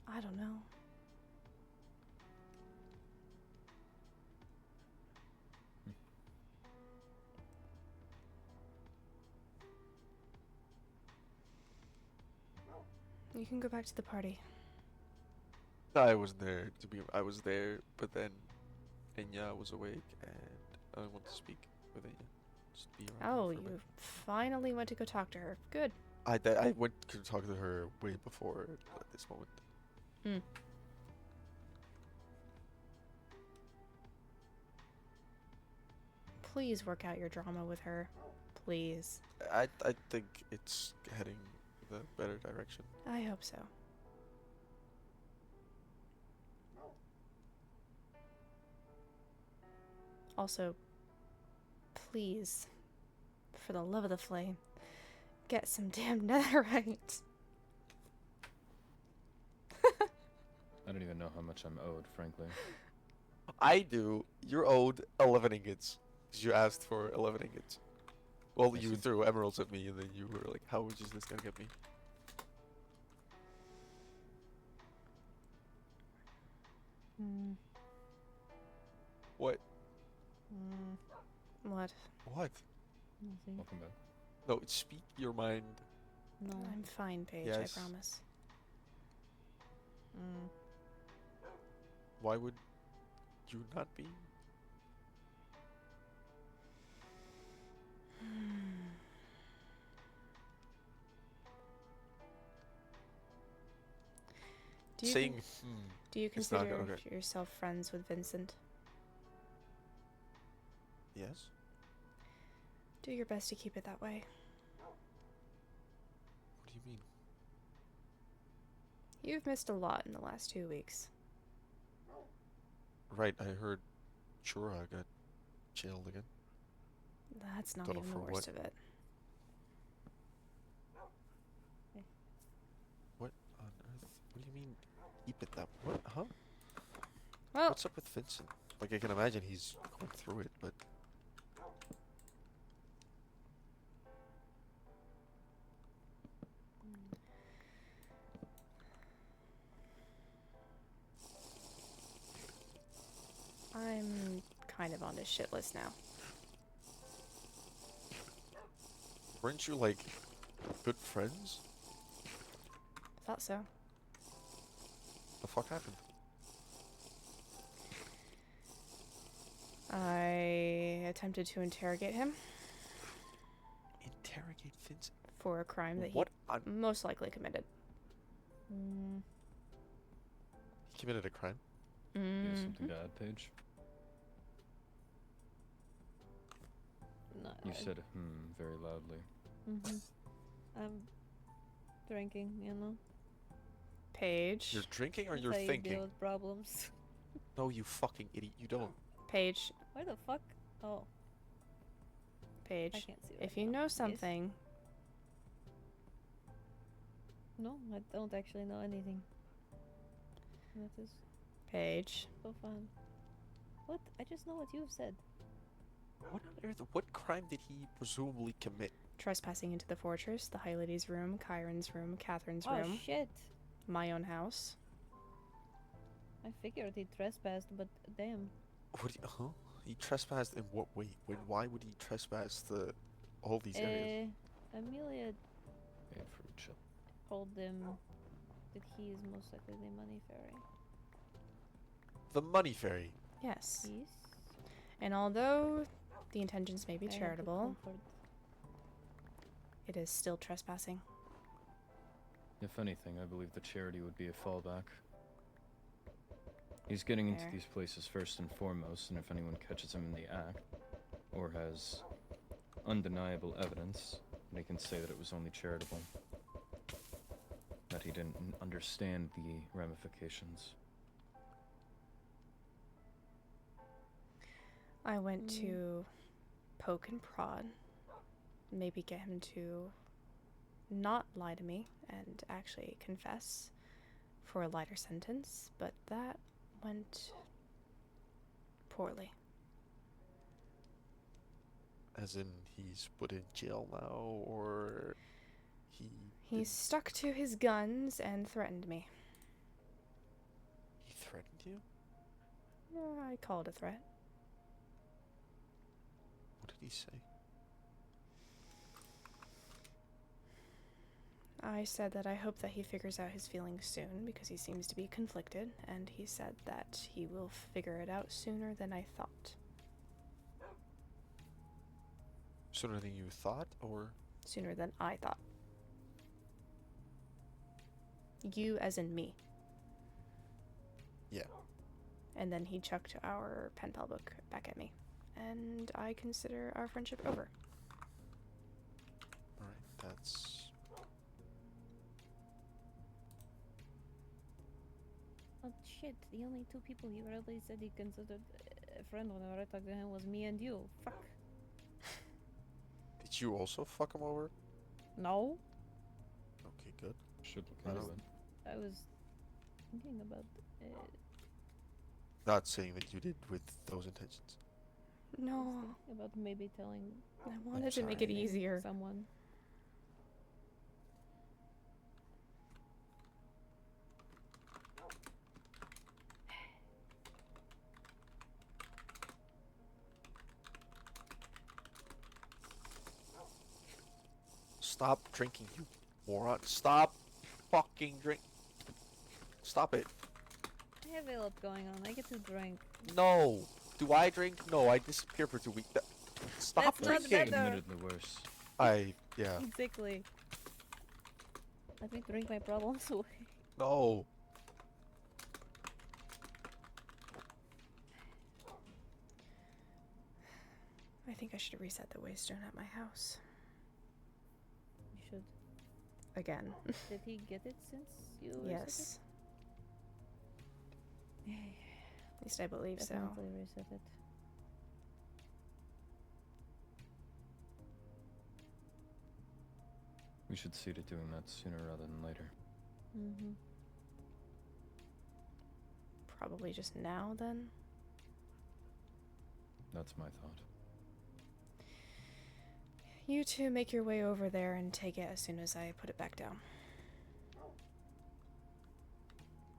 I don't know. You can go back to the party. I wasn't there to be. I was there, but then Enya was awake, and I didn't want to speak with Enya. Just be around her Oh, for a bit. you finally went to go talk to her. Good. I went to talk to her way before at this moment. Hmm. Please work out your drama with her. Please. I think it's heading the better direction. I hope so. Also, please, for the love of the flame, get some damn netherite. I don't even know how much I'm owed, frankly. I do. You're owed 11 ingots. 'Cause you asked for 11 ingots. Well, I you see. threw emeralds at me, and then you were like, how much is this gonna get me? Hmm. What? What? What? Nothing. Welcome back. No, speak your mind. No. I'm fine, Paige, Yes. I promise. Why would you not be? Do you, Saying, do you it's not consider okay. yourself friends with Vincent? Yes. Do your best to keep it that way. What do you mean? You've missed a lot in the last 2 weeks. Right, I heard Chura got jailed again. That's not Don't know even the for worst what. of it. What on earth? What do you mean? Keep it that? What? Huh? Well, What's up with Vincent? Like, I can imagine he's going through it, but of on his shit list now. Weren't you like good friends? Thought so. The fuck happened? I attempted to interrogate him Interrogate Vincent. for a crime that What? he most likely committed. He committed a crime? You have Mhm. something to add, Paige? No, You said very loudly. I'm drinking, you know. Paige. You're drinking or That's you're how you thinking? deal with problems. No, you fucking idiot. You don't. Paige. Where the fuck? Oh, I Paige. can't see. If right you now. know Yes? something, No, I don't actually know anything. That is Paige. so fun. What? I just know what you've said. What on earth? What crime did he presumably commit? Trespassing into the fortress, the High Lady's room, Chiron's room, Catherine's Oh room, shit! my own house. I figured he trespassed, but damn. What? Huh? He trespassed in what way? Why would he trespass all these areas? Amelia Hey, fruit chill. told him that he is most likely the money fairy. The money fairy. Yes. Yes. And although the intentions may be I had to charitable, comfort. it is still trespassing. If anything, I believe the charity would be a fallback. He's getting into Fair. these places first and foremost, and if anyone catches him in the act, or has undeniable evidence, they can say that it was only charitable. That he didn't understand the ramifications. I went to poke and prod, maybe get him to not lie to me and actually confess for a lighter sentence, but that went poorly. As in, he's put in jail now, or he He stuck to his guns and threatened me. he threatened you? I call it a threat. What did he say? I said that I hope that he figures out his feelings soon because he seems to be conflicted, and he said that he will figure it out sooner than I thought. Sooner than you thought, or? Sooner than I thought. You as in me. Yeah. And then he chucked our pen pal book back at me. And I consider our friendship over. Alright, that's... Oh shit! The only two people he really said he considered a friend whenever I talked to him was me and you. Fuck. Did you also fuck him over? No, Okay, good. Should look I into don't- it. I was thinking about. Not saying that you did with those intentions. No, About maybe telling I wanted to make it sorry. easier. someone. Stop drinking, you moron. Stop fucking drink. Stop it. I have a lot going on. I get to drink. No. Do I drink? No, I disappear for 2 weeks. Stop That's not drinking. better. Admittedly worse. Yeah. Exactly. Let me drink my problems away. No. I think I should reset the waystone at my house. You should. Again. Did he get it since you? reset Yes. it? At least I believe so. Definitely reset it. We should see to doing that sooner rather than later. Mm-hmm. Probably just now, then. That's my thought. You two make your way over there and take it as soon as I put it back down.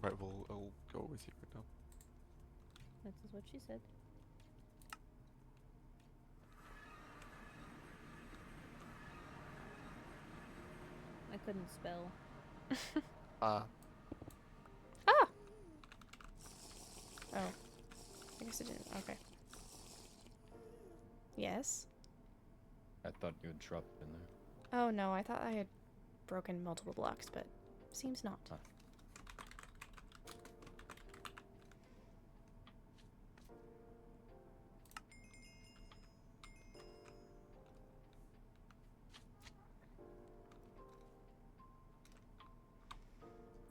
Right, well, I'll go with you right now. That is what she said. couldn't spell. Ah! Oh. I guess it didn't. Okay. Yes? I thought you had dropped it in there. Oh no, I thought I had broken multiple blocks, but seems not. Ah.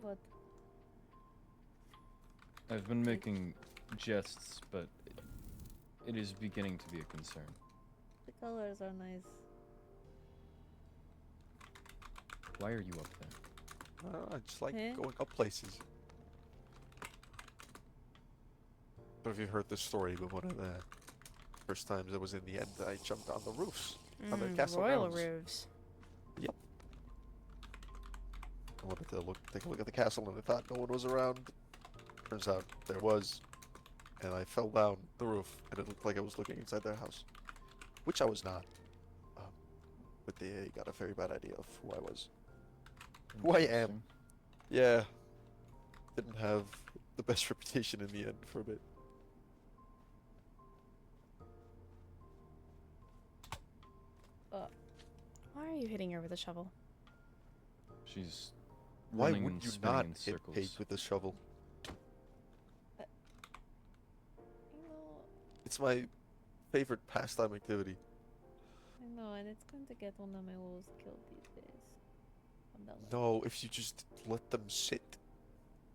What? I've been making jests, but it is beginning to be a concern. The colors are nice. Why are you up there? I don't know, I just like Eh? going up places. But if you heard this story, but one of the first times I was in the end, I jumped on the roofs on the castle Royal grounds. roofs. Yep. I wanted to take a look at the castle, and I thought no one was around. Turns out there was, and I fell down the roof, and it looked like I was looking inside their house, which I was not. But they got a very bad idea of who I was. Who I am. Interesting. Yeah. Didn't have the best reputation in the end for a bit. Why are you hitting her with a shovel? She's Why running would and you spinning not in hit circles. Paige with a shovel? You know, It's my favorite pastime activity. I know, and it's going to get one of my wolves killed these days. I'm done with it. No, if you just let them sit.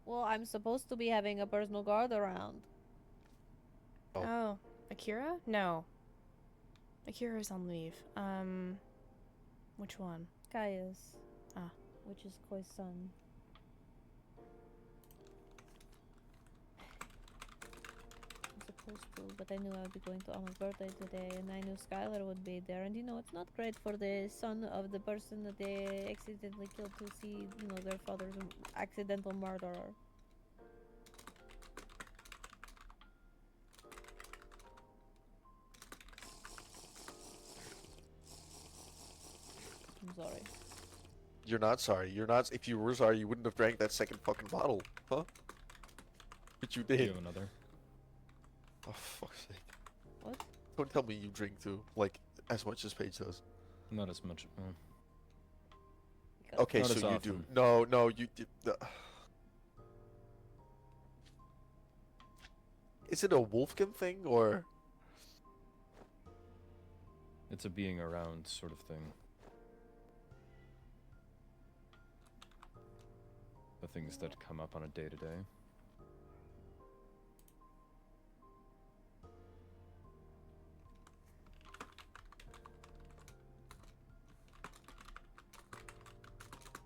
Well, I'm supposed to be having a personal guard around. Oh. Oh. Akira? No. Akira's on leave. Which one? Caius. Ah. Which is Koi's son. I'm supposed to, but I knew I would be going to Alma's birthday today, and I knew Skylar would be there. And you know, it's not great for the son of the person that they accidentally killed to see, you know, their father's accidental murderer. I'm sorry. You're not sorry. You're not. If you were sorry, you wouldn't have drank that second fucking bottle, huh? But you Do did. you have another? Oh, fuck's sake. What? Don't tell me you drink too, like, as much as Paige does. Not as much. Because Okay, Not as so you do. often. No, no, you did. Is it a Wolfkin thing, or? It's a being around sort of thing. The things that come up on a day-to-day.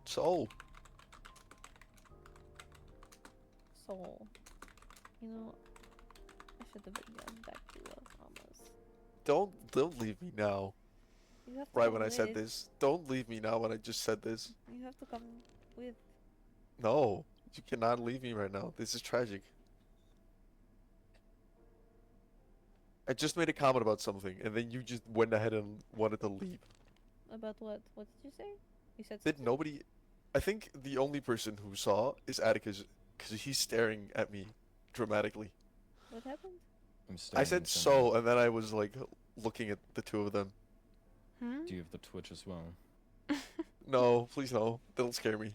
So, soul. You know, I should have been going back to Alma's. don't leave me now. You have to Right come when I said with. this. Don't leave me now when I just said this. You have to come with. No, you cannot leave me right now. This is tragic. I just made a comment about something, and then you just went ahead and wanted to leave. About what? What did you say? You said Did something? nobody? I think the only person who saw is Atticus, because he's staring at me dramatically. What happened? I'm I staring said intently. so, and then I was like looking at the two of them. Hmm? Do you have the Twitch as well? No, please no. That'll scare me.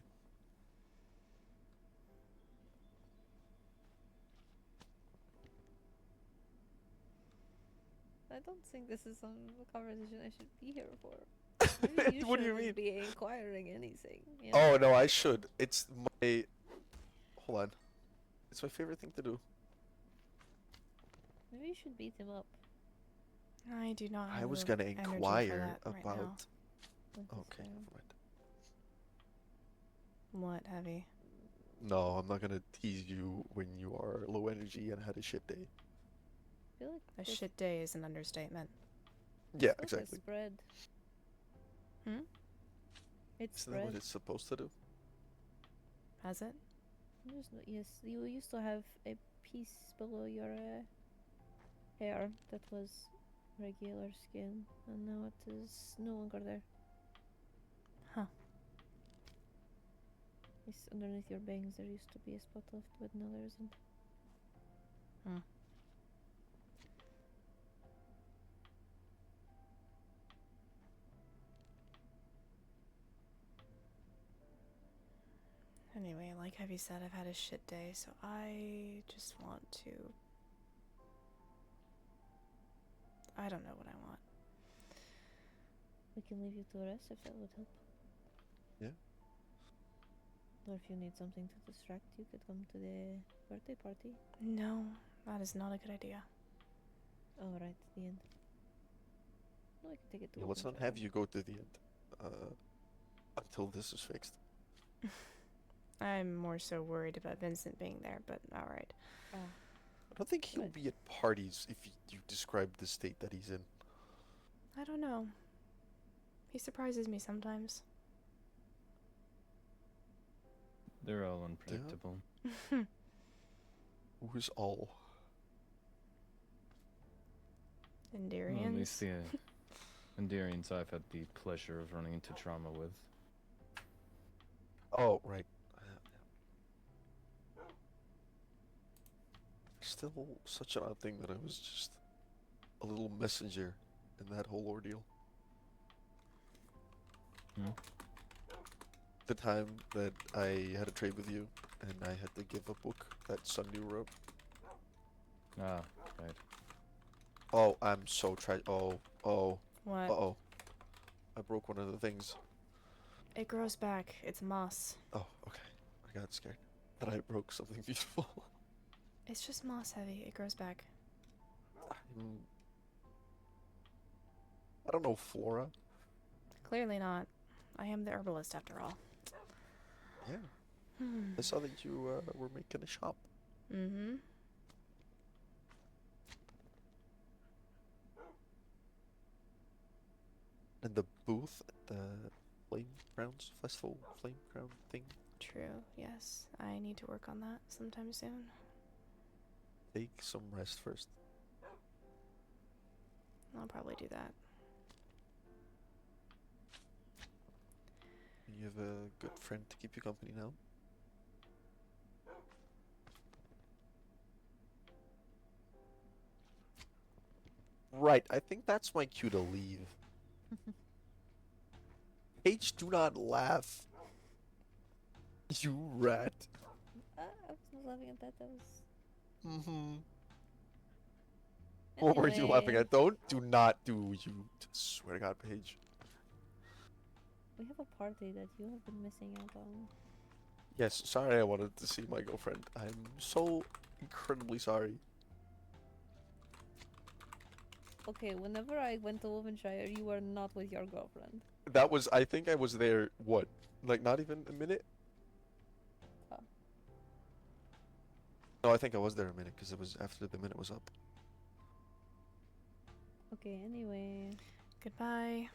I don't think this is some conversation I should be here for. Maybe you What do you shouldn't mean? be inquiring anything. You know? Oh no, I should. It's my. Hold on. It's my favorite thing to do. Maybe you should beat him up. I do not have I was the gonna energy for inquire that right about. now. with his Okay, friend. never mind. What, Heavy? No, I'm not gonna tease you when you are low energy and had a shit day. I feel like A this- shit day is an understatement. Yeah, this book has exactly. Spread. Hmm? It's Isn't that spread. what it's supposed to do? Has it? Yes, you used to have a piece below your hair that was regular skin, and now it is no longer there. Huh. It's underneath your bangs. There used to be a spot left, but now there isn't. Anyway, like Heavy said, I've had a shit day, so I just want to... I don't know what I want. We can leave you to rest if that would help. Yeah. Or if you need something to distract, you could come to the birthday party. No, that is not a good idea. Oh, right, the end. No, we can take it to Yeah, let's not open have trial. you go to the end. Until this is fixed. I'm more so worried about Vincent being there, but alright. I don't think he'll But- be at parties if you describe the state that he's in. I don't know. He surprises me sometimes. They're all unpredictable. Who's all? Well, Endurians. at least the Endurians I've had the pleasure of running into trauma with. Oh, right. Still such an odd thing that I was just a little messenger in that whole ordeal. Hmm? The time that I had a trade with you and I had to give a book that Sunday wrote. Ah, right. Oh, I'm so oh, What? uh-oh. I broke one of the things. It grows back. It's moss. Oh, okay. I got scared that I broke something beautiful. It's just moss heavy. It grows back. I don't know flora. Clearly not. I am the herbalist after all. Yeah. I saw that you were making a shop. Mm-hmm. And the booth at the Flame Crowns Festival Flame Crown thing. True. Yes. I need to work on that sometime soon. Take some rest first. I'll probably do that. You have a good friend to keep you company now. Right, I think that's my cue to leave. Paige, do not laugh. You rat. I was not laughing at that. That was. Mm-hmm. What were you laughing Anyway, at? Do not do you. Swear to God, Paige. We have a party that you have been missing out on. Yes, sorry I wanted to see my girlfriend. I'm so incredibly sorry. Okay, whenever I went to Wolvenshire, you were not with your girlfriend. That was, I think I was there, what? Like, not even a minute? Oh. No, I think I was there a minute, because it was after the minute was up. Okay, anyway. Goodbye.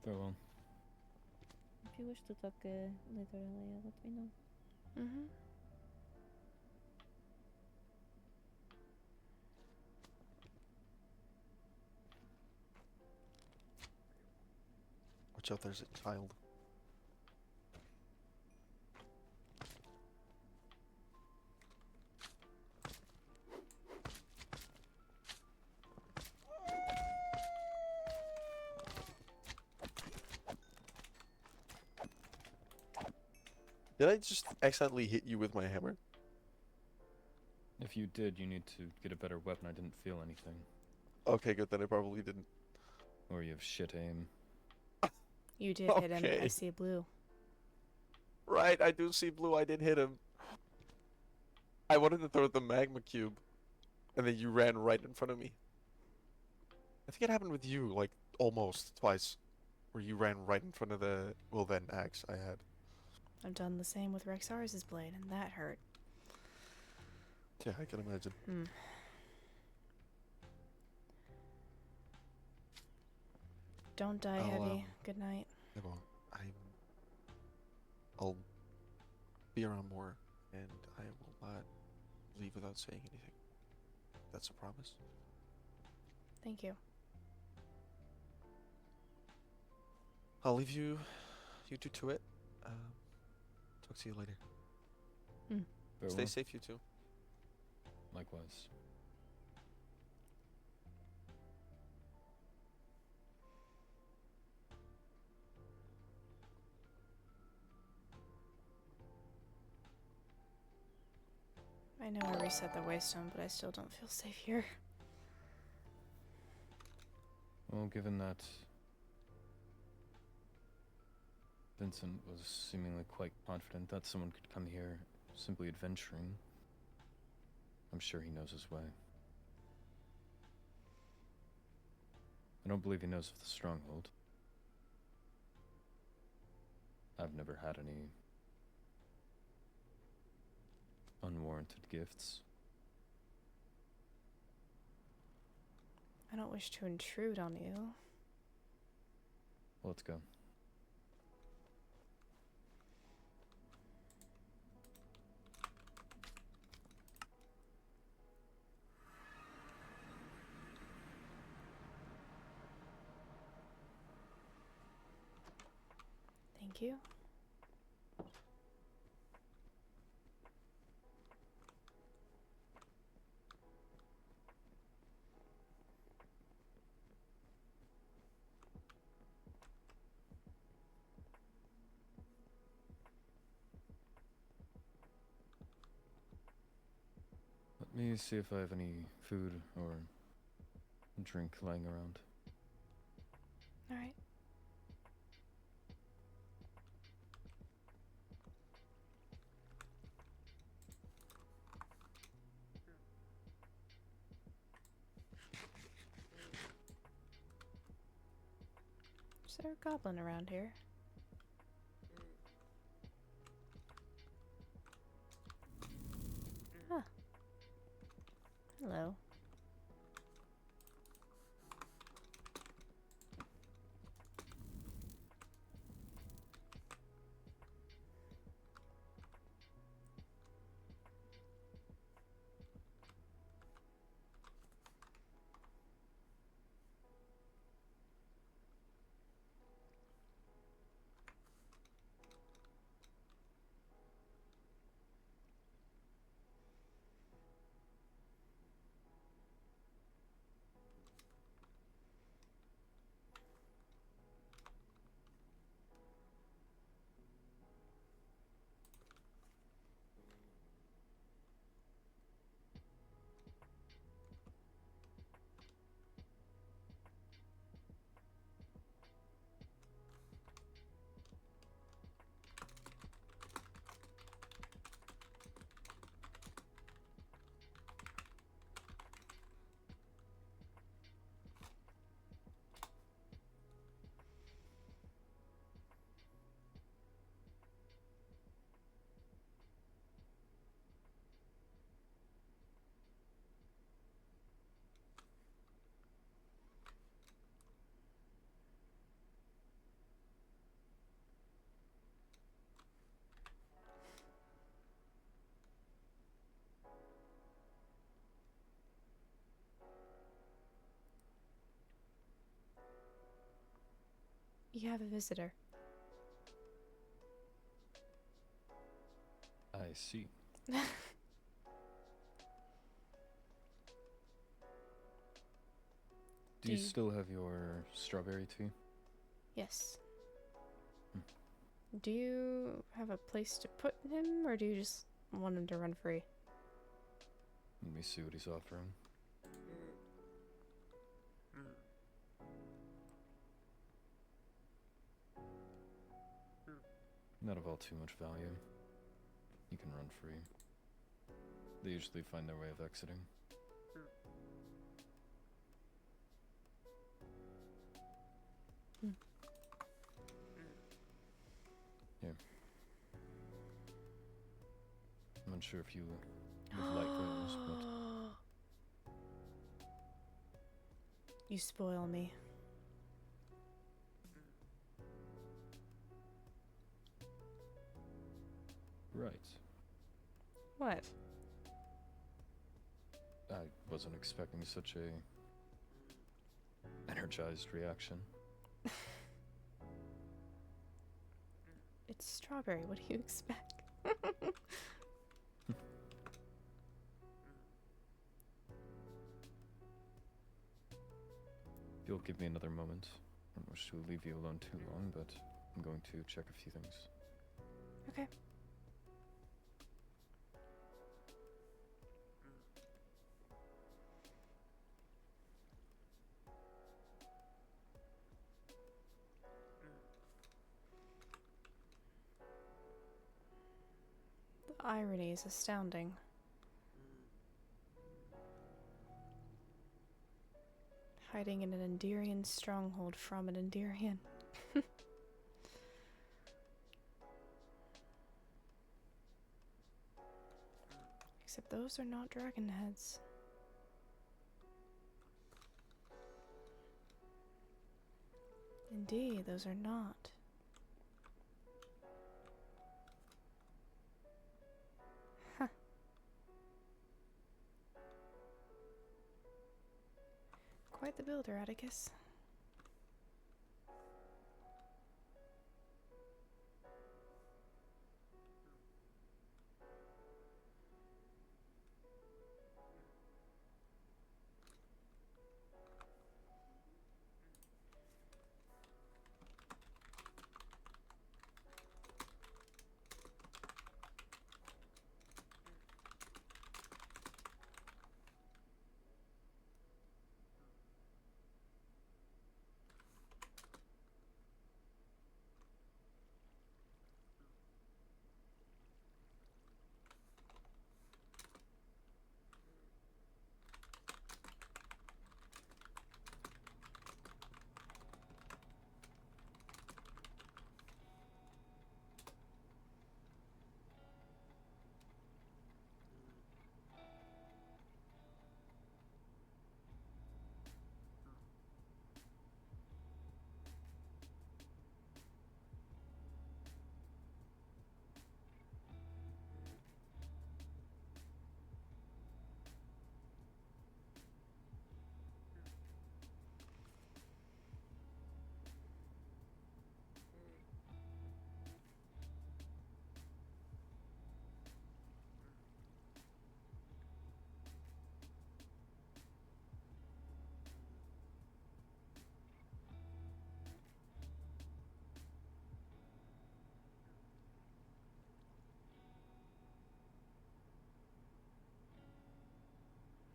Farewell. If you wish to talk later, Helia, let me know. Mm-hmm. Watch out, there's a child. Did I just accidentally hit you with my hammer? If you did, you need to get a better weapon. I didn't feel anything. Okay, good, then I probably didn't. Or you have shit aim. You did hit him. I Okay. see blue. Right, I do see blue, I did hit him. I wanted to throw the magma cube, and then you ran right in front of me. I think it happened with you, like, almost twice. Where you ran right in front of the, well then, axe I had. I've done the same with Rexaris' blade, and that hurt. Yeah, I can imagine. Don't die I'll, heavy. Good night. I won't. I'll be around more, and I will not leave without saying anything. That's a promise. Thank you. I'll leave you two to it. Talk to you later. Farewell. Stay safe, you two. Likewise. I know I reset the waystone, but I still don't feel safe here. Well, given that Vincent was seemingly quite confident that someone could come here simply adventuring, I'm sure he knows his way. I don't believe he knows of the stronghold. I've never had any unwarranted gifts. I don't wish to intrude on you. Well, let's go. Thank you. Let me see if I have any food or drink lying around. All right. Is there a goblin around here? Huh. Hello. You have a visitor. I see. Do you still have your strawberry tea? Yes. Do you have a place to put him, or do you just want him to run free? Let me see what he's offering. Not of all too much value. You can run free. They usually find their way of exiting. Here. I'm unsure if you would like those, but You spoil me. right. What? I wasn't expecting such a energized reaction. It's strawberry. What do you expect? If you'll give me another moment, I don't wish to leave you alone too long, but I'm going to check a few things. Okay. The irony is astounding. Hiding in an Enderian stronghold from an Enderian. Except those are not dragon heads. Indeed, those are not. Huh. Quite the builder, Atticus.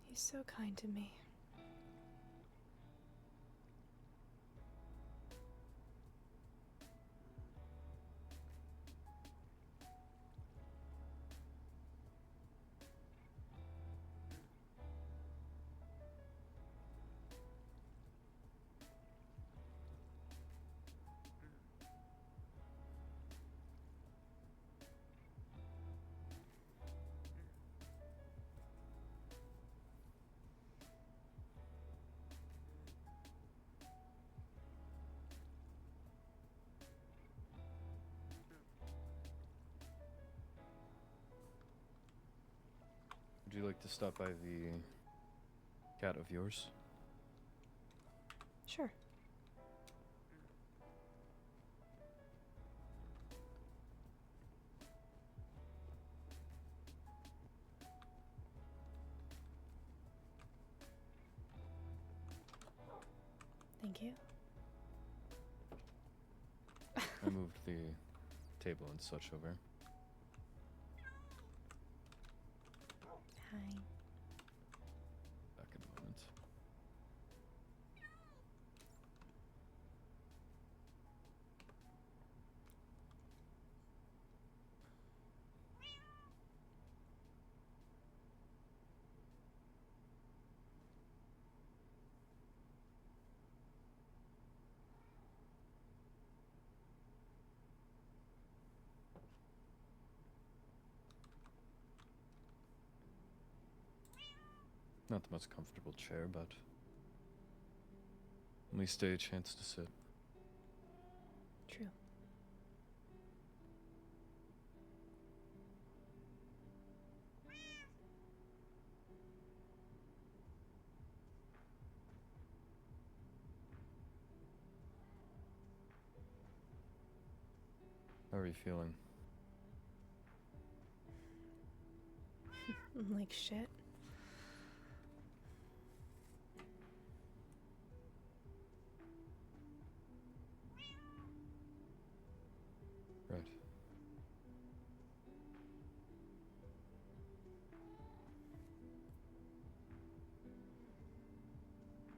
He's so kind to me. Would you like to stop by the cat of yours? Sure. Thank you. I moved the table and such over. Hi. Back in a moment. Not the most comfortable chair, but at least a chance to sit. True. How are you feeling? I'm like shit. Right.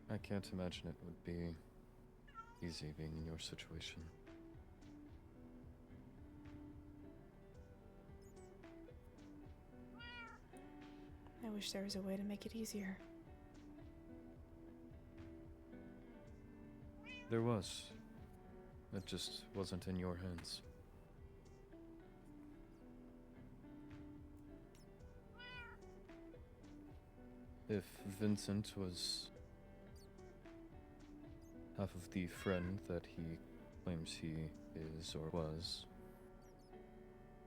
I can't imagine it would be easy being in your situation. I wish there was a way to make it easier. There was. It just wasn't in your hands. If Vincent was half of the friend that he claims he is or was,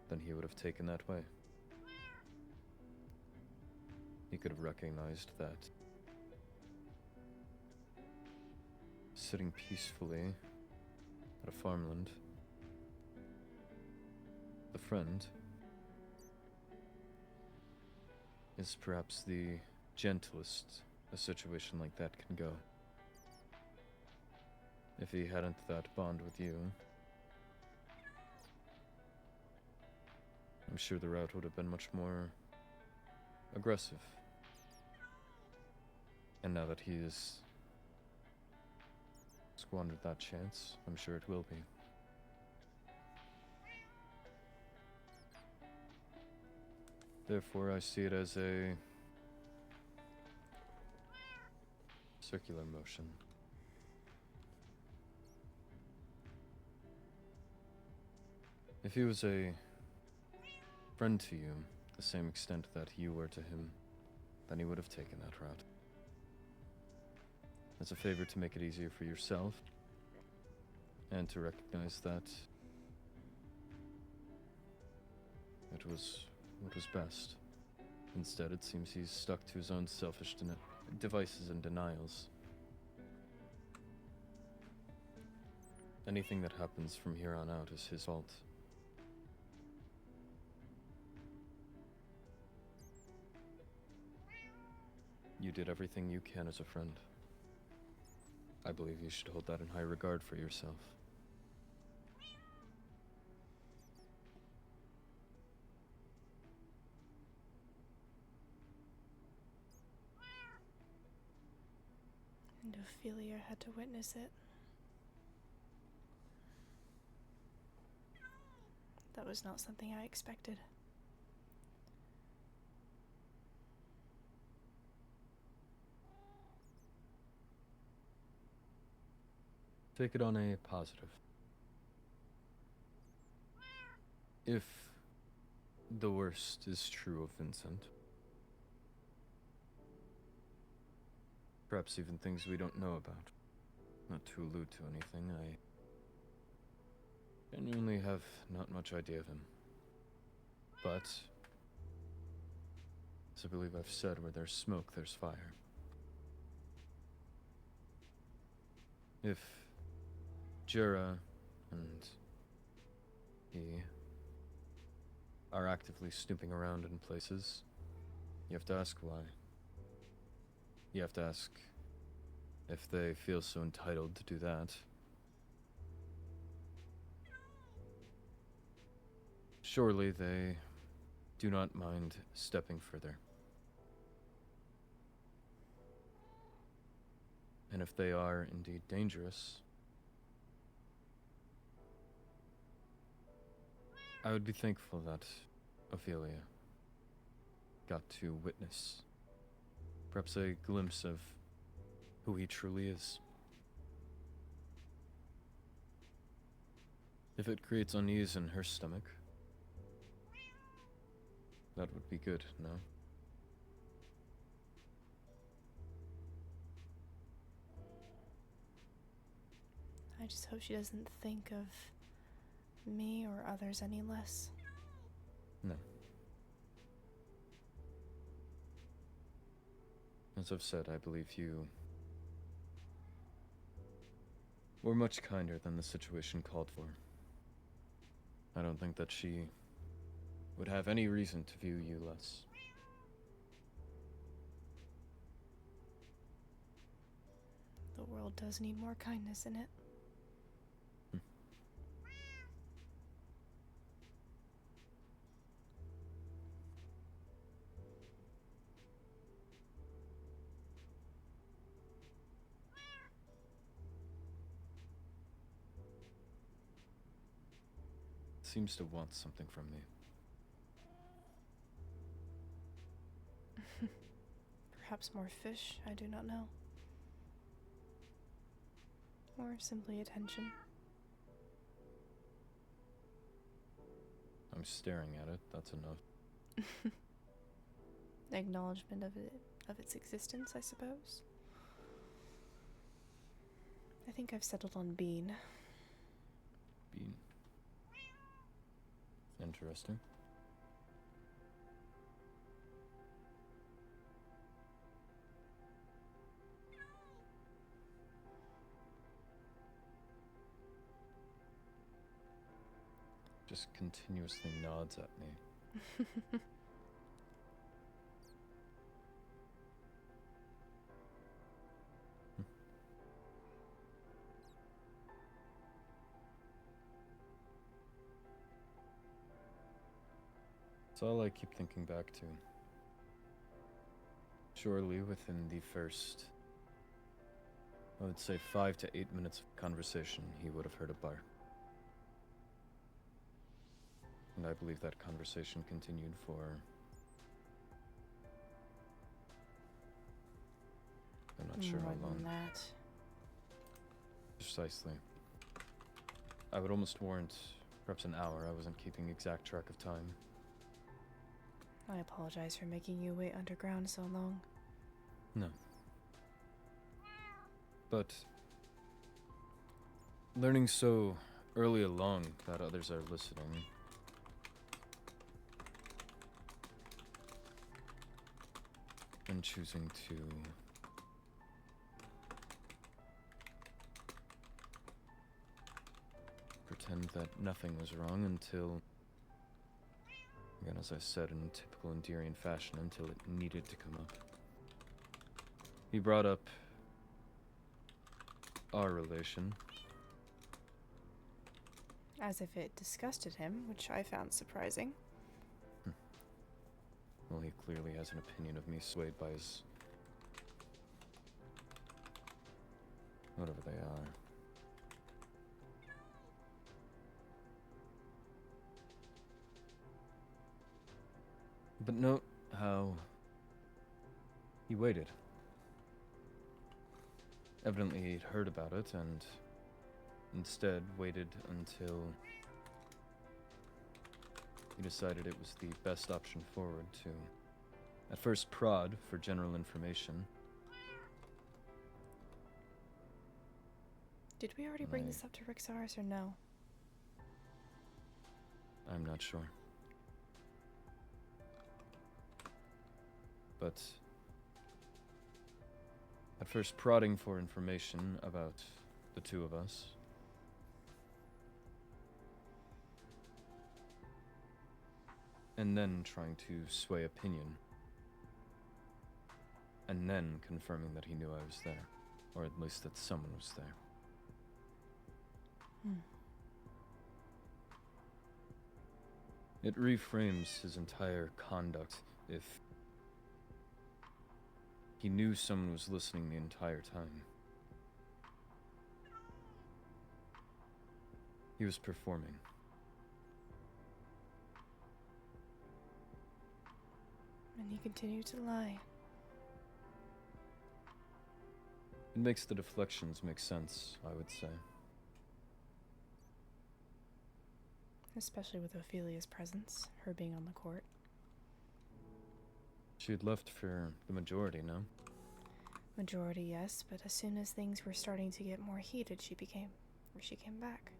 then he would have taken that way. He could have recognized that sitting peacefully at a farmland, the friend is perhaps the gentlest a situation like that can go. If he hadn't that bond with you, I'm sure the route would have been much more aggressive. And now that he's squandered that chance, I'm sure it will be. Therefore, I see it as a circular motion. If he was a friend to you, the same extent that you were to him, then he would have taken that route. As a favor to make it easier for yourself, and to recognize that it was what was best. Instead, it seems he's stuck to his own selfish devices and denials. Anything that happens from here on out is his fault. You did everything you can as a friend. I believe you should hold that in high regard for yourself. And Ophelia had to witness it. That was not something I expected. Take it on a positive. If the worst is true of Vincent, perhaps even things we don't know about, not to allude to anything, I genuinely have not much idea of him. But, as I believe I've said, where there's smoke, there's fire. If Jera and he are actively snooping around in places, you have to ask why. You have to ask if they feel so entitled to do that. Surely they do not mind stepping further. And if they are indeed dangerous, I would be thankful that Ophelia got to witness perhaps a glimpse of who he truly is. If it creates unease in her stomach, that would be good, no? I just hope she doesn't think of me or others any less. No. As I've said, I believe you were much kinder than the situation called for. I don't think that she would have any reason to view you less. The world does need more kindness in it. Seems to want something from me. Perhaps more fish, I do not know. Or simply attention. I'm staring at it, that's enough. Acknowledgement of its existence, I suppose. I think I've settled on bean. Bean. Interesting. Just continuously nods at me. It's all I keep thinking back to. Surely within the first, I would say 5 to 8 minutes of conversation, he would have heard a bar. And I believe that conversation continued for... I'm not sure More how long. than that. Precisely. I would almost warrant perhaps an hour. I wasn't keeping exact track of time. I apologize for making you wait underground so long. No. But learning so early along that others are listening, and choosing to pretend that nothing was wrong until, again, as I said in typical Enderian fashion, until it needed to come up. He brought up our relation. As if it disgusted him, which I found surprising. Well, he clearly has an opinion of me swayed by his... whatever they are. But note how he waited. Evidently he'd heard about it and instead waited until he decided it was the best option forward to at first prod for general information. Did we already bring this up to Rixaris or no? I'm not sure. But at first prodding for information about the two of us. And then trying to sway opinion. And then confirming that he knew I was there. Or at least that someone was there. It reframes his entire conduct if he knew someone was listening the entire time. He was performing. And he continued to lie. It makes the deflections make sense, I would say. Especially with Ophelia's presence, her being on the court. She had left for the majority, no? Majority, yes, but as soon as things were starting to get more heated, she came back.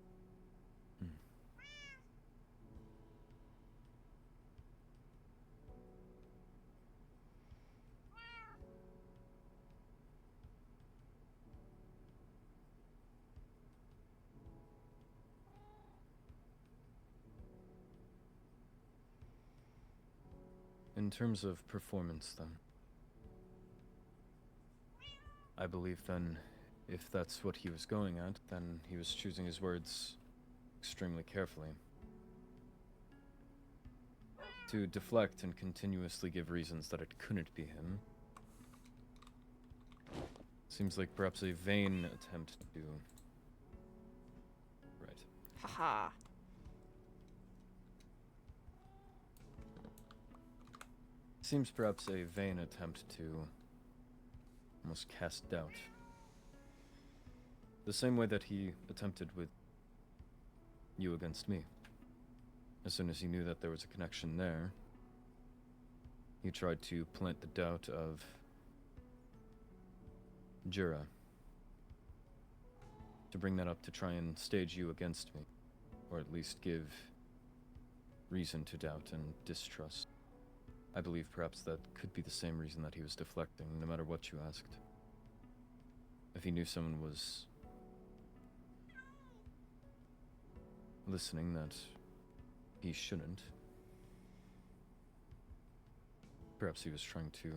In terms of performance, then, I believe then, if that's what he was going at, then he was choosing his words extremely carefully. To deflect and continuously give reasons that it couldn't be him seems like perhaps a vain attempt to... Right. Haha. Seems perhaps a vain attempt to almost cast doubt. The same way that he attempted with you against me. As soon as he knew that there was a connection there, he tried to plant the doubt of Jura. To bring that up to try and stage you against me. Or at least give reason to doubt and distrust. I believe perhaps that could be the same reason that he was deflecting, no matter what you asked. If he knew someone was listening that he shouldn't, perhaps he was trying to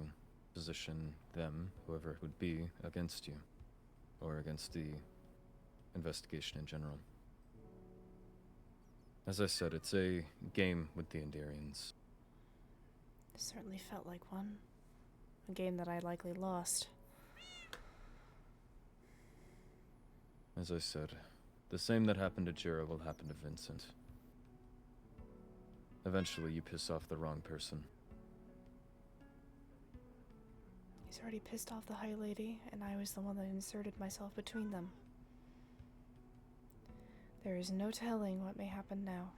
position them, whoever it would be, against you, or against the investigation in general. As I said, it's a game with the Endarians. Certainly felt like one. A game that I likely lost. As I said, the same that happened to Jura will happen to Vincent. Eventually, you piss off the wrong person. He's already pissed off the High Lady, and I was the one that inserted myself between them. There is no telling what may happen now.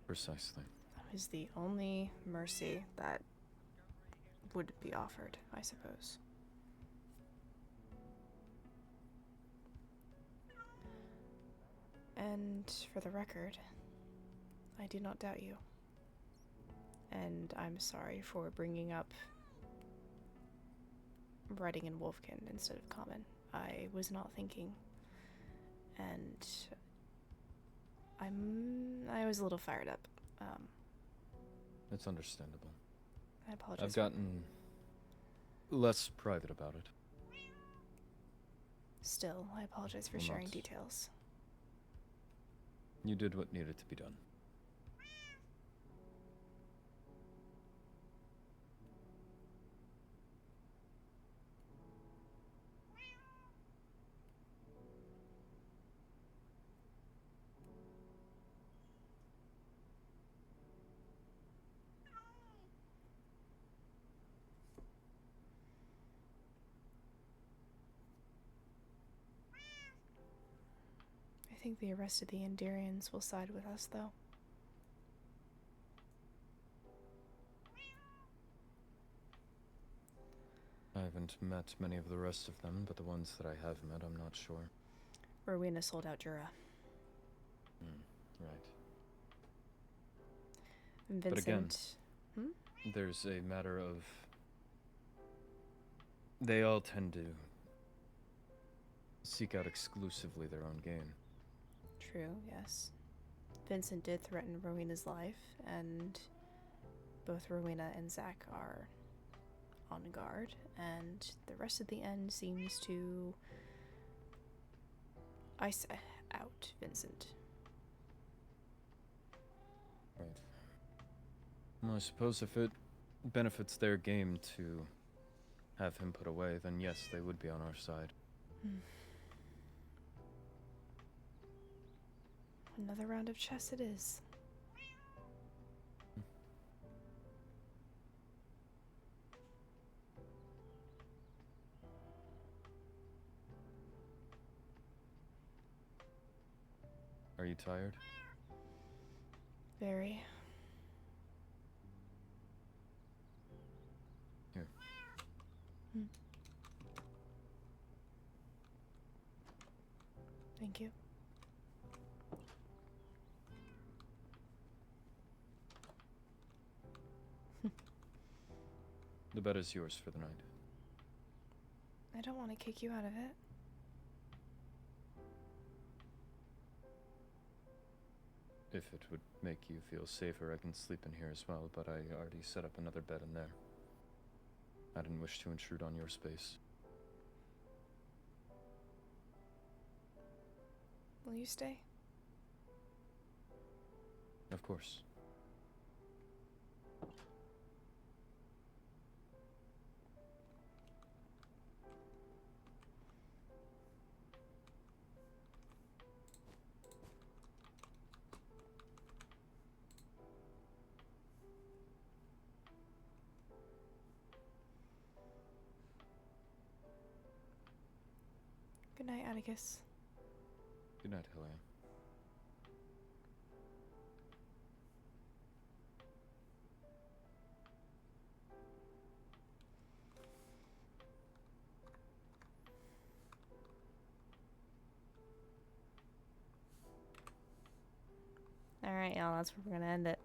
Precisely. That was the only mercy that would be offered, I suppose. And for the record, I do not doubt you. And I'm sorry for bringing up writing in Wolfkin instead of common. I was not thinking. And I was a little fired up. It's understandable. I apologize. I've gotten less private about it. Still, I apologize for Well, sharing not. details. You did what needed to be done. I think the rest of the Endarians will side with us, though. I haven't met many of the rest of them, but the ones that I have met, I'm not sure. Rowena sold out Jura. Right. And But again, Vincent... there's a matter of... They all tend to seek out exclusively their own gain. True, yes. Vincent did threaten Rowena's life, and both Rowena and Zack are on guard, and the rest of the end seems to ice out Vincent. Right. Well, I suppose if it benefits their game to have him put away, then yes, they would be on our side. Another round of chess it is. Are you tired? Very. Here. Thank you. The bed is yours for the night. I don't want to kick you out of it. If it would make you feel safer, I can sleep in here as well, but I already set up another bed in there. I didn't wish to intrude on your space. Will you stay? Of course. Good night, Atticus. Good night, Helia. Alright, y'all, that's where we're gonna end it.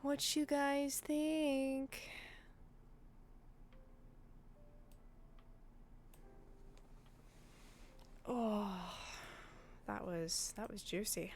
What you guys think? Oh, that was juicy.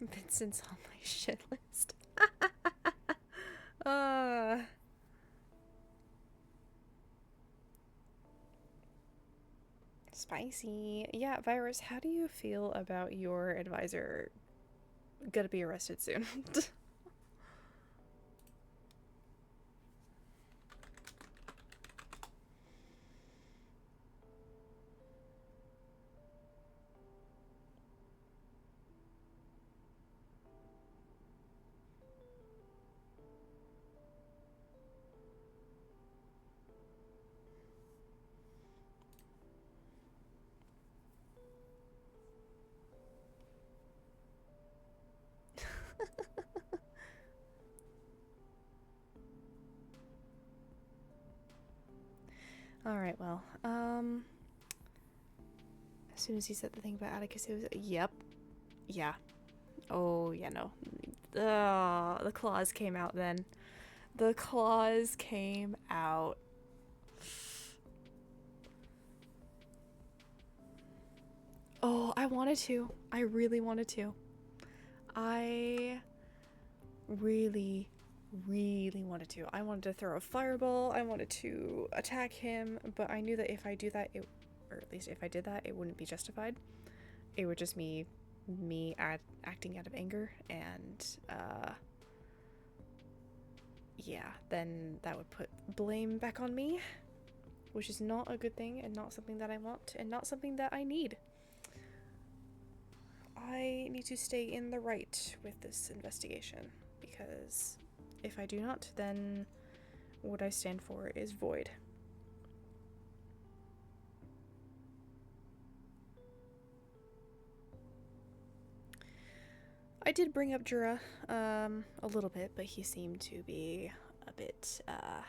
Vincent's on my shit list. Spicy. Yeah, Virus, how do you feel about your advisor gonna be arrested soon? Alright, well, as soon as he said the thing about Atticus, it was, yep, yeah, oh, yeah, no, the claws came out then, the claws came out. Oh, I wanted to, I really wanted to, I really wanted to. I wanted to throw a fireball, I wanted to attack him, but I knew that if I do that, or at least if I did that, it wouldn't be justified. It would just me acting out of anger, and yeah, then that would put blame back on me, which is not a good thing, and not something that I want, and not something that I need. I need to stay in the right with this investigation, because if I do not, then what I stand for is void. I did bring up Jura a little bit, but he seemed to be a bit I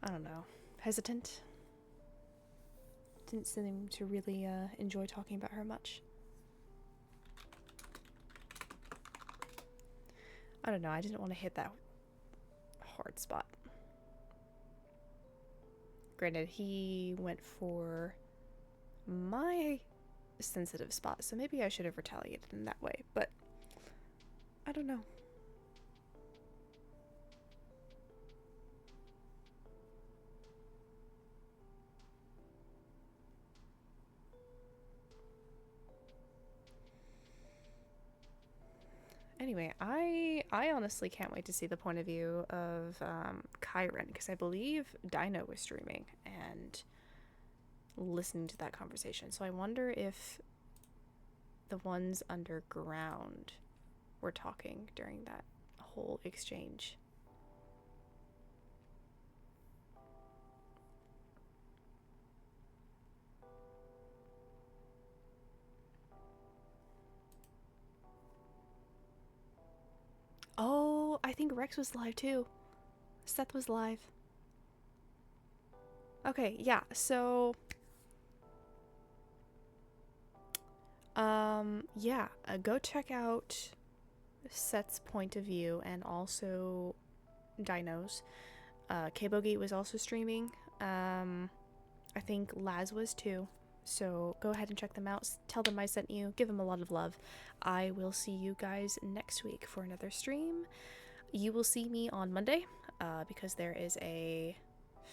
don't know, hesitant. Didn't seem to really enjoy talking about her much. I don't know, I didn't want to hit that hard spot. Granted, he went for my sensitive spot, so maybe I should have retaliated in that way, but I don't know. Anyway, I honestly can't wait to see the point of view of Kyron, because I believe Dino was streaming and listening to that conversation. So I wonder if the ones underground were talking during that whole exchange. I think Rex was live too. Seth was live. Okay, yeah, so yeah, go check out Seth's point of view and also Dino's. K-Bogey was also streaming. I think Laz was too. So go ahead and check them out. Tell them I sent you. Give them a lot of love. I will see you guys next week for another stream. You will see me on Monday because there is a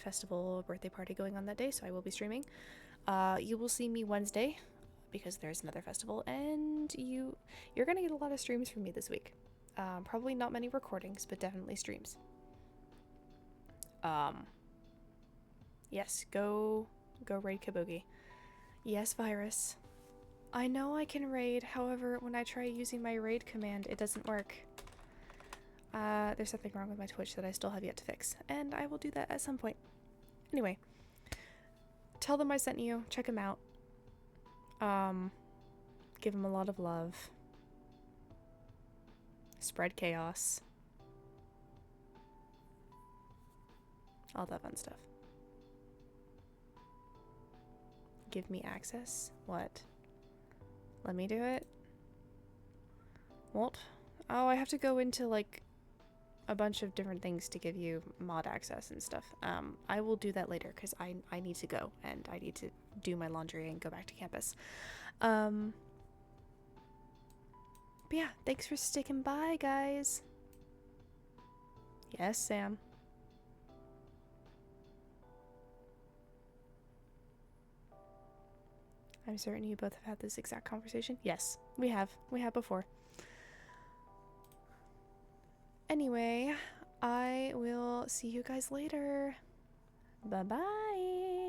festival birthday party going on that day, so I will be streaming. You will see me Wednesday because there's another festival, and you're gonna get a lot of streams from me this week. Probably not many recordings, but definitely streams. Yes, go raid Kabugi. Yes, Virus. I know I can raid, however, when I try using my raid command, it doesn't work. There's something wrong with my Twitch that I still have yet to fix, and I will do that at some point. Anyway, tell them I sent you, check them out. Give them a lot of love. Spread chaos. All that fun stuff. Give me access? What? Let me do it? What? Oh, I have to go into, like, a bunch of different things to give you mod access and stuff. I will do that later, because I need to go, and I need to do my laundry and go back to campus. But yeah, thanks for sticking by, guys. Yes, Sam. I'm certain you both have had this exact conversation. Yes, we have. We have before. Anyway, I will see you guys later. Bye-bye.